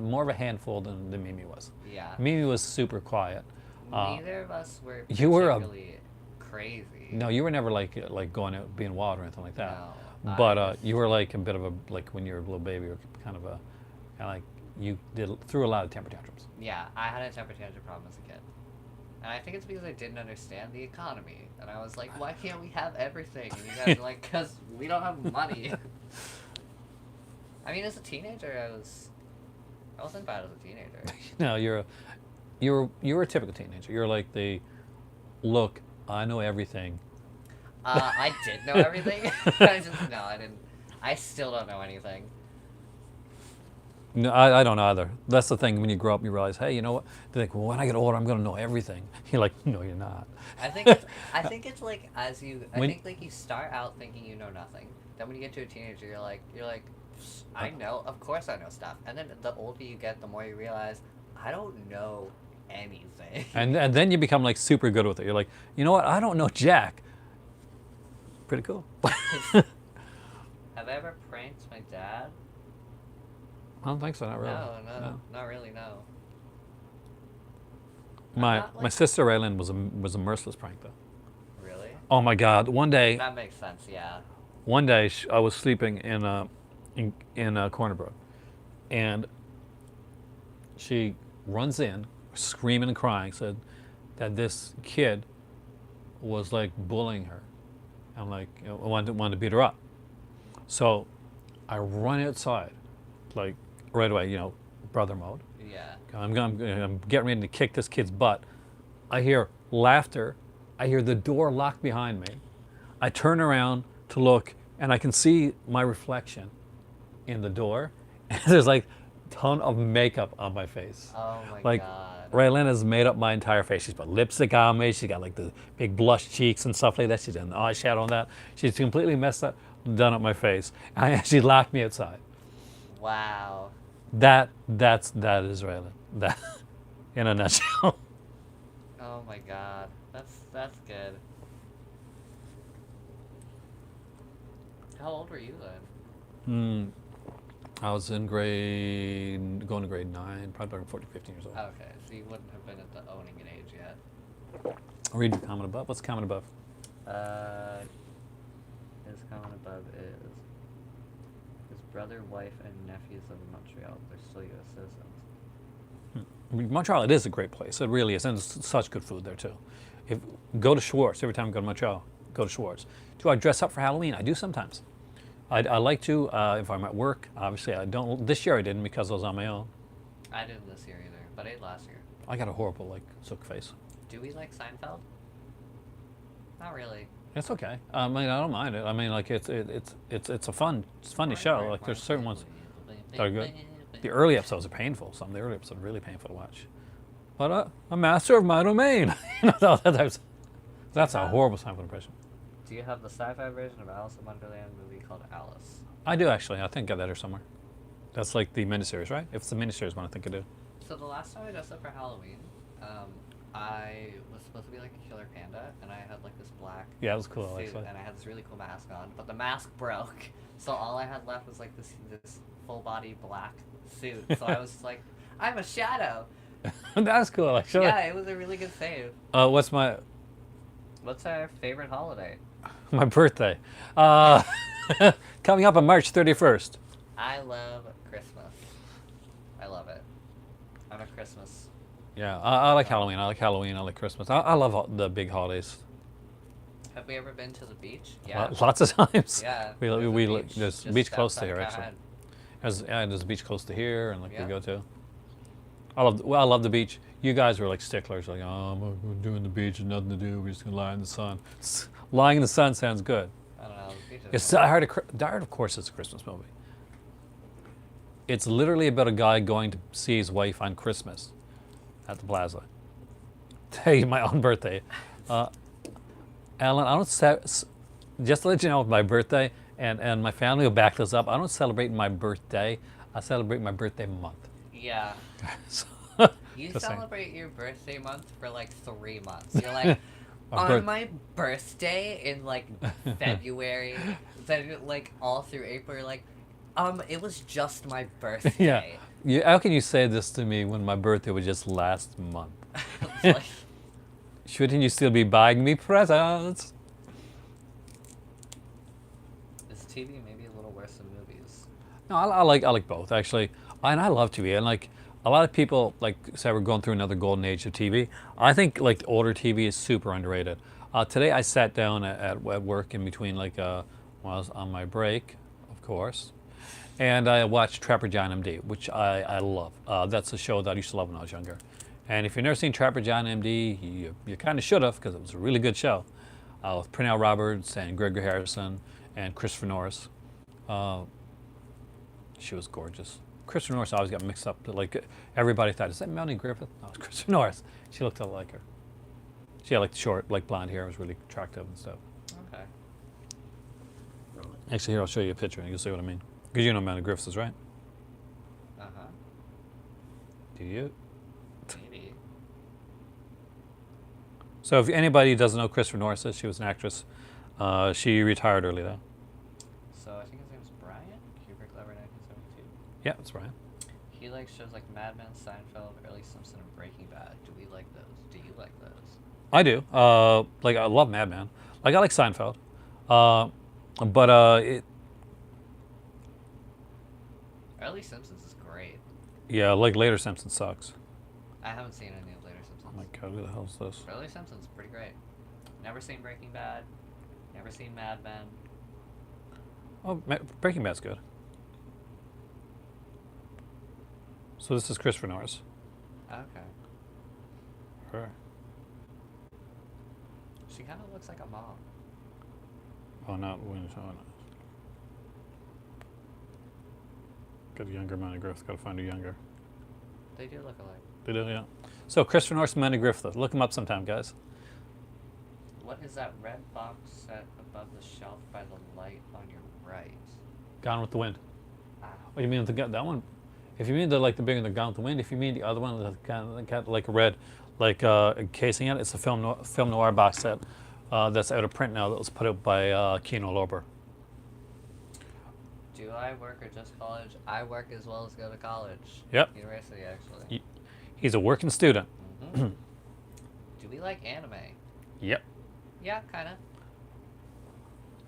more of a handful than Mimi was. Yeah. Mimi was super quiet. Neither of us were you were particularly crazy. No, you were never like going out being wild or anything like that. No, But you were like a bit of a like when you were a little baby, you were kind of like you threw a lot of temper tantrums. Yeah, I had a temper tantrum problem as a kid. And I think it's because I didn't understand the economy. And I was like, why can't we have everything? And you guys are like, because we don't have money. I mean, as a teenager, I wasn't bad as a teenager. No, you were a typical teenager. You're like look, I know everything. I did know everything. No, I didn't. I still don't know anything. No, I don't either. That's the thing. When you grow up, you realize, hey, you know what? They think, well, when I get older, I'm going to know everything. You're like, no, you're not. I think it's like as you I When think like you start out thinking you know nothing. Then when you get to a teenager, you're like uh, I know, of course I know stuff. And then the older you get, the more you realize I don't know anything. and then you become like super good with it. You're like, you know what? I don't know Jack. Pretty cool. Have I ever pranked my dad? I don't think so. Not really. No, No. not really. No, I'm My not my like sister Raylan was a merciless prank though. really. Oh my God! That makes sense. Yeah. One day I was sleeping in Corner Brook, and she runs in, screaming and crying, said that this kid was like bullying her. I'm like, wanted to beat her up. So I run outside, like right away, brother mode. Yeah. I'm getting ready to kick this kid's butt. I hear laughter. I hear the door lock behind me. I turn around to look, and I can see my reflection in the door. And there's like a ton of makeup on my face. Oh my Like, god. Raylene has made up my entire face. She's put lipstick on me. She's got like the big blush cheeks and stuff like that. She's done the eyeshadow on that. She's completely messed up, done up my face. And she locked me outside. Wow. That is Raylene. That, in a nutshell. Oh my god. That's good. How old were you then? I was going to grade 9, probably about 14, 15 years old. Okay, so you wouldn't have been at the owning an age yet. Read your comment above. What's the comment above? Uh, his comment above is his brother, wife, and nephews live in Montreal. They're still U.S. citizens. Montreal, it is a great place. It really is. And there's such good food there, too. Go to Schwartz. Every time I go to Montreal, go to Schwartz. Do I dress up for Halloween? I do sometimes. I like to, if I'm at work. Obviously, I don't. This year I didn't because I was on my own. I didn't this year either, but I ate last year. I got a horrible, sook face. Do we like Seinfeld? Not really. It's okay. I mean, I don't mind it. I mean, it's a funny show. Like, there's certain ones that are good. The early episodes are painful. Some of the early episodes are really painful to watch. But a master of my domain. That's a horrible Seinfeld impression. Do you have the sci-fi version of Alice in Wonderland movie called Alice? I do actually. I think I got that here somewhere. That's like the miniseries, right? If it's the miniseries one, I think I do. So the last time I dressed up for Halloween, I was supposed to be like a killer panda, and I had like this black Yeah, it was cool. suit, Actually. and I had this really cool mask on, but the mask broke, so all I had left was like this full body black suit. So I was like, I'm a shadow. That's cool. Actually. Yeah, it was a really good save. What's What's our favorite holiday? my birthday? Coming up on March 31st. I love Christmas. I love it. I'm a Christmas. Yeah, I like Halloween. I like Halloween. I like Christmas. I love the big holidays. Have we ever been to the beach? Yeah. Lots of times. Yeah. There's a beach just close to outside here actually. Calhoun. There's a beach close to here, and we Yeah. go to. I love the beach. You guys were like sticklers, like, oh, we're doing the beach, and nothing to do. We're just gonna lie in the sun. Lying in the sun sounds good. I don't know. The beach is It's nice. Die Hard, of course, is a Christmas movie. It's literally about a guy going to see his wife on Christmas at the plaza. Hey, my own birthday. Alan, I don't just to let you know, my birthday, and my family will back this up. I don't celebrate my birthday. I celebrate my birthday month. Yeah. So, You just saying. celebrate your birthday month for like 3 months. You're like, My birth- on my birthday in like February, then like all through April, you're like, it was just my birthday. Yeah. How can you say this to me when my birthday was just last month? It's like, Shouldn't you still be buying me presents? is TV maybe a little worse than movies? No, I like both actually, and I love TV. And like a lot of people like say we're going through another golden age of TV. I think like older TV is super underrated. Today I sat down at work in between when I was on my break, of course, and I watched Trapper John MD, which I love. That's a show that I used to love when I was younger. And if you've never seen Trapper John MD, you kind of should have because it was a really good show with Pernell Roberts and Gregory Harrison and Christopher Norris. She was gorgeous. Christopher Norris always got mixed up. Like everybody thought, is that Melanie Griffith? No, it's Christopher Norris. She looked a lot like her. She had like short, like blonde hair. Was really attractive and stuff. Okay. Actually, here I'll show you a picture and you'll see what I mean. Because you know Melanie Griffith is right. Uh huh. Do you? Maybe. So if anybody doesn't know Christopher Norris is, she was an actress. She retired early though. So I think his name's Brian. Kubrick Lover, 1972. Yeah, that's right. He likes shows like Mad Men, Seinfeld, Early Simpson, and Breaking Bad. Do we like those? Do you like those? I do. Like I love Mad Men. Like I like Seinfeld. But Early Simpsons is great. yeah, like later Simpsons sucks. I haven't seen any of later Simpsons. Oh my god, who the hell is this? Early Simpsons pretty great. Never seen Breaking Bad. Never seen Mad Men. Oh, Breaking Bad's good. So this is Christopher Norris. Okay. Her. She kind of looks like a mom. Oh, not when. Oh, no. Got a younger Melanie Griffith. Got to find her younger. They do look alike. They do, yeah. So Christopher Norris and Melanie Griffith. Look them up sometime, guys. What is that red box set above the shelf by the light on your right? Gone with the Wind. Ah. Oh, you mean that one? If you mean the bigger than Gone with the Wind, if you mean the other one that got like a red, like casing in it, it's a film noir box set that's out of print now. That was put out by Kino Lorber. Do I work or just college? I work as well as go to college. Yep. University, actually. He's a working student. Mm-hmm. Do we like anime? Yep. Yeah, kind of.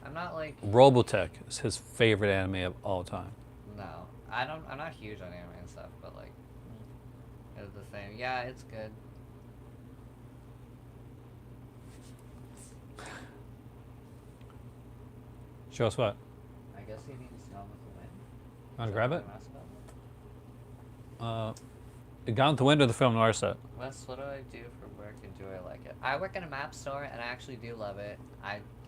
I'm not like... Robotech is his favorite anime of all time. No. I'm not huge on anime and stuff, but like... It's the same. Yeah, it's good. Show us what? I guess you need to Gone with the Wind. Want to grab it? Something else about it? Gone with the Wind or the film noir set? Wes, what do I do for work and do I like it? I work in a map store and I actually do love it.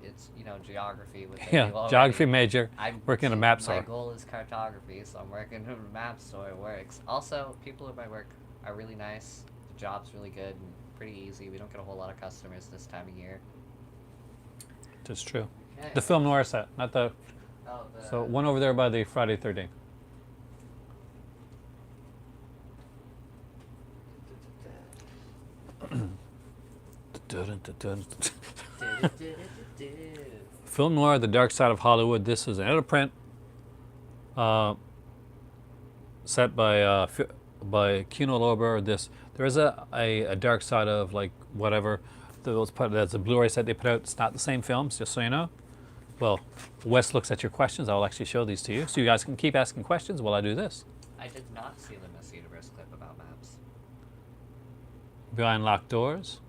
It's geography with Yeah, geography major. Working in a map store. My goal is cartography, so I'm working in a map store. It works. Also, people at my work are really nice. The job's really good and pretty easy. We don't get a whole lot of customers this time of year. That's true. Okay. The film noir set, not the. Oh, So one over there by the Friday 13th. Film noir, The Dark Side of Hollywood. This is an out of print set by Kino Lorber. There is a Dark Side of like whatever. That's a Blu-ray set they put out. It's not the same films, just so you know. Well, Wes looks at your questions. I'll actually show these to you, so you guys can keep asking questions while I do this. I did not see the Miss Universe clip about maps. Behind Locked Doors.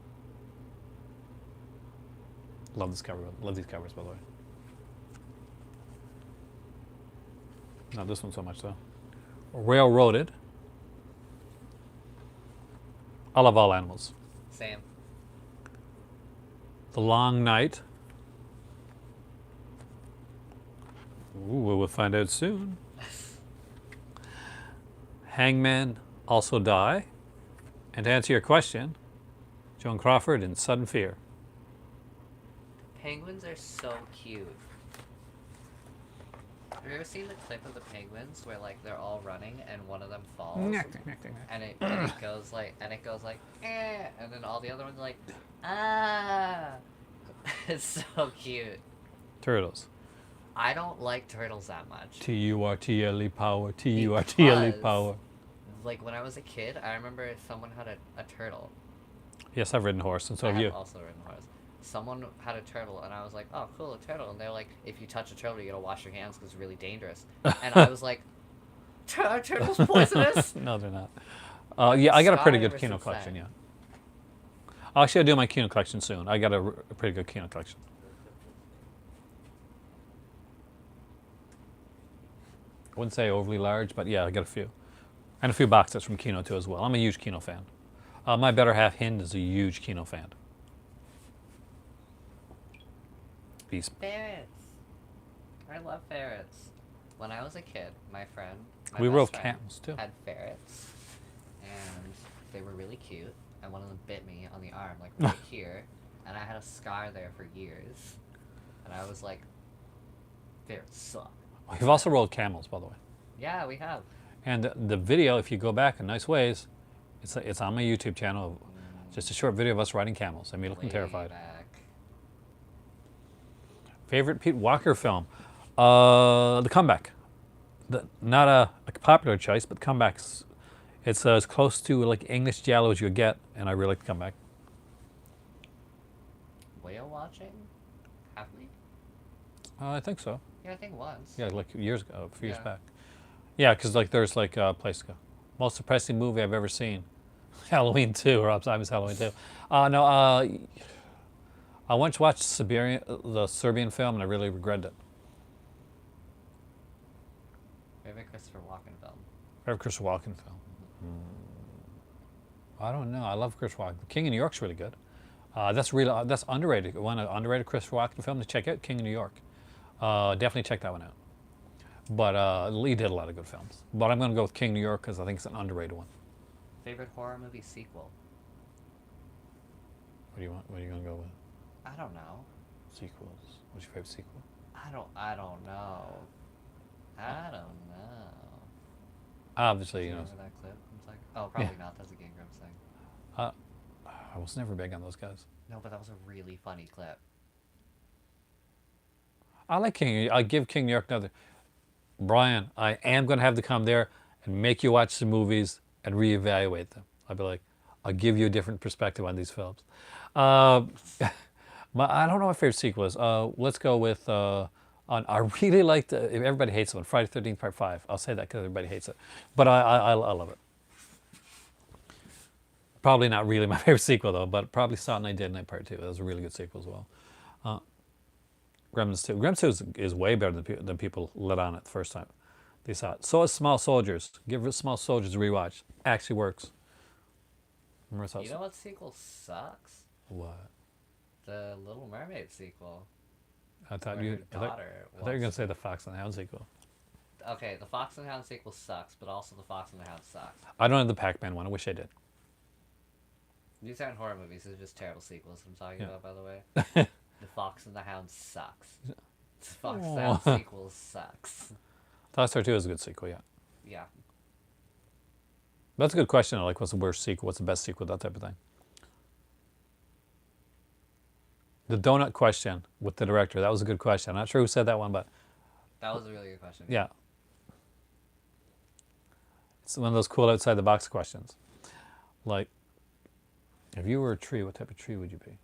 Love this cover. Love these covers, by the way. Not this one so much, though. Railroaded. I love all animals. Same. The Long Night. Ooh, we'll find out soon. Hangmen Also Die. And to answer your question, Joan Crawford in Sudden Fear. Penguins are so cute. Have you ever seen the clip of the penguins where like they're all running and one of them falls and it goes like eh, and then all the other ones are like ah. It's so cute. Turtles. I don't like turtles that much. T-U-R-T-L-E power. T-U-R-T-L-E power. Like when I was a kid, I remember someone had a turtle. Yes, I've ridden horse, and so I have you. also ridden horse. Someone had a turtle, and I was like, "Oh, cool, a turtle." And they're like, "If you touch a turtle, you gotta wash your hands because it's really dangerous." And I was like, "Are turtles poisonous?" No, they're not. Yeah, I got a pretty good ever Kino since collection. then. Yeah. Actually, I'll do my Kino collection soon. I got a pretty good Kino collection. I wouldn't say overly large, but yeah, I got a few, and a few box sets from Kino too as well. I'm a huge Kino fan. My better half, Hind, is a huge Kino fan. Peace. Ferrets. I love ferrets. When I was a kid, my We best rode friend, camels too. had ferrets, and they were really cute. And one of them bit me on the arm, like right here, and I had a scar there for years. And I was like, ferrets suck. We've also rode camels, by the way. Yeah, we have. And the video, if you go back in nice ways, it's on my YouTube channel. Just a short video of us riding camels and me looking Way terrified. back. Favorite Pete Walker film? The Comeback. Not a popular choice, but Comeback's. It's as close to like English giallo as you get, and I really like The Comeback. Whale watching? Have we? I think so. Yeah, I think once. Yeah, like years ago, a few years Yeah. back. Yeah, because like there's like a place to go. Most depressing movie I've ever seen. Halloween 2, or Rob Simon's Halloween 2. No, I once watched the Serbian film, and I really regretted it. Favorite Christopher Walken film? Favorite Chris Walken film? I don't know. I love Chris Walken. King of New York's really good. That's underrated. One underrated Chris Walken film to check out. King of New York. Definitely check that one out. But Lee did a lot of good films. But I'm going to go with King of New York because I think it's an underrated one. Favorite horror movie sequel? What do you want? What are you going to go with? I don't know. Sequels. What's your favorite sequel? I don't know. I don't know. Obviously, Do you you know. remember that clip? It's like, oh, probably not. That's a Game Grumps thing. Uh, I was never big on those guys. No, but that was a really funny clip. I like King. I give King New York another. Brian, I am going to have to come there and make you watch the movies and reevaluate them. I'll be like, I'll give you a different perspective on these films. Uh, I don't know what my favorite sequel is. Let's go with. I really liked. Everybody hates it one. Friday 13th Part 5. I'll say that because everybody hates it, but I love it. Probably not really my favorite sequel though, but probably Silent Night, Dead Night Part 2. That was a really good sequel as well. Gremlins 2. Gremlins 2 is way better than people let on it the first time they saw it. So is Small Soldiers. Give Small Soldiers a rewatch. Actually works. Remember You know what sequel sucks? What? The Little Mermaid sequel. I thought Where you. her I thought daughter you were wants gonna say the Fox and the Hound sequel. Okay, the Fox and the Hound sequel sucks, but also the Fox and the Hound sucks. I don't have the Pac-Man one. I wish I did. These aren't horror movies, these are just terrible sequels I'm talking Yeah. about, by the way. The Fox and the Hound sucks. The Fox and the Hound Aw. sequel sucks. Toy Story 2 is a good sequel. Yeah. Yeah. That's a good question. Like, what's the worst sequel? What's the best sequel? That type of thing. The donut question with the director. That was a good question. I'm not sure who said that one, but That was a really good question. yeah. It's one of those cool outside the box questions. Like, if you were a tree, what type of tree would you be?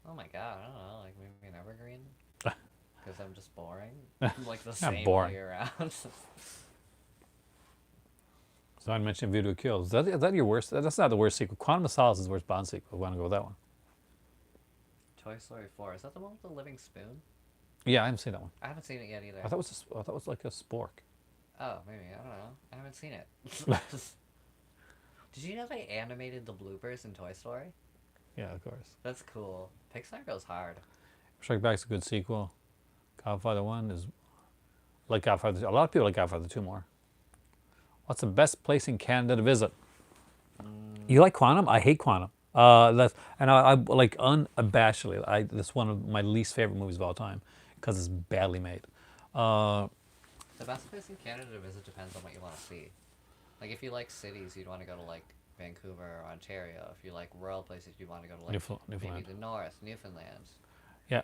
Oh my god, I don't know, like maybe an evergreen? Because I'm just boring. Like the Not same boring. way around. So I mentioned View to a Kill. Is that your worst? That's not the worst sequel. Quantum of Solace is the worst Bond sequel. I want to go with that one. Toy Story 4, is that the one with the living spoon? Yeah, I haven't seen that one. I haven't seen it yet either. I thought it was like a spork. Oh, maybe, I don't know. I haven't seen it. Did you know they animated the bloopers in Toy Story? Yeah, of course. That's cool. Pixar goes hard. Strike Back's a good sequel. Godfather 1 is like Godfather 2. A lot of people like Godfather 2 more. What's the best place in Canada to visit? You like Quantum? I hate Quantum. I like unabashedly. That's one of my least favorite movies of all time because it's badly made. The best place in Canada to visit depends on what you want to see. Like, if you like cities, you'd want to go to, like, Vancouver or Ontario. If you like rural places, you'd want to go to, like, maybe Newfoundland. the north, Newfoundland. Yeah.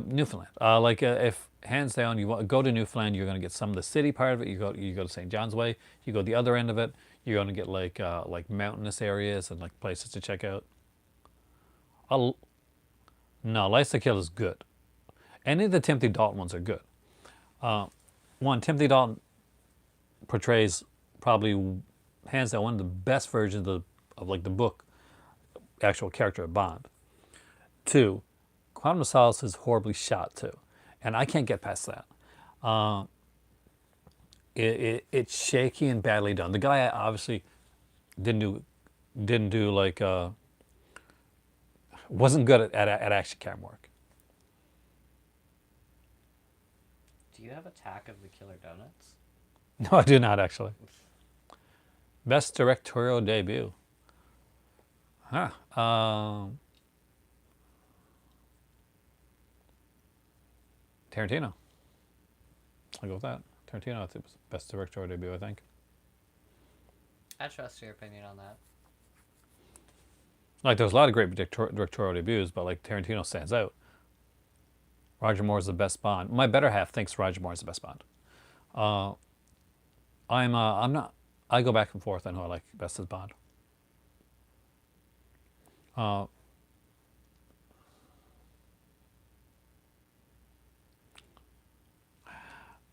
Newfoundland. If hands down you go to Newfoundland, you're going to get some of the city part of it. You go to St. John's Way. You go the other end of it. You're going to get like mountainous areas and like places to check out. No, License to Kill is good. Any of the Timothy Dalton ones are good. Timothy Dalton portrays probably hands down one of the best versions of like the book, actual character of Bond. 2, Quantum of Solace is horribly shot too, and I can't get past that. It's shaky and badly done. The guy obviously didn't do like Wasn't good at action camera work. Do you have Attack of the Killer Donuts? No, I do not actually. Best directorial debut. Huh. Tarantino. I'll go with that. Tarantino, I think, was best directorial debut, I think. I trust your opinion on that. Like, there's a lot of great directorial debuts, but like Tarantino stands out. Roger Moore's the best Bond. My better half thinks Roger Moore's the best Bond. Uh, I'm not. I go back and forth on who I like best as Bond. Uh,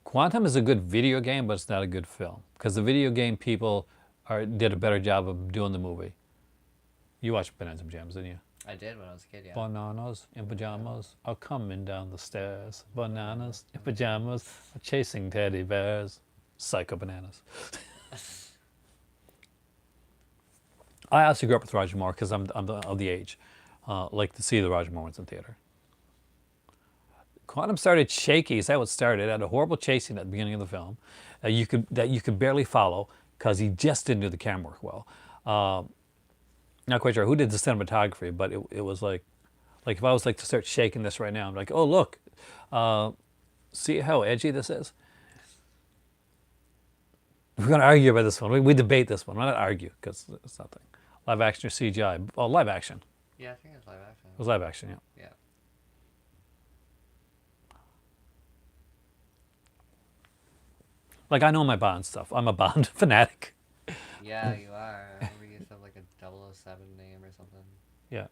Quantum is a good video game, but it's not a good film because the video game people did a better job of doing the movie. You watched Bananas and Pajamas, didn't you? I did when I was a kid, yeah. Bananas in pajamas are coming down the stairs. Bananas in pajamas are chasing teddy bears. Psycho bananas. I also grew up with Roger Moore because I'm of the age, like to see the Roger Moore ones in theater. Quantum started shaky. Is that what started? It had a horrible chasing at the beginning of the film, you could barely follow because he just didn't do the camera work well. Not quite sure who did the cinematography, but it was like if I was like to start shaking this right now, I'm like, oh look, see how edgy this is. We're gonna argue about this one. We debate this one. Why not argue? Because it's nothing. Live action or CGI? Oh, live action. Yeah, I think it's live action. It was live action, yeah. Yeah. Like I know my Bond stuff. I'm a Bond fanatic. Yeah, you are. I remember you used to have like a 007 name or something. Yeah.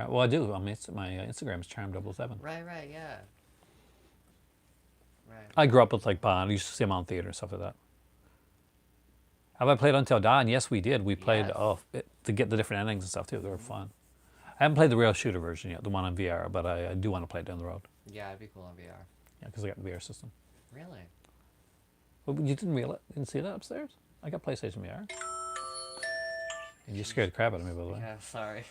Well, I do. My Instagram is Charm007. Right, yeah. Right. I grew up with like Bond. I used to see him on theater and stuff like that. Have I played Until Dawn? Yes, we did. We played to get the different endings and stuff too. They were fun. I haven't played the real shooter version yet, the one on VR, but I do want to play it down the road. Yeah, it'd be cool on VR. Yeah, because I got the VR system. Really? Well, you didn't see that upstairs? I got PlayStation VR. And you scared the crap out of me, by the way. Yeah, sorry.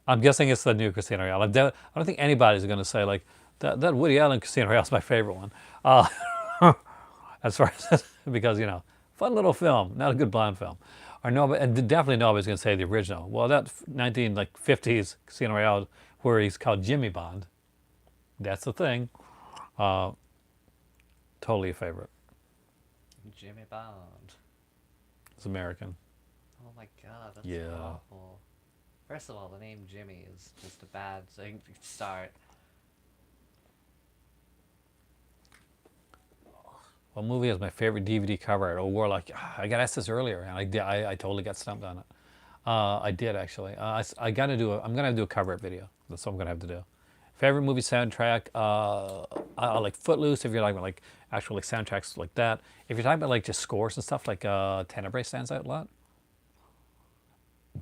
I'm guessing it's the new Casino Royale. I don't think anybody's going to say like that Woody Allen Casino Royale is my favorite one. As far as because fun little film, not a good Bond film, or no, and definitely nobody's going to say the original. Well, that 1950s Casino Royale where he's called Jimmy Bond, that's the thing. Totally a favorite. Jimmy Bond. It's American. Oh my god, that's Yeah. awful. First of all, the name Jimmy is just a bad thing to start. What movie has my favorite DVD cover art? Oh, Warlock. I got asked this earlier, and I totally got stumped on it. I did actually. I'm gonna do a cover art video. That's what I'm gonna have to do. Favorite movie soundtrack? I like Footloose. If you're like actual like soundtracks like that. If you're talking about like just scores and stuff, like Tenebrae stands out a lot.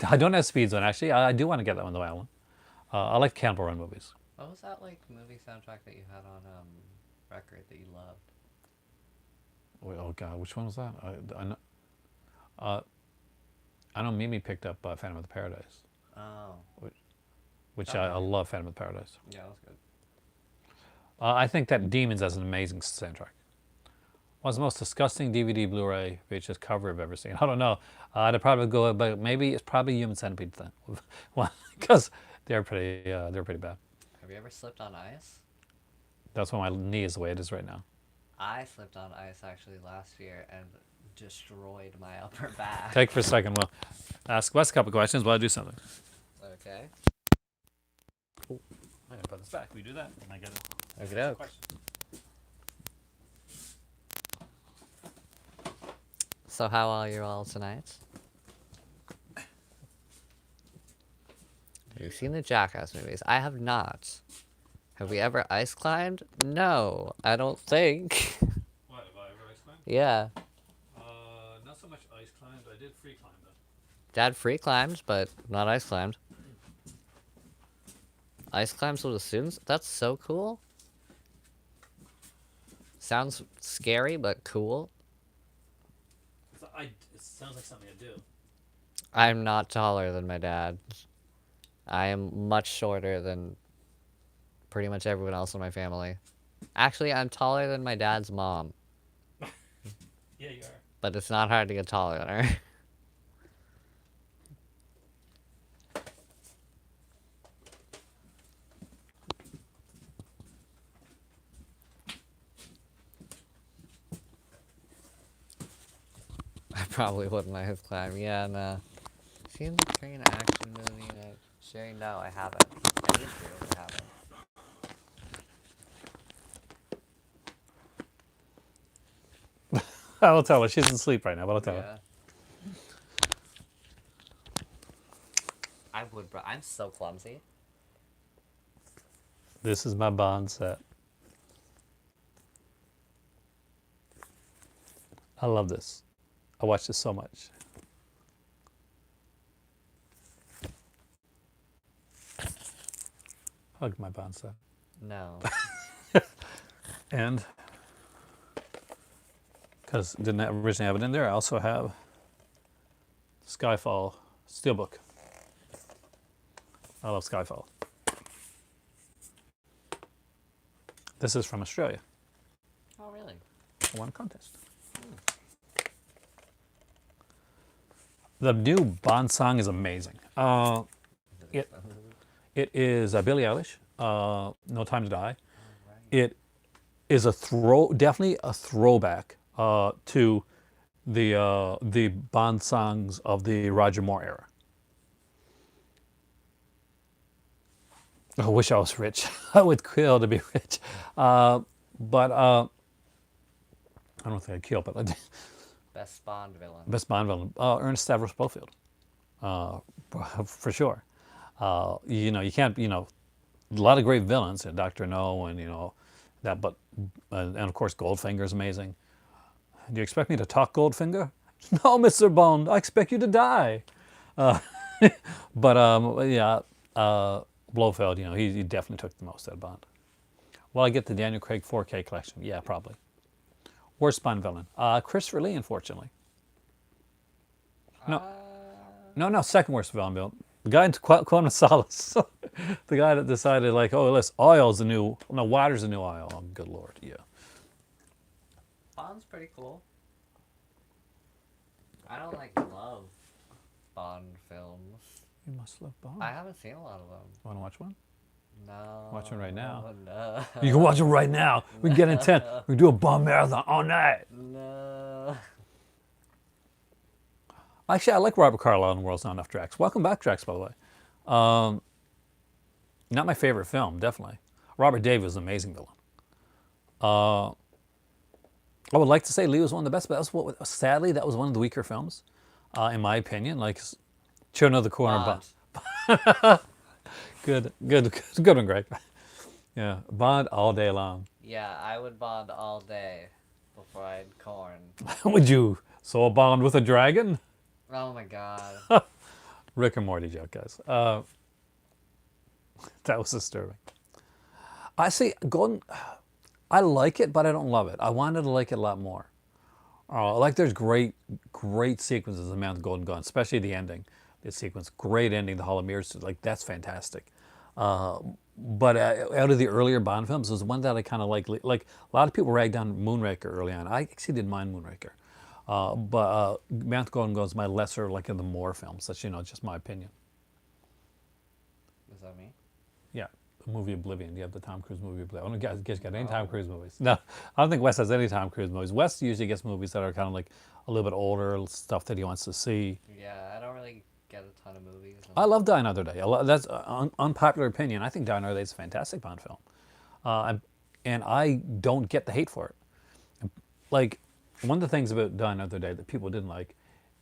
I don't have Speed Zone actually. I do want to get that one though, Alan. I like Cannibal Run movies. What was that like movie soundtrack that you had on record that you loved? Wait, oh God, which one was that? I know Mimi picked up Phantom of the Paradise, Oh. which Oh, I yeah. love Phantom of the Paradise. Yeah, that was good. I think that Demons has an amazing soundtrack. What's the most disgusting DVD, Blu-ray, VHS cover I've ever seen? I don't know. I'd probably go, but maybe it's probably Human Centipede then, because they're pretty bad. Have you ever slipped on ice? That's why my knee is the way it is right now. I slipped on ice actually last year and destroyed my upper back. Take for a second. We'll ask Wes a couple questions while I do something. Okay. I'm gonna put this back. We do that, and I get it. Okay. So how are you all tonight? Have you seen the Jackass movies? I have not. Have we ever ice climbed? No, I don't think. What, have I ever ice climbed? Yeah. Not so much ice climbed. I did free climb though. Dad free climbed, but not ice climbed. Ice climbs with the students? That's so cool. Sounds scary, but cool. It sounds like something I do. I'm not taller than my dad. I am much shorter than pretty much everyone else in my family. Actually, I'm taller than my dad's mom, Yeah, you are. but it's not hard to get taller than her. I probably wouldn't let his climb. Yeah, no. Seen the Korean action movie? Sharing? No, I haven't. I used to, but I haven't. I will tell her. She's asleep right now, but I'll tell her. Yeah. I would, bro. I'm so clumsy. This is my Bond set. I love this. I watch this so much. Hug my Bond set. No. And because didn't originally have it in there, I also have Skyfall Steelbook. I love Skyfall. This is from Australia. Oh, really? I won a contest. The new Bond song is amazing. It it is Billie Eilish. No Time to Die. It is definitely a throwback to the Bond songs of the Roger Moore era. I wish I was rich. I would kill to be rich, but I don't think I'd kill. But I Best Bond villain. best Bond villain, Ernest Stavros Schofield, uh, for sure. You can't, a lot of great villains, Doctor No, and that, but and of course Goldfinger is amazing. Do you expect me to talk Goldfinger? No, Mr. Bond, I expect you to die. Uh, but yeah, Blofeld, he definitely took the most out of Bond. Will I get the Daniel Craig 4K collection? Yeah, probably. Worst Bond villain? Christopher Lee, unfortunately. No, no, second worst villain. The guy in Quantum of Solace. The guy that decided, like, oh, listen, oil's the new, no, water's the new oil. Oh, good Lord, yeah. Bond's pretty cool. I don't love Bond films. You must love Bond. I haven't seen a lot of them. Want to watch one? No. Watch one right now. No. You can watch it right now. We can get intent. We can do a Bond marathon all night. No. Actually, I like Robert Carlyle in World's Not Enough, Drax. Welcome back, Drax, by the way. Not my favorite film, definitely. Robert Davi was an amazing villain. I would like to say Lee was one of the best, but sadly, that was one of the weaker films, in my opinion. Like, Children of the Corner. Bond. Good one, Greg. Yeah, Bond all day long. Yeah, I would Bond all day before I'd corn. Would you so a Bond with a dragon? Oh my god. Rick and Morty joke, guys. That was disturbing. I see Golden. I like it, but I don't love it. I wanted to like it a lot more. There's great sequences in Man with the Golden Gun, especially the ending. The sequence, great ending. The Hall of Mirrors, that's fantastic. But out of the earlier Bond films, was one that I kind of like. Like a lot of people ragged on Moonraker early on. I actually didn't mind Moonraker, but Man with the Golden Gun is my lesser, like in the Moore films. That's just my opinion. Is that me? Yeah, the movie Oblivion. You have the Tom Cruise movie Oblivion. I don't guess got any Tom Cruise movies. No, I don't think Wes has any Tom Cruise movies. Wes usually gets movies that are kind of like a little bit older, stuff that he wants to see. Yeah, I don't really get a ton of movies. I love Die Another Day. That's unpopular opinion. I think Die Another Day is a fantastic Bond film, and I don't get the hate for it. Like one of the things about Die Another Day that people didn't like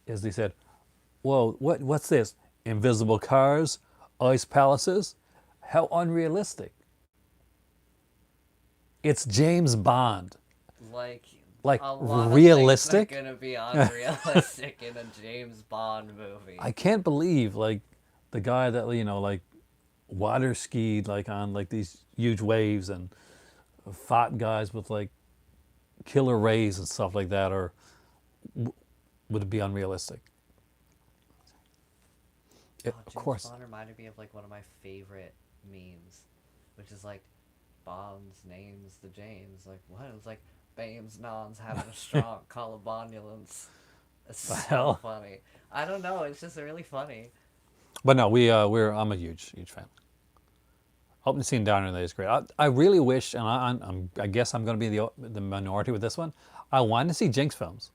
is they said, "Whoa, what's this? Invisible cars, ice palaces? How unrealistic!" It's James Bond. Like a lot realistic. Of things are gonna be unrealistic in a James Bond movie. I can't believe like the guy that like water skied like on like these huge waves and fought guys with like killer rays and stuff like that, or would it be unrealistic? Oh, of James course. Bond reminded me of like one of my favorite memes, which is like Bond's name's the James. Like what? It's like Bames Non's having a strong colobondulance. It's The so hell. funny. I don't know. It's just really funny. But no, I'm a huge fan. Opening scene down there is great. I really wish, and I guess I'm going to be the minority with this one. I wanted to see Jinx films.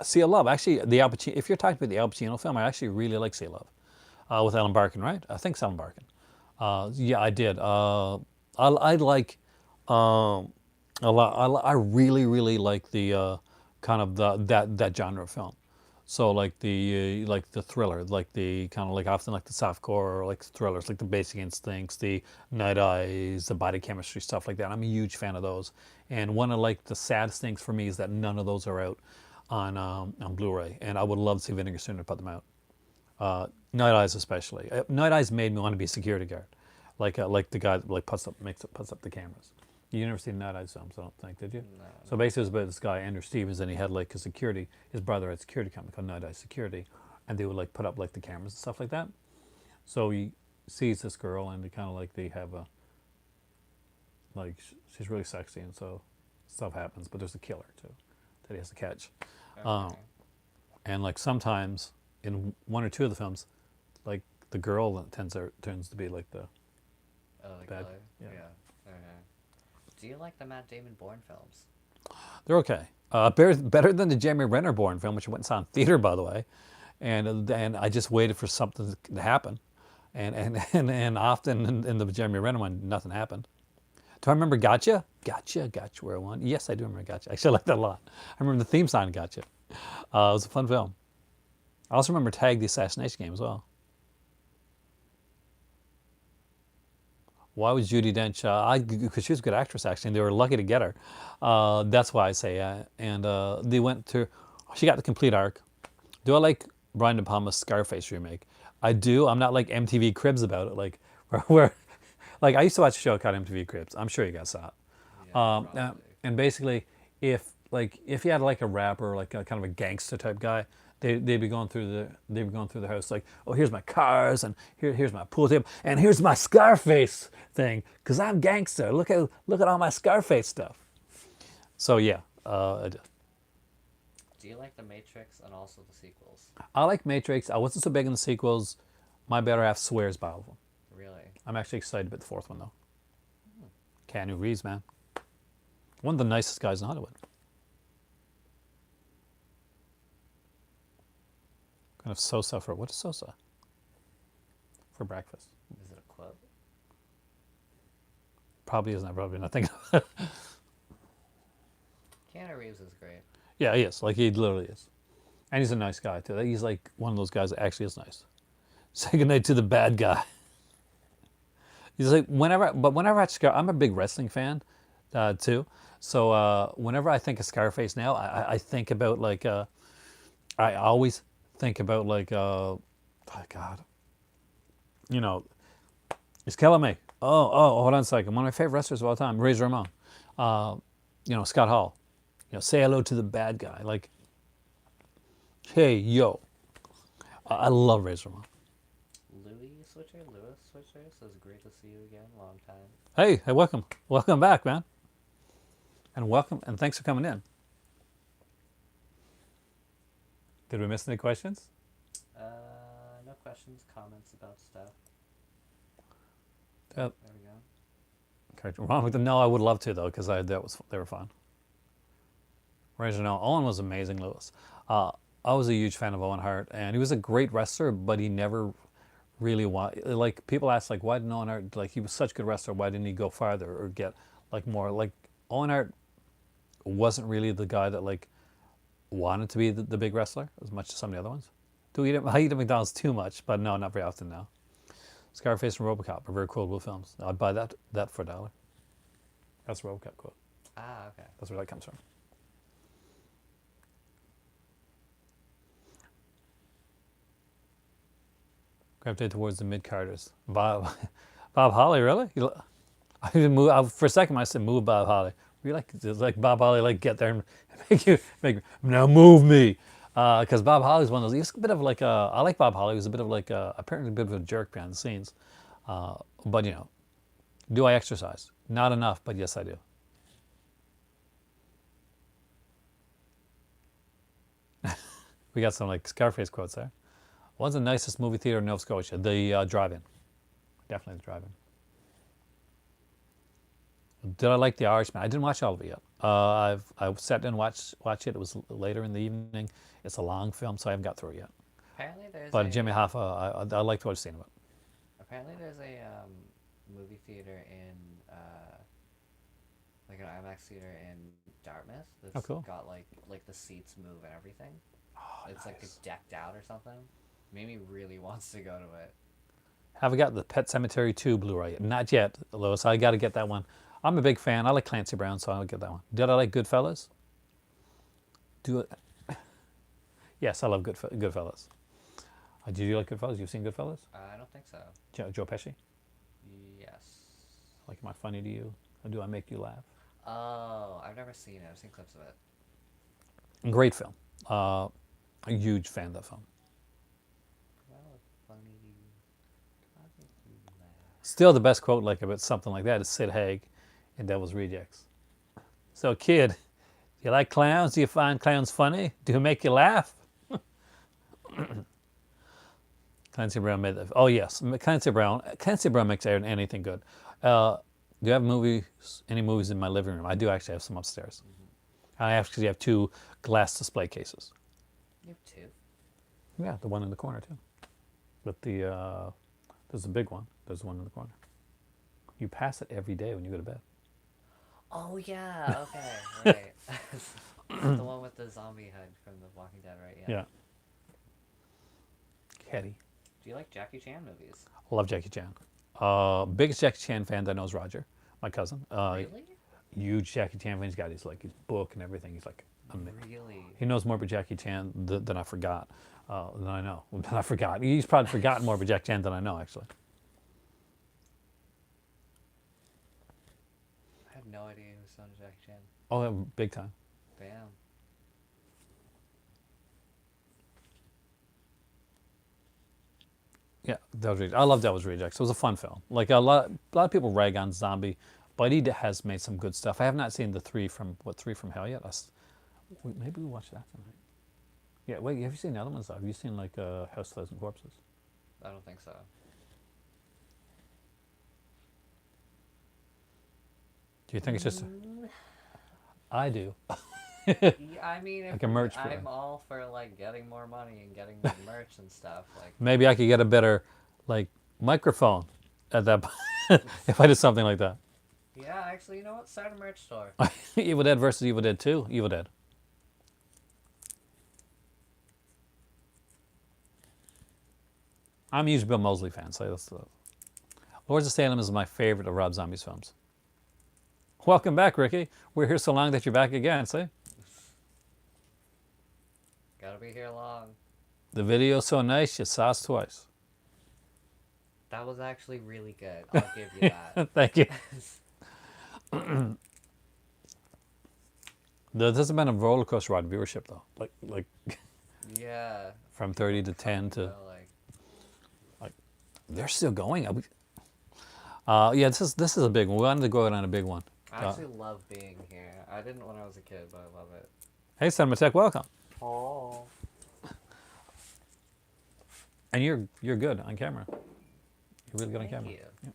Sea of Love, actually, the Al Pacino. If you're talking about the Al Pacino film, I actually really like Sea of Love, with Ellen Barkin, right? I think it's Ellen Barkin. Yeah, I did. I like a lot. I really like the kind of that genre of film. So like the thriller, like the kind of like often like the softcore or like thrillers, like the Basic Instincts, the Night Eyes, the body chemistry stuff like that. I'm a huge fan of those. And one of like the saddest things for me is that none of those are out on Blu-ray. And I would love to see Vinegar Syndrome put them out. Night Eyes especially. Night Eyes made me want to be a security guard, like the guy that like puts up the cameras. You never seen Night Eyes films, I don't think, did you? No, So basically, it was about this guy Andrew Stevens, and he had like a security. His brother had a security company called Night Eyes Security, and they would like put up like the cameras and stuff like that. So he sees this girl, and they kind of like they have a like she's really sexy, and so stuff happens. But there's a killer too that he has to catch. okay. And like sometimes in one or two of the films, like the girl that turns to be like the Oh, the bad. color. Yeah, Yeah. Okay. Do you like the Matt Damon Bourne films? they're okay. Better than the Jeremy Renner Bourne film, which I went and saw in theater, by the way. And I just waited for something to happen, and often in the Jeremy Renner one, nothing happened. Do I remember Gotcha? Gotcha, where one. Yes, I do remember Gotcha. Actually, I like that a lot. I remember the theme song Gotcha. It was a fun film. I also remember Tag the Assassination Game as well. Why was Judi Dench? Because she was a good actress actually, and they were lucky to get her. That's why I say. And they went through. She got the complete arc. Do I like Brian De Palma's Scarface remake? I do. I'm not like MTV Cribs about it. Like where like I used to watch a show called MTV Cribs. I'm sure you guys saw it. Yeah, probably. And basically, if you had like a rapper, like a kind of a gangster type guy, they'd be going through the house like, oh, here's my cars, and here's my pool table, and here's my Scarface thing, cause I'm gangster. Look at all my Scarface stuff. So yeah, Do you like The Matrix and also the sequels? I like Matrix. I wasn't so big in the sequels. My better half swears by all of them. Really? I'm actually excited about the fourth one though. Keanu Reeves, man, one of the nicest guys in Hollywood. Kind of Sosa for what is Sosa? For breakfast. Is it a quote? Probably isn't. Probably not thinking of it. Keanu Reeves is great. Yeah, he is. Like he literally is. And he's a nice guy too. He's like one of those guys that actually is nice. Say goodnight to the bad guy. He's like whenever I Scar, I'm a big wrestling fan, too. So whenever I think of Scarface now, I think about like I always think about like oh God, you know, he's killing me. Hold on a second. One of my favorite wrestlers of all time, Razor Ramon. Scott Hall. Say hello to the bad guy. Like, hey, yo. I love Razor Ramon. Lewis Switcher says great to see you again. Long time. Hey, welcome. Welcome back, man. And thanks for coming in. Did we miss any questions? No questions, comments about stuff. Uh, There we go. Okay, wrong with the no. I would love to though, because they were fun. Razor, no, Owen was amazing, Lewis. I was a huge fan of Owen Hart, and he was a great wrestler, but he never really like people ask like why didn't Owen Hart, like he was such a good wrestler, why didn't he go farther or get like more, like Owen Hart wasn't really the guy that like wanted to be the big wrestler as much as some of the other ones. I eat at McDonald's too much, but no, not very often now. Scarface and RoboCop are very quotable films. I'd buy that for $1. That's a RoboCop quote. Ah, okay. That's where that comes from. Gravitate towards the mid-carders. Bob Holly, really? I didn't move. For a second, I said move Bob Holly. We like Bob Holly, like get there and make now move me. Because Bob Holly's one of those. He's a bit of like a. I like Bob Holly. He was a bit of like a, apparently a bit of a jerk behind the scenes. But do I exercise? Not enough, but yes, I do. We got some like Scarface quotes there. What's the nicest movie theater in Nova Scotia? The drive-in. Definitely the drive-in. Did I like The Irishman? I didn't watch all of it yet. I sat down and watch it. It was later in the evening. It's a long film, so I haven't got through it yet. Apparently there's But a Jimmy Hoffa, I liked what I've seen of it. apparently there's a movie theater in like an IMAX theater in Dartmouth Oh, that's cool. got like the seats move and everything. Oh, It's like nice. decked out or something. Mimi really wants to go to it. Have I got the Pet Cemetery 2 Blu-ray yet? Not yet, Lois. I got to get that one. I'm a big fan. I like Clancy Brown, so I'll get that one. Did I like Goodfellas? Do it. Yes, I love Goodfellas. Did you like Goodfellas? You've seen Goodfellas? I don't think so. Joe Pesci? Yes. Like, am I funny to you? Or do I make you laugh? Oh, I've never seen it. I've seen clips of it. Great film. A huge fan of that film. Well, funny to you. I make you laugh. Still, the best quote like about something like that is Sid Haig in Devil's Rejects. So, kid, do you like clowns? Do you find clowns funny? Do they make you laugh? Clancy Brown made that. Oh yes, Clancy Brown. Clancy Brown makes anything good. Do you have any movies in my living room? I do actually have some upstairs. I actually have two glass display cases. You have two. Yeah, the one in the corner too. But there's a big one. There's one in the corner. You pass it every day when you go to bed. Oh yeah. Okay. Right. The one with the zombie head from The Walking Dead, right? Yeah. Caddy. Do you like Jackie Chan movies? I love Jackie Chan. Biggest Jackie Chan fan that I know is Roger, my cousin. Really? Huge Jackie Chan fan. He's got his book and everything. He's like amazing. Really? He knows more about Jackie Chan than I forgot. Than I know. Than I forgot. He's probably forgotten more about Jackie Chan than I know, actually. I had no idea he was son of Jackie Chan. Oh, yeah, big time. Damn. Yeah, I love Devil's Rejects. It was a fun film. Like a lot of people rag on Zombie, but he has made some good stuff. I have not seen the three from Hell yet. Maybe we watch that tonight. Yeah, wait, have you seen the other ones though? Have you seen like House of Thousand Corpses? I don't think so. Do you think it's just? I do. Yeah, I mean, if Like a merch I'm for- all for like getting more money and getting more merch and stuff. Like, Maybe I could get a better like microphone at that point if I did something like that. yeah, actually, you know what? Start a merch store. Evil Dead versus Evil Dead 2. Evil Dead. I'm a huge Bill Moseley fan, so that's the Lords of Salem is my favorite of Rob Zombie's films. Welcome back, Ricky. We're here so long that you're back again, see? Gotta be here long. The video's so nice, you saw us twice. That was actually really good. I'll give you that. Thank you. This has been a roller coaster ride viewership, though. Like Yeah. from 30 to 10 to... Like, They're still going. Yeah, this is a big one. We wanted to go out on a big one. I actually love being here. I didn't when I was a kid, but I love it. Hey, Cinematek, welcome. Oh. And you're good on camera. You're really good on Thank camera. you. Yeah.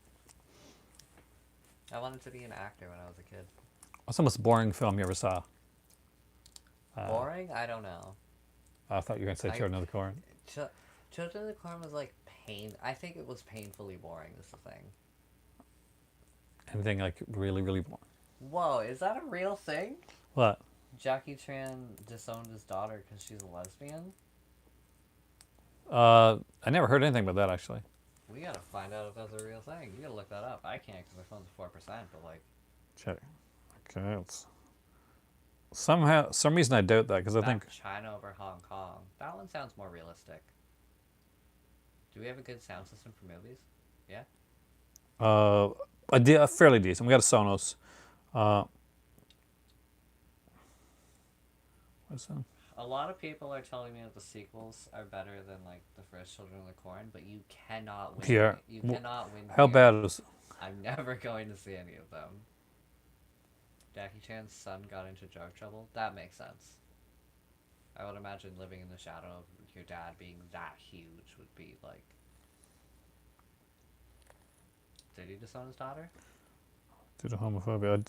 I wanted to be an actor when I was a kid. What's the most boring film you ever saw? Boring? I don't know. I thought you were going to say Children of the Corn. Children of the Corn was like I think it was painfully boring. Is the thing. Anything like really, really boring. Whoa, is that a real thing? What? Jackie Chan disowned his daughter because she's a lesbian? I never heard anything about that, actually. We gotta find out if that's a real thing. You gotta look that up. I can't because my phone's 4%, but like... Check. Okay, some reason I doubt that, because I think... China over Hong Kong. That one sounds more realistic. Do we have a good sound system for movies? Yeah? Fairly decent. We got a Sonos. What's that? A lot of people are telling me that the sequels are better than like the first Children of the Corn, but you cannot win Here, me. You cannot win how here. bad is? I'm never going to see any of them. Jackie Chan's son got into drug trouble. That makes sense. I would imagine living in the shadow of your dad being that huge would be like. Did he disown his daughter? Due to homophobia.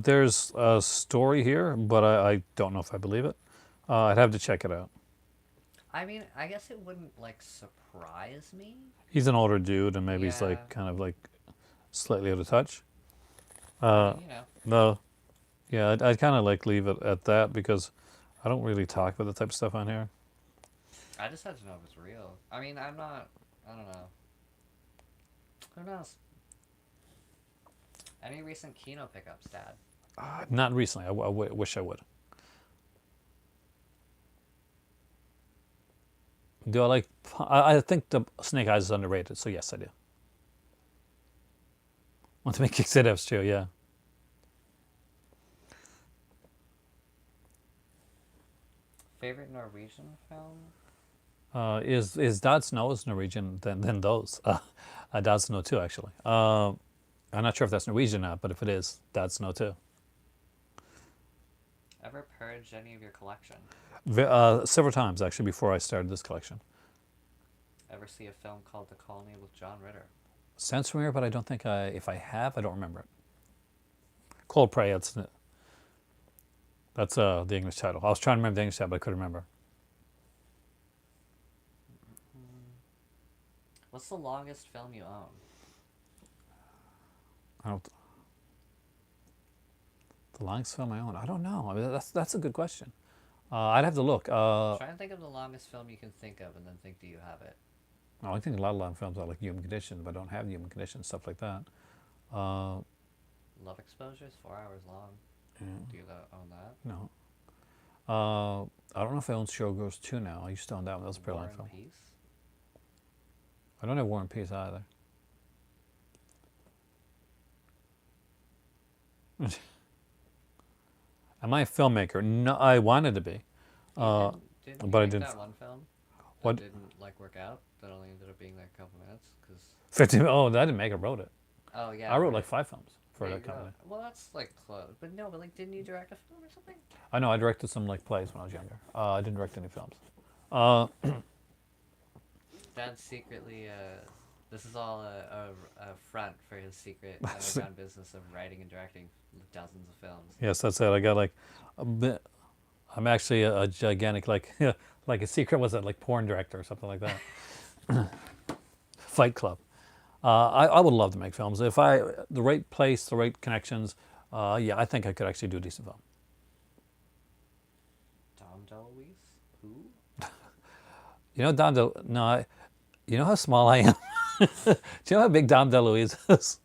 There's a story here, but I don't know if I believe it. I'd have to check it out. I mean, I guess it wouldn't like surprise me. He's an older dude, and maybe he's Yeah. like kind of like slightly out of touch. I Uh, mean, you know. no, yeah, I'd kind of like leave it at that because I don't really talk about the type of stuff on here. I just had to know if it's real. I mean, I'm not. I don't know. Who knows? Any recent Kino pickups, Dad? Not recently. Wish I would. Do I like? I think the Snake Eyes is underrated. So yes, I do. Want to make Exit too? Yeah. Favorite Norwegian film? Is Dad Snow is Norwegian than those? Dad Snow too, actually. I'm not sure if that's Norwegian or not, but if it is, Dad Snow too. Ever purged any of your collection? Several times actually before I started this collection. Ever see a film called The Colony with John Ritter? Sounds familiar, but I don't think if I have, I don't remember it. Cold Prey. That's the English title. I was trying to remember the English title, but I couldn't remember. What's the longest film you own? I don't. The longest film I own. I don't know. I mean, that's a good question. I'd have to look. Try and think of the longest film you can think of, and then think, do you have it? I think a lot of films are like Human Condition, but I don't have Human Condition stuff like that. Love Exposure is 4 hours long. Yeah, Do you own that? no. I don't know if I own Showgirls 2 now. I used to own that one. That was a pretty War long and film. Peace? I don't have War and Peace either. Am I a filmmaker? No, I wanted to be. You didn't you but I make didn't. that one film that What? didn't like work out? That only ended up being like a couple minutes? Cause 15. Oh, I didn't make it. I wrote it. oh yeah, I wrote right. like 5 films for Yeah, that you company. wrote- Well, that's like close, but no, but like, didn't you direct a film or something? I know I directed some like plays when I was younger. I didn't direct any films. Uh, Dad's secretly. This is all a front for his secret underground business of writing and directing dozens of films. yes, that's it. I got like a bit. I'm actually a gigantic like like a secret was it like porn director or something like that. Fight Club. I would love to make films if I the right place, the right connections. Yeah, I think I could actually do a decent film. Dom DeLuise? Who? You know, you know how small I am. Do you know how big Dom DeLuise is?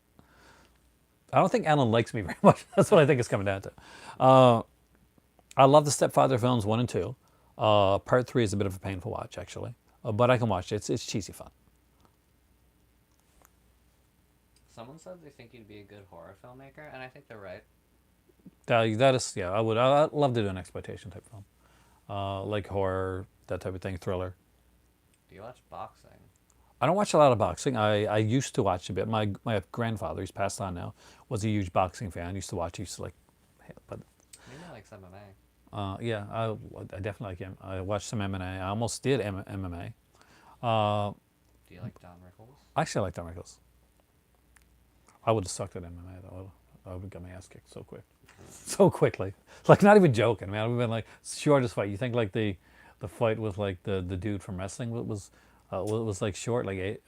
I don't think Alan likes me very much. That's what I think it's coming down to. I love the Stepfather films 1 and 2. Part 3 is a bit of a painful watch, actually, but I can watch it. It's cheesy fun. Someone said they think you'd be a good horror filmmaker, and I think they're right. That is, yeah. I'd love to do an exploitation type film, like horror, that type of thing, thriller. Do you watch boxing? I don't watch a lot of boxing. I used to watch a bit. My grandfather, he's passed on now, was a huge boxing fan. Used to watch. He used to like, but Maybe likes MMA. yeah, I definitely like him. I watched some MMA. I almost did MMA. Do you like Don Rickles? Actually, I like Don Rickles. I would have sucked at MMA though. I would have got my ass kicked so quick, so quickly. Like not even joking, man. I would have been like shortest fight. You think like the fight with like the dude from wrestling was like short, like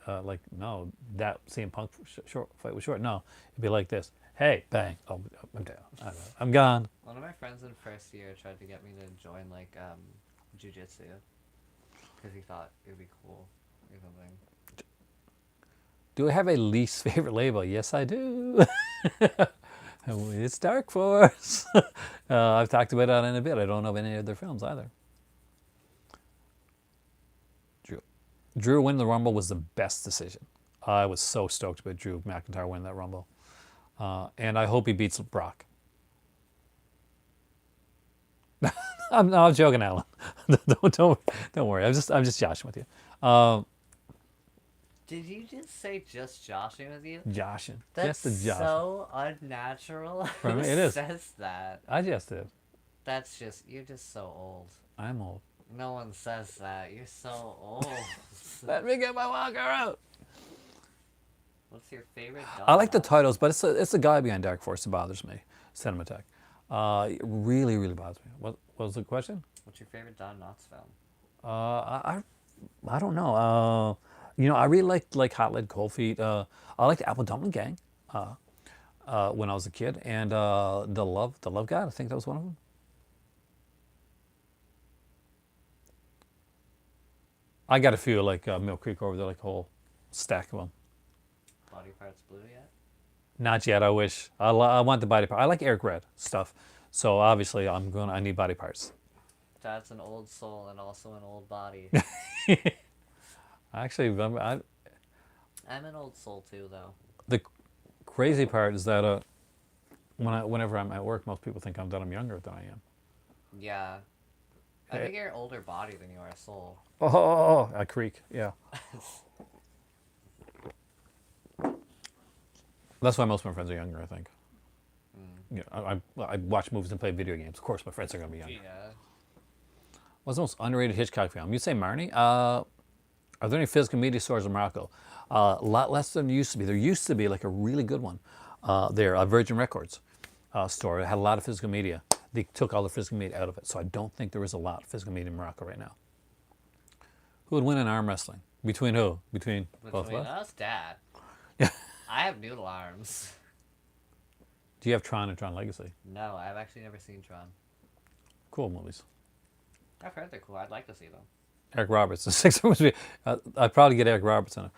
no, that CM Punk short fight was short. No, it'd be like this. Hey, bang! Oh, I'm down. I'm gone. One of my friends in first year tried to get me to join like jujitsu because he thought it would be cool or something. Do I have a least favorite label? Yes, I do. It's Dark Force. I've talked about that in a bit. I don't know any of their films either. Drew winning the Rumble was the best decision. I was so stoked about Drew McIntyre winning that Rumble. And I hope he beats Brock. I'm joking, Alan. Don't worry. I'm just joshing with you. Did you just say just joshing with you? Joshing. That's Just a joshing. so unnatural. For Who me, it is. says that? I just did. That's just, you're just so old. I'm old. No one says that. You're so old. Let me get my walker out. What's your favorite I like the dog? titles, but it's the guy behind Dark Force that bothers me. Cinematech. It really, really bothers me. What was the question? What's your favorite Don Knotts film? I don't know. I really liked like Hot Lead Cold Feet. I liked Apple Dumpling Gang when I was a kid, and the Love God. I think that was one of them. I got a few like Mill Creek over there, like a whole stack of them. Body Parts Blue yet? Not yet. I wish. I want the body part. I like Eric Red stuff, so obviously I need body parts. That's an old soul and also an old body. Actually, I'm an old soul too, though. the crazy part is that whenever I'm at work, most people think that I'm younger than I am. Yeah. I think you're an older body than you are a soul. Oh, I creak. Yeah. That's why most of my friends are younger, I think. Yeah, I watch movies and play video games. Of course, my friends are going to be younger. Yeah. What's the most underrated Hitchcock film? You'd say Marnie? Are there any physical media stores in Morocco? A lot less than there used to be. There used to be like a really good one there, a Virgin Records store. It had a lot of physical media. They took all the physical media out of it. So I don't think there is a lot of physical media in Morocco right now. Who would win in arm wrestling? Between who? Between both of Between us? us, Dad. Yeah. I have noodle arms. Do you have Tron and Tron Legacy? No, I've actually never seen Tron. Cool movies. I've heard they're cool. I'd like to see them. Eric Roberts. The sixth one would be, I'd probably get Eric Roberts in it.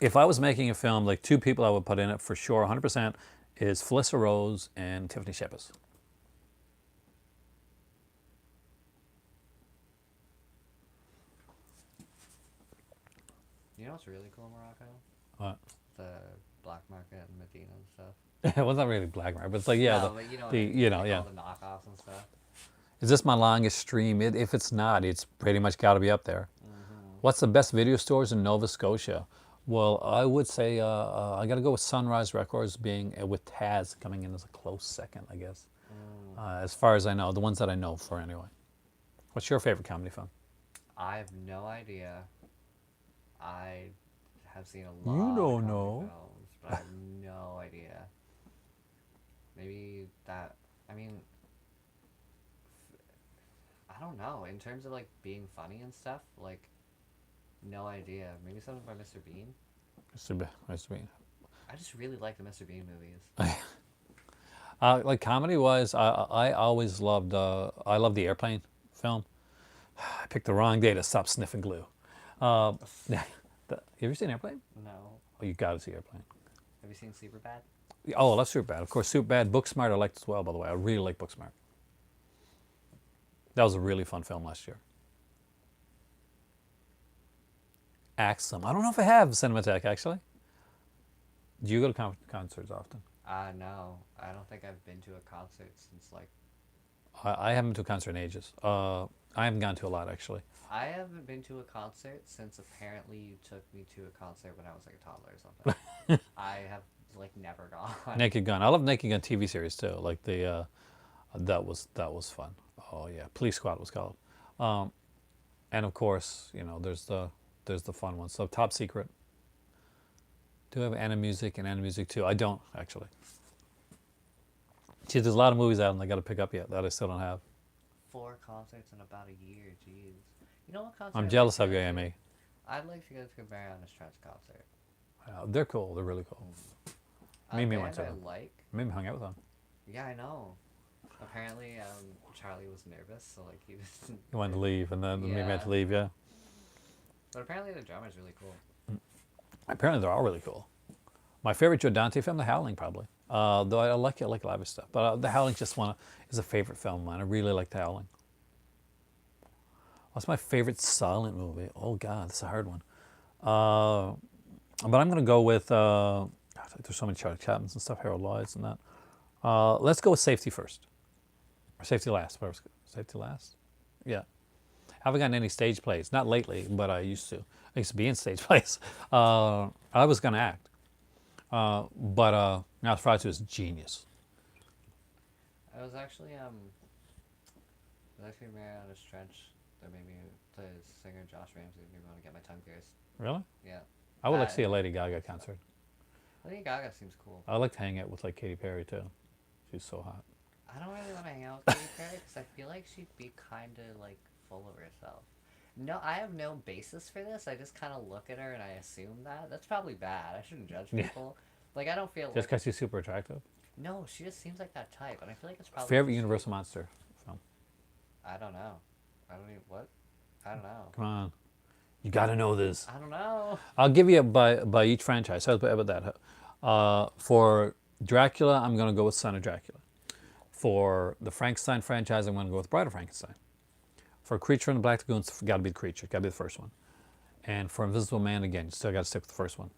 If I was making a film, like two people I would put in it for sure, 100%, is Felissa Rose and Tiffany Shepis. You know what's really cool in Morocco? What? The black market and Medina and stuff. Well, it's not really black market, but it's like, yeah, No, but you know, the like, you know, like yeah. all the knockoffs and stuff. Is this my longest stream? If it's not, it's pretty much got to be up there. What's the best video stores in Nova Scotia? Well, I would say I got to go with Sunrise Records being with Taz coming in as a close second, I guess. As far as I know, the ones that I know for anyway. What's your favorite comedy film? I have no idea. I have seen a You lot don't of comedy know. films, but I have no idea. Maybe that. I mean, I don't know. In terms of like being funny and stuff, like, no idea. Maybe something by Mr. Bean. Mr. Bean. I just really like the Mr. Bean movies. Like comedy wise, I always loved I love the Airplane film. I picked the wrong day to stop sniffing glue. You ever seen Airplane? No. Oh, you got to see Airplane. Have you seen Superbad? Oh, I love Superbad. Of course, Superbad. Booksmart I liked as well, by the way. I really like Booksmart. That was a really fun film last year. Axum. I don't know if I have Cinematheque, actually. Do you go to concerts often? No. I don't think I've been to a concert since like. I haven't been to a concert in ages. I haven't gone to a lot, actually. I haven't been to a concert since apparently you took me to a concert when I was like a toddler or something. I have like never gone. Naked Gun. I love Naked Gun TV series, too. Like the, that was fun. Oh, yeah. Police Squad was called. And of course, there's the fun ones. So Top Secret. Do I have Anna Music and Anna Music 2? I don't, actually. See, there's a lot of movies out and I got to pick up yet that I still don't have. 4 concerts in about a year, jeez. You know what concert? I'm I'd jealous like of to you, go to? Amy. I'd like to go to a Mariana Trench concert. They're cool. They're really cool. A Mimi band went to I them. like. Mimi hung out with them. Yeah, I know. Apparently, Charlie was nervous, so like he was. He wanted to leave, and then Mimi had Yeah. to leave, yeah. But apparently, the drummer's really cool. Apparently, they're all really cool. My favorite Joe Dante film, The Howling, probably. Though I like a lot of his stuff. But The Howling is a favorite film of mine. I really like The Howling. What's my favorite silent movie? Oh, God, that's a hard one. But I'm going to go with, there's so many Charlie Chapmans and stuff, Harold Lloyds and that. Let's go with Safety First. Or Safety Last, whatever. Saved to last. Yeah. Haven't gotten any stage plays. Not lately, but I used to. I used to be in stage plays. I was going to act. But Nosferatu is genius. I was actually Mariana Trench that made me the singer Josh Ramsey made me want to get my tongue pierced. Really? Yeah. I would like to see a Lady Gaga concert. Lady Gaga seems cool. I like to hang out with like Katy Perry too. She's so hot. I don't really want to hang out with Katy Perry because I feel like she'd be kind of like full of herself. No, I have no basis for this. I just kind of look at her and I assume that. That's probably bad. I shouldn't judge Yeah. people. Like I don't feel Just like because she's super attractive. no, she just seems like that type, and I feel like it's probably Favorite just- Universal monster film? I don't know. I don't even what. I don't know. Come on, you got to know this. I don't know. I'll give you by each franchise. How about that? For Dracula, I'm going to go with Son of Dracula. For the Frankenstein franchise, I'm going to go with Bride of Frankenstein. For Creature in the Black Lagoon, it's got to be the Creature. Got to be the first one. And for Invisible Man, again, you still got to stick with the first one.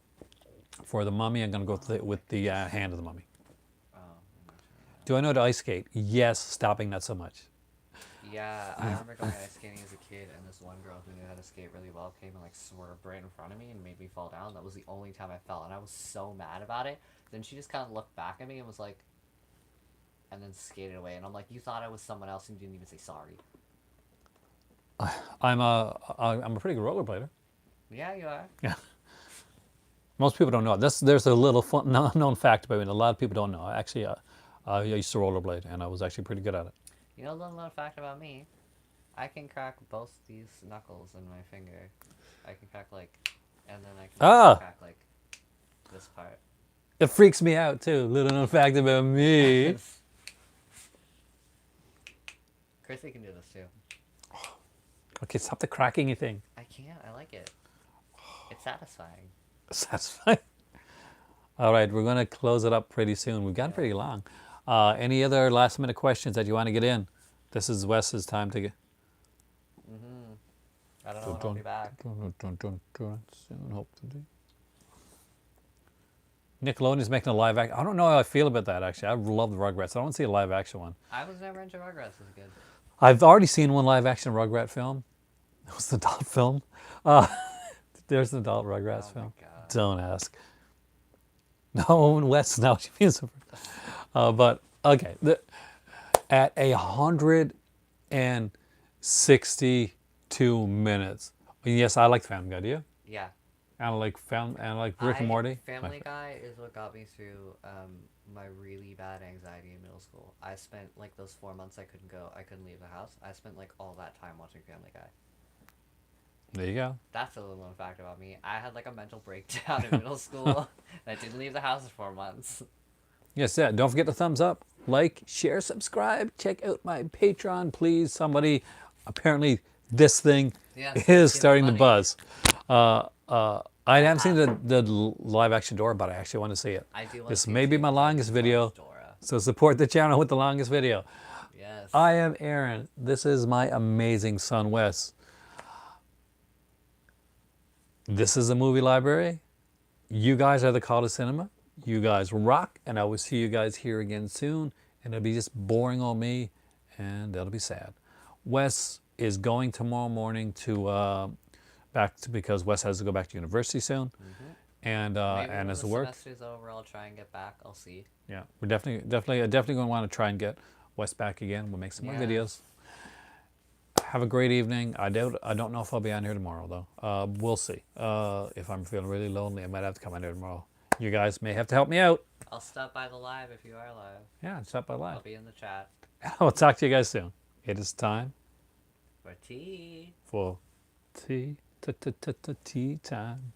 For the Mummy, I'm going to go with the Hand of the Mummy. Oh, Do I know how to ice skate? Yes, stopping not so much. yeah, I remember going ice skating as a kid, and this one girl who knew how to skate really well came and like swerved right in front of me and made me fall down. That was the only time I fell, and I was so mad about it. Then she just kind of looked back at me and was like, and then skated away. And I'm like, you thought I was someone else and you didn't even say sorry. I'm a pretty good rollerblader. Yeah, you are. Yeah. Most people don't know. There's a little fun, known fact about me. A lot of people don't know. Actually, I used to rollerblade, and I was actually pretty good at it. You know, a little known fact about me, I can crack both these knuckles in my finger. I can crack like, and then I can crack like this part. It freaks me out too. Little known fact about me. Chrissy can do this too. Okay, stop the cracking thing. I can't. I like it. It's satisfying. Satisfying. All right, we're going to close it up pretty soon. We've gone pretty long. Any other last minute questions that you want to get in? This is Wes's time to get. I don't know when I'll be back. Soon, hope to do. Nickelodeon's making a live action. I don't know how I feel about that actually. I love the Rugrats. I don't see a live action one. I was never into Rugrats as a kid. I've already seen one live action Rugrat film. It was the adult film. There's an adult Rugrats Oh my film. God. Don't ask. No, Wes, now she means. But okay, at 162 minutes. Yes, I like Family Guy. Do you? Yeah. And I like Rick and Morty. Family Guy is what got me through my really bad anxiety in middle school. I spent like those 4 months I couldn't leave the house. I spent like all that time watching Family Guy. There you go. That's a little known fact about me. I had like a mental breakdown in middle school. I didn't leave the house for 4 months. Yes, yeah. Don't forget to thumbs up, like, share, subscribe. Check out my Patreon, please. Somebody, apparently, this thing Yes, is give starting to money. buzz. I haven't seen the live action Dora, but I actually want to see it. I do. This may be my longest video, Dora. so support the channel with the longest video. Yes. I am Aaron. This is my amazing son, Wes. This is the movie library. You guys are the call to cinema. You guys rock, and I will see you guys here again soon. And it'll be just boring on me, and that'll be sad. Wes is going tomorrow morning to because Wes has to go back to university soon, and Maybe when as the the work. semester's over, I'll try and get back. I'll see. Yeah, we're definitely going to want to try and get Wes back again. We'll make some more Yeah. videos. Have a great evening. I don't know if I'll be on here tomorrow though. We'll see. If I'm feeling really lonely, I might have to come on here tomorrow. You guys may have to help me out. I'll stop by the live if you are live. Yeah, stop by I'll live. be in the chat. I'll talk to you guys soon. It is time For tea. for tea time.